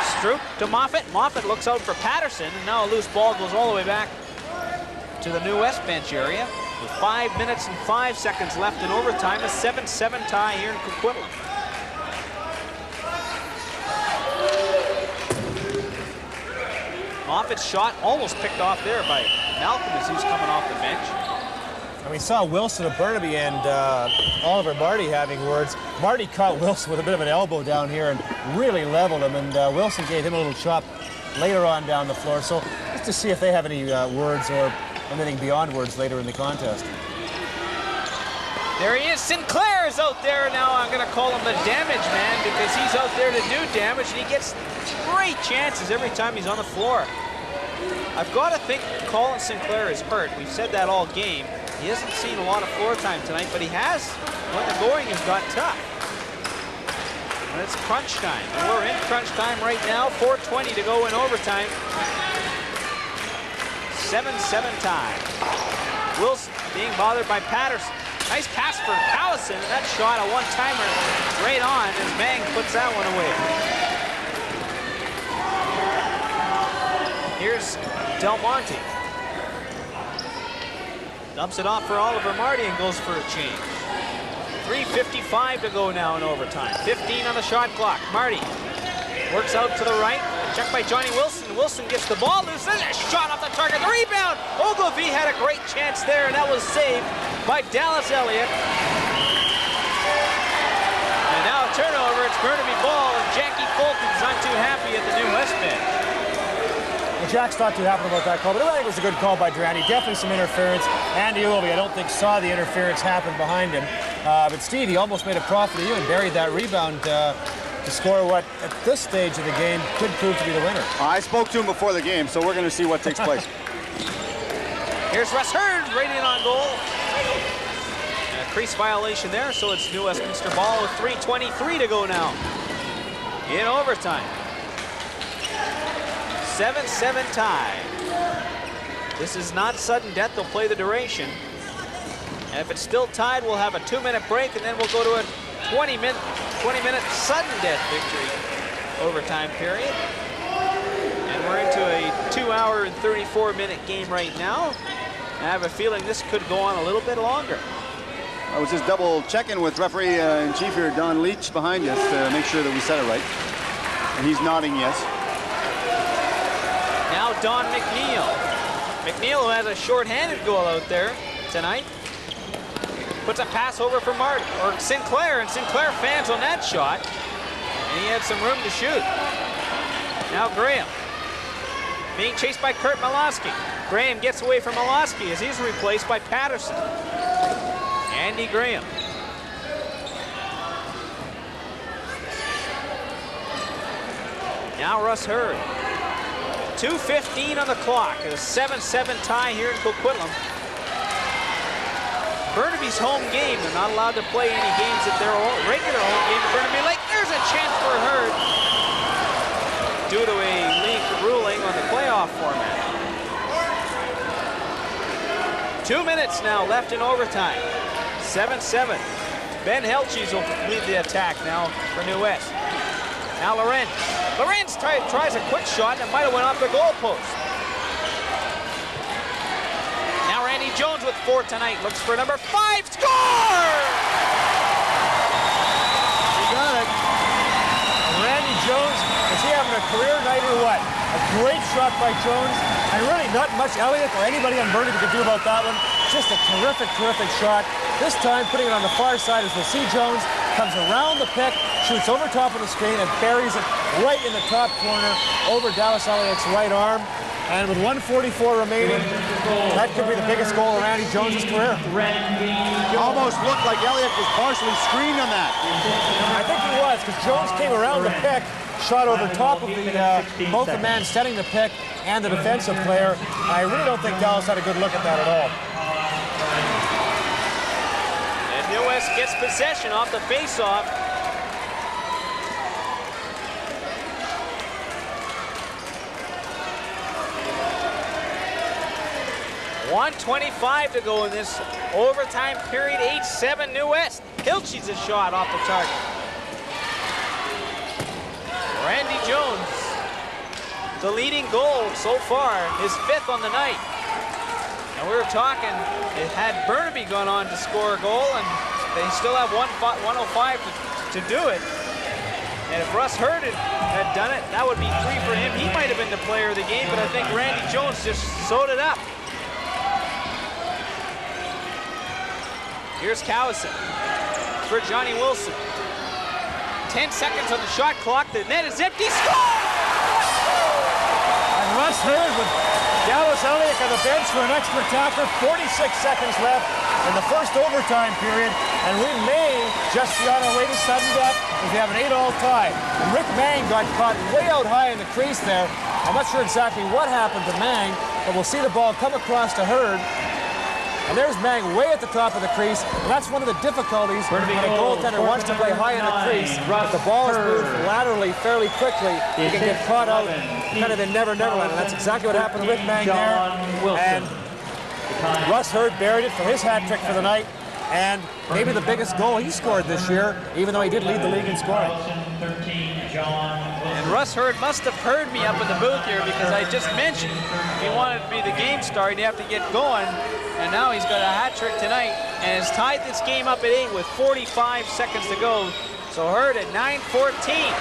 Stroop to Moffat. Moffat looks out for Patterson, and now a loose ball goes all the way back to the New West bench area. With 5 minutes and 5 seconds left in overtime, a 7-7 tie here in Coquitlam. Moffat's shot almost picked off there by Malcolm as he was coming off the bench. And we saw Wilson of Burnaby and Oliver Marty having words. Marty caught Wilson with a bit of an elbow down here and really leveled him, and Wilson gave him a little chop later on down the floor. So just to see if they have any words or anything beyond words later in the contest. There he is. Sinclair is out there now. I'm going to call him the damage man because he's out there to do damage, and he gets great chances every time he's on the floor. I've got to think Colin Sinclair is hurt. We've said that all game. He hasn't seen a lot of floor time tonight, but he has when the going has got tough. And it's crunch time. And we're in crunch time right now. 4:20 to go in overtime. 7-7 tie. Wilson being bothered by Patterson. Nice pass for Callison, and that shot, a one-timer, right on as Mang puts that one away. Here's Del Monte. Dumps it off for Oliver Marty and goes for a change. 3:55 to go now in overtime. 15 on the shot clock. Marty works out to the right. Checked by Johnny Wilson. Wilson gets the ball loose. There's a shot off the target. The rebound. Ogilvie had a great chance there, and that was saved by Dallas Elliott. And now a turnover. It's Burnaby ball, and Jackie Fulton's not too happy at the New West bench. Well, Jack's not too happy about that call, but I think it was a good call by Durante. Definitely some interference. Andy Ogilvie, I don't think, saw the interference happen behind him. But Steve, he almost made a profit of you and buried that rebound to score what, at this stage of the game, could prove to be the winner. I spoke to him before the game, so we're going to see what takes place. Here's Russ Hurd right in on goal. And a crease violation there, so it's New Westminster ball with 3:23 to go now in overtime. 7-7 tie. This is not sudden death. They'll play the duration. And if it's still tied, we'll have a 2-minute break, and then we'll go to a 20-minute sudden death victory overtime period. And we're into a 2-hour and 34-minute game right now. I have a feeling this could go on a little bit longer. I was just double checking with referee in chief here, Don Leach, behind us to make sure that we said it right. And he's nodding yes. Now Don McNeil. McNeil, who has a short-handed goal out there tonight, puts a pass over for Sinclair, and Sinclair fans on that shot. And he had some room to shoot. Now Graham, being chased by Kurt Malosky. Graham gets away from Malosky as he's replaced by Patterson. Andy Graham. Now Russ Hurd. 2:15 on the clock. A 7-7 tie here in Coquitlam. Burnaby's home game. They're not allowed to play any games at their regular home game at Burnaby Lake. There's a chance for Hurd due to a league ruling on the playoff format. 2 minutes now left in overtime. 7-7. Ben Helches will lead the attack now for New West. Now Lorenz. Lorenz tries a quick shot and it might have went off the goalpost. Now Randy Jones with 4 tonight. Looks for number 5. Score! He got it. And Randy Jones, is he having a career night or what? A great shot by Jones. And really not much Elliott or anybody on Burnaby could do about that one. Just a terrific, terrific shot. This time putting it on the far side as we'll see Jones comes around the pick, shoots over top of the screen and buries it right in the top corner over Dallas Elliott's right arm. And with 1:44 remaining, that could be the biggest goal of Randy Jones' career. Almost looked like Elliott was partially screened on that. I think he was, because Jones came around the pick, shot over top of both the man setting the pick and the defensive player. I really don't think Dallas had a good look at that at all. And New West gets possession off the face-off. .125 to go in this overtime period. 8-7 New West. Hilches a shot off the target. Randy Jones, the leading goal so far, his 5th on the night. And we were talking, it had Burnaby gone on to score a goal, and they still have 105 to do it. And if Russ Hurd had done it, that would be 3 for him. He might have been the player of the game, but I think Randy Jones just sewed it up. Here's Cowison for Johnny Wilson. 10 seconds on the shot clock. The net is empty. Score! And Russ Hurd with Dallas Elliott on the bench for an extra attacker. 46 seconds left in the first overtime period. And we may just be on our way to sudden death if we have an 8-all tie. And Rick Mang got caught way out high in the crease there. I'm not sure exactly what happened to Mang, but we'll see the ball come across to Hurd. And there's Mang way at the top of the crease. And that's one of the difficulties when a goaltender wants to play high in the crease. If the ball is moved laterally fairly quickly, you can get caught out kind of in Never Neverland. And that's exactly what happened with Mang there. And Russ Hurd buried it for his hat trick for the night. And maybe the biggest goal he scored this year, even though he did lead the league in scoring. And Russ Hurd must have heard me up in the booth here, because I just mentioned if he wanted to be the game star, he'd have to get going. And now he's got a hat trick tonight and has tied this game up at 8 with 45 seconds to go. So Hurd at 9:14.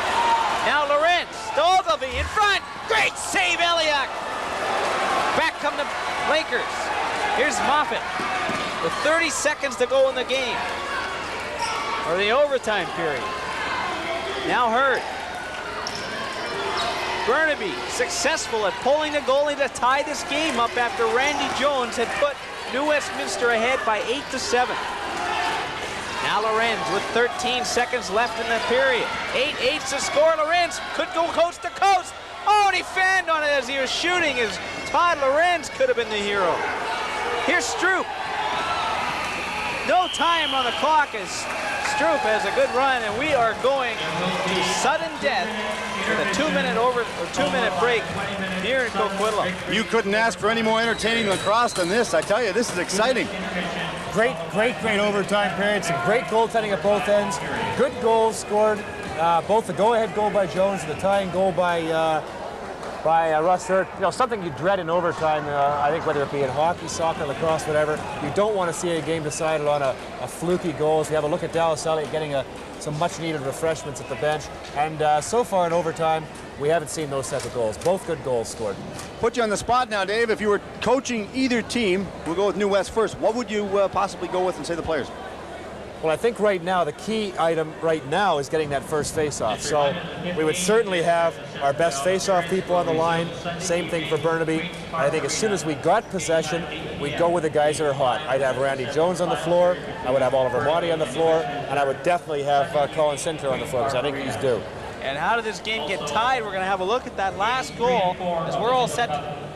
Now Lorenz, Ogilvie in front. Great save, Eliak. Back come the Lakers. Here's Moffitt with 30 seconds to go in the game, or the overtime period. Now Hurd. Burnaby successful at pulling the goalie to tie this game up after Randy Jones had put New Westminster ahead by 8-7. Now Lorenz with 13 seconds left in the period. 8-8 to score. Lorenz could go coast to coast. Oh, and he fanned on it as he was shooting, as Todd Lorenz could have been the hero. Here's Stroop. No time on the clock as Stroop has a good run, and we are going to sudden death with a 2-minute break here in Coquitlam. You couldn't ask for any more entertaining lacrosse than this. I tell you, this is exciting. great overtime period. Some great goaltending at both ends. Good goals scored. Both the go-ahead goal by Jones and the tying goal by Russ Hurt. You know, something you dread in overtime. I think whether it be in hockey, soccer, lacrosse, whatever, you don't want to see a game decided on a fluky goal. So you have a look at Dallas Elliott getting some much-needed refreshments at the bench. And so far in overtime, we haven't seen those type of goals. Both good goals scored. Put you on the spot now, Dave. If you were coaching either team, we'll go with New West first. What would you possibly go with and say the players? Well, I think right now, the key item right now is getting that first face-off. So we would certainly have our best face-off people on the line. Same thing for Burnaby. I think as soon as we got possession, we'd go with the guys that are hot. I'd have Randy Jones on the floor. I would have Oliver Marty on the floor. And I would definitely have Colin Sinter on the floor, because I think he's due. And how did this game get tied? We're going to have a look at that last goal as we're all set to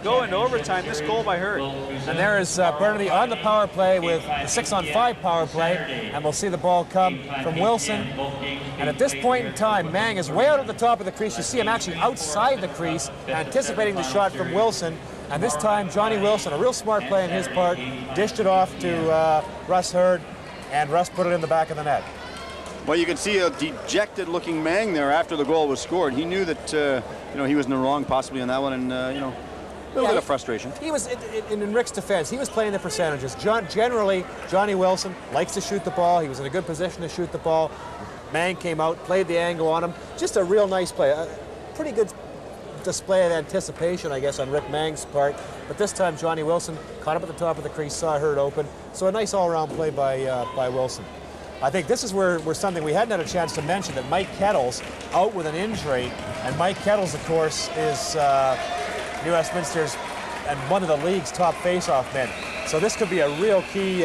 go into overtime. This goal by Hurt. And there is Burnaby on the power play with the 6-on-5 power play, and we'll see the ball come from Wilson. And at this point in time, Mang is way out at the top of the crease. You see him actually outside the crease, anticipating the shot from Wilson. And this time, Johnny Wilson, a real smart play on his part, dished it off to Russ Hurd, and Russ put it in the back of the net. Well, you can see a dejected-looking Mang there after the goal was scored. He knew that he was in the wrong possibly on that one, and a little bit of frustration. He was in Rick's defense. He was playing the percentages. Generally, Johnny Wilson likes to shoot the ball. He was in a good position to shoot the ball. Mang came out, played the angle on him. Just a real nice play. A pretty good display of anticipation, I guess, on Rick Mang's part. But this time, Johnny Wilson caught up at the top of the crease, saw Hurd open. So a nice all-around play by Wilson. I think this is where something we hadn't had a chance to mention, that Mike Kettles out with an injury. And Mike Kettles, of course, is New Westminster's and one of the league's top face-off men. So this could be a real key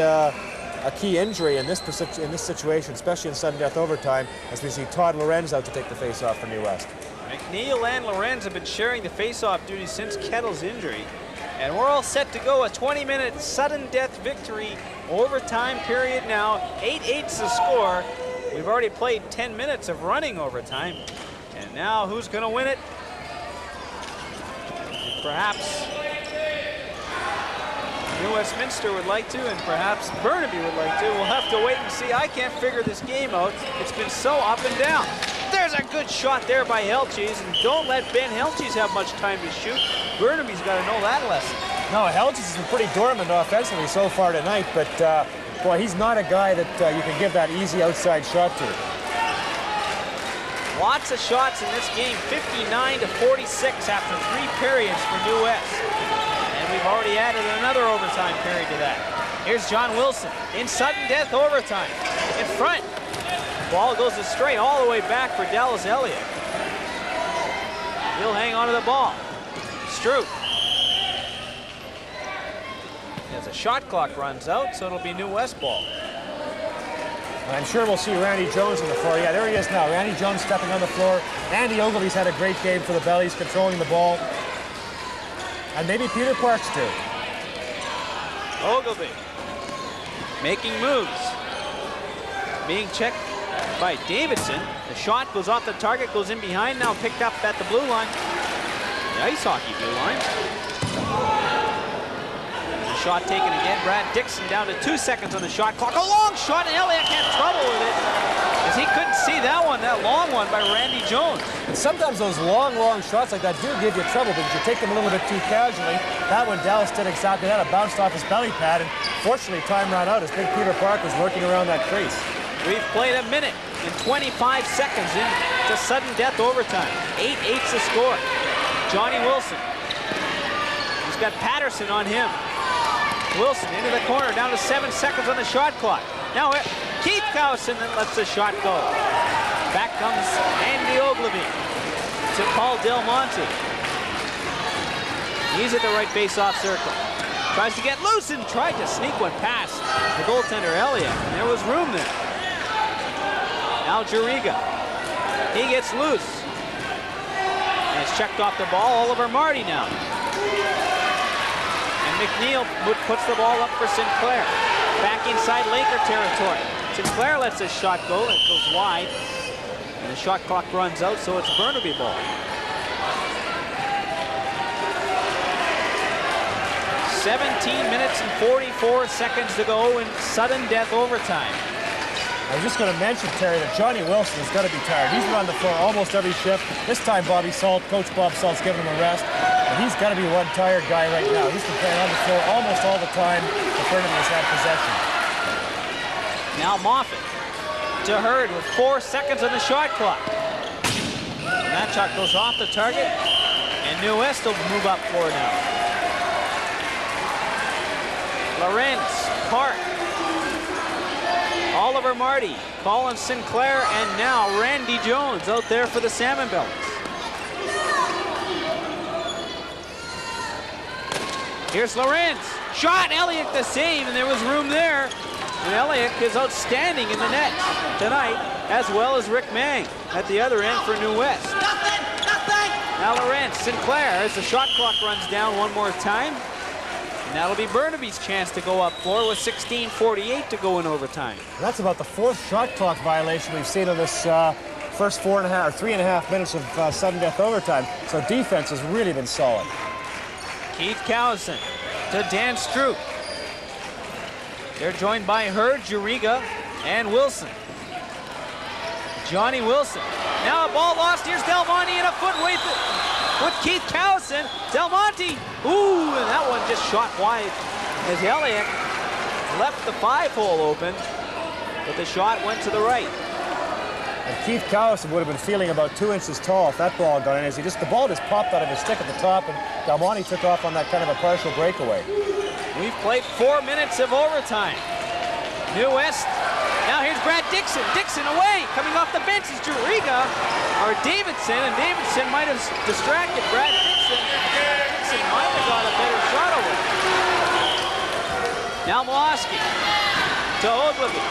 injury in this situation, especially in sudden death overtime, as we see Todd Lorenz out to take the face-off for New West. McNeil and Lorenz have been sharing the face-off duty since Kettle's injury. And we're all set to go. A 20-minute sudden death victory overtime period now. 8-8's the score. We've already played 10 minutes of running overtime. And now who's going to win it? Perhaps New Westminster would like to, and perhaps Burnaby would like to. We'll have to wait and see. I can't figure this game out. It's been so up and down. There's a good shot there by Helches, and don't let Ben Helches have much time to shoot. Burnaby's got to know that lesson. No, Helges has been pretty dormant offensively so far tonight, but boy, he's not a guy that you can give that easy outside shot to. Lots of shots in this game, 59-46 after 3 periods for New West. And we've already added another overtime period to that. Here's John Wilson in sudden death overtime. In front. Ball goes straight all the way back for Dallas Elliott. He'll hang on to the ball. Stroop. As the shot clock runs out, so it'll be New West ball. I'm sure we'll see Randy Jones on the floor. Yeah, there he is now. Randy Jones stepping on the floor. Andy Ogilvy's had a great game for the Bellies, controlling the ball. And maybe Peter Parks too. Ogilvy making moves. Being checked by Davidson. The shot goes off the target, goes in behind, now picked up at the blue line. The ice hockey blue line. Shot taken again. Brad Dixon down to 2 seconds on the shot clock. A long shot, and Elliott had trouble with it, as he couldn't see that long one by Randy Jones. And sometimes those long shots like that do give you trouble because you take them a little bit too casually. That one, Dallas did exactly that. It bounced off his belly pad, and fortunately time ran out as Big Peter Park was lurking around that crease. We've played a minute and 25 seconds into sudden death overtime. 8-8's the score. Johnny Wilson. He's got Patterson on him. Wilson into the corner, down to 7 seconds on the shot clock. Now Keith Cowson then lets the shot go. Back comes Andy Ogilvy to Paul Del Monte. He's at the right face-off circle. Tries to get loose and tried to sneak one past the goaltender Elliott. And there was room there. Now Juriga. He gets loose. And it's checked off the ball. Oliver Marty now. McNeil puts the ball up for Sinclair. Back inside Laker territory. Sinclair lets his shot go. It goes wide. And the shot clock runs out, so it's Burnaby ball. 17 minutes and 44 seconds to go in sudden death overtime. I was just going to mention, Terry, that Johnny Wilson has got to be tired. He's been on the floor almost every shift. This time, Coach Bob Salt's giving him a rest. And he's got to be one tired guy right now. He's been playing on the floor almost all the time the Burnaby has had possession. Now Moffat to Hurd with 4 seconds on the shot clock. And that shot goes off the target, and New West will move up for now. Lorenz, Park, Oliver Marty, Colin Sinclair, and now Randy Jones out there for the Salmon Bellies. Here's Lorenz. Shot, Elliott the save, and there was room there. And Elliott is outstanding in the net tonight, as well as Rick Mang at the other end for New West. Now Lorenz, Sinclair, as the shot clock runs down one more time. And that'll be Burnaby's chance to go up 4 with 16:48 to go in overtime. That's about the 4th shot clock violation we've seen in this first 3.5 minutes of sudden death overtime. So defense has really been solid. Keith Cowson to Dan Stroop. They're joined by Hurd, Juriga, and Wilson. Johnny Wilson. Now a ball lost. Here's Del Monte in a foot with Keith Cowson. Del Monte. Ooh, and that one just shot wide as Elliott left the 5-hole open, but the shot went to the right. And Keith Cowson would have been feeling about 2 inches tall if that ball got in, as the ball just popped out of his stick at the top, and Del Monte took off on that kind of a partial breakaway. We've played 4 minutes of overtime. New West. Now here's Brad Dixon. Dixon away. Coming off the bench is Juriga or Davidson, and Davidson might have distracted Brad Dixon. Dixon might have got a better shot away. Now Mlosky to Ogilvy.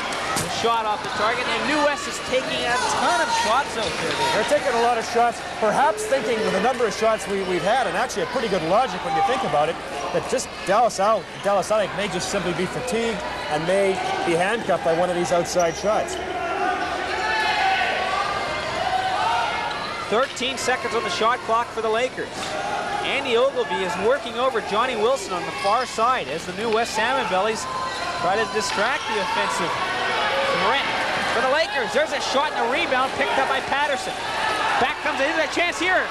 Shot off the target, and New West is taking a ton of shots out there. They're taking a lot of shots, perhaps thinking with the number of shots we've had, and actually a pretty good logic when you think about it, that just Dallas Alec may just simply be fatigued and may be handcuffed by one of these outside shots. 13 seconds on the shot clock for the Lakers. Andy Ogilvy is working over Johnny Wilson on the far side as the New West Salmon Bellies try to distract the offensive threat for the Lakers. There's a shot and a rebound picked up by Patterson. Back comes in, a chance here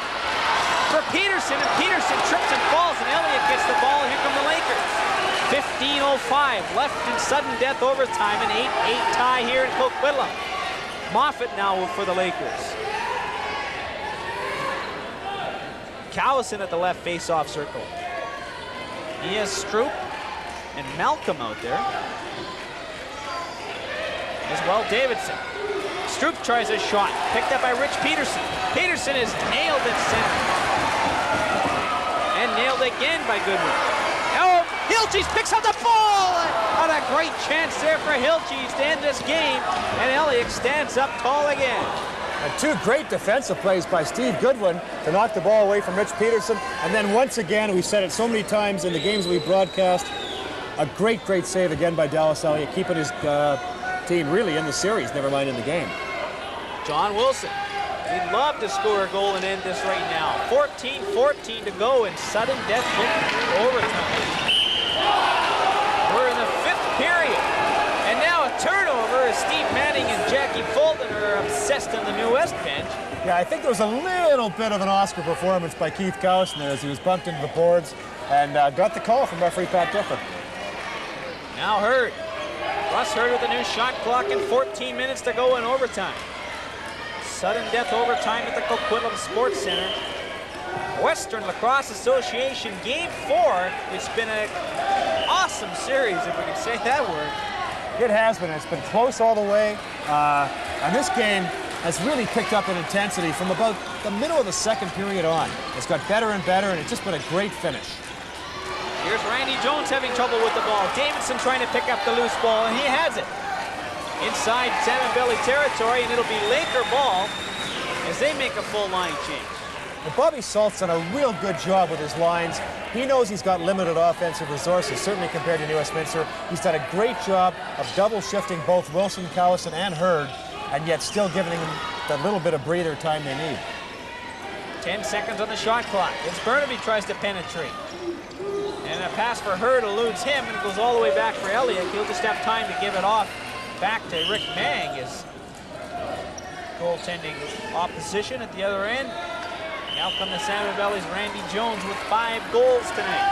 for Peterson, and Peterson trips and falls, and Elliott gets the ball. Here come the Lakers. 15:05 left in sudden death overtime, an 8-8 tie here in Coquitlam. Moffat now for the Lakers. Cowson at the left face-off circle. He has Stroop and Malcolm out there. As well, Davidson. Stroop tries a shot, picked up by Rich Peterson. Peterson is nailed at center. And nailed again by Goodwin. Oh, Hilches picks up the ball! And a great chance there for Hilches to end this game. And Elliott stands up tall again. And 2 great defensive plays by Steve Goodwin to knock the ball away from Rich Peterson. And then once again, we said it so many times in the games we broadcast, a great save again by Dallas Elliott, keeping his team really in the series, never mind in the game. John Wilson. He'd love to score a goal and end this right now. 14-14 to go in sudden death overtime. We're in the 5th period. And now a turnover as Steve Manning and Jackie Fulton are obsessed on the New West bench. Yeah, I think there was a little bit of an Oscar performance by Keith Cowson there as he was bumped into the boards and got the call from referee Pat Differ. Now Hurd. Russ Hurd with a new shot clock and 14 minutes to go in overtime. Sudden death overtime at the Coquitlam Sports Center. Western Lacrosse Association Game 4. It's been an awesome series, if we can say that word. It has been. It's been close all the way. And this game has really picked up in intensity from about the middle of the 2nd period on. It's got better and better, and it's just been a great finish. Here's Randy Jones having trouble with the ball. Davidson trying to pick up the loose ball, and he has it. Inside Salmon Belly territory, and it'll be Laker ball as they make a full line change. Well, Bobby Salt's done a real good job with his lines. He knows he's got limited offensive resources, certainly compared to New Westminster. He's done a great job of double shifting both Wilson, Cowson, and Hurd, and yet still giving them that little bit of breather time they need. 10 seconds on the shot clock. It's Burnaby tries to penetrate. And a pass for Hurd eludes him and goes all the way back for Elliott. He'll just have time to give it off back to Rick Mang, his goaltending opposition at the other end. Now come the Salmon Bellies, Randy Jones with 5 goals tonight.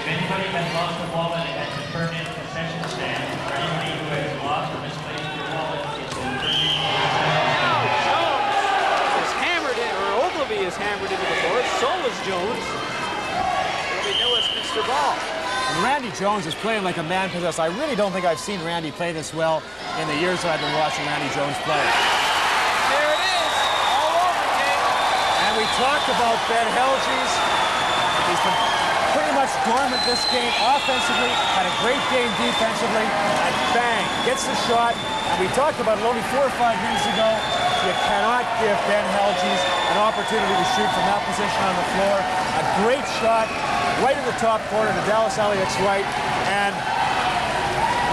If anybody has lost a wallet at the permanent concession stand, or anybody who has lost or misplaced their wallet, it's in the Jones is hammered in, or Ogilvy is hammered into the board. So is Jones. It'll be no Westminster ball. And Randy Jones is playing like a man possessed. I really don't think I've seen Randy play this well in the years I've been watching Randy Jones play. There it is, all over, Jake. And we talked about Ben Helges. He's been pretty much dormant this game offensively, had a great game defensively, and bang, gets the shot. And we talked about it only 4 or 5 minutes ago. You cannot give Ben Helges an opportunity to shoot from that position on the floor. A great shot right in the top corner to Dallas Elliott's right. And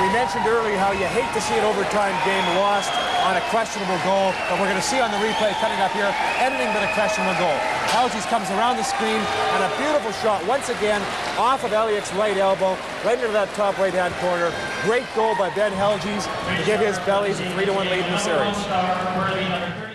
we mentioned earlier how you hate to see an overtime game lost on a questionable goal, but we're going to see on the replay coming up here anything but a questionable goal. Helges comes around the screen, and a beautiful shot once again off of Elliott's right elbow, right into that top right-hand corner. Great goal by Ben Helges to give his Bellies a 3-1 lead in the series.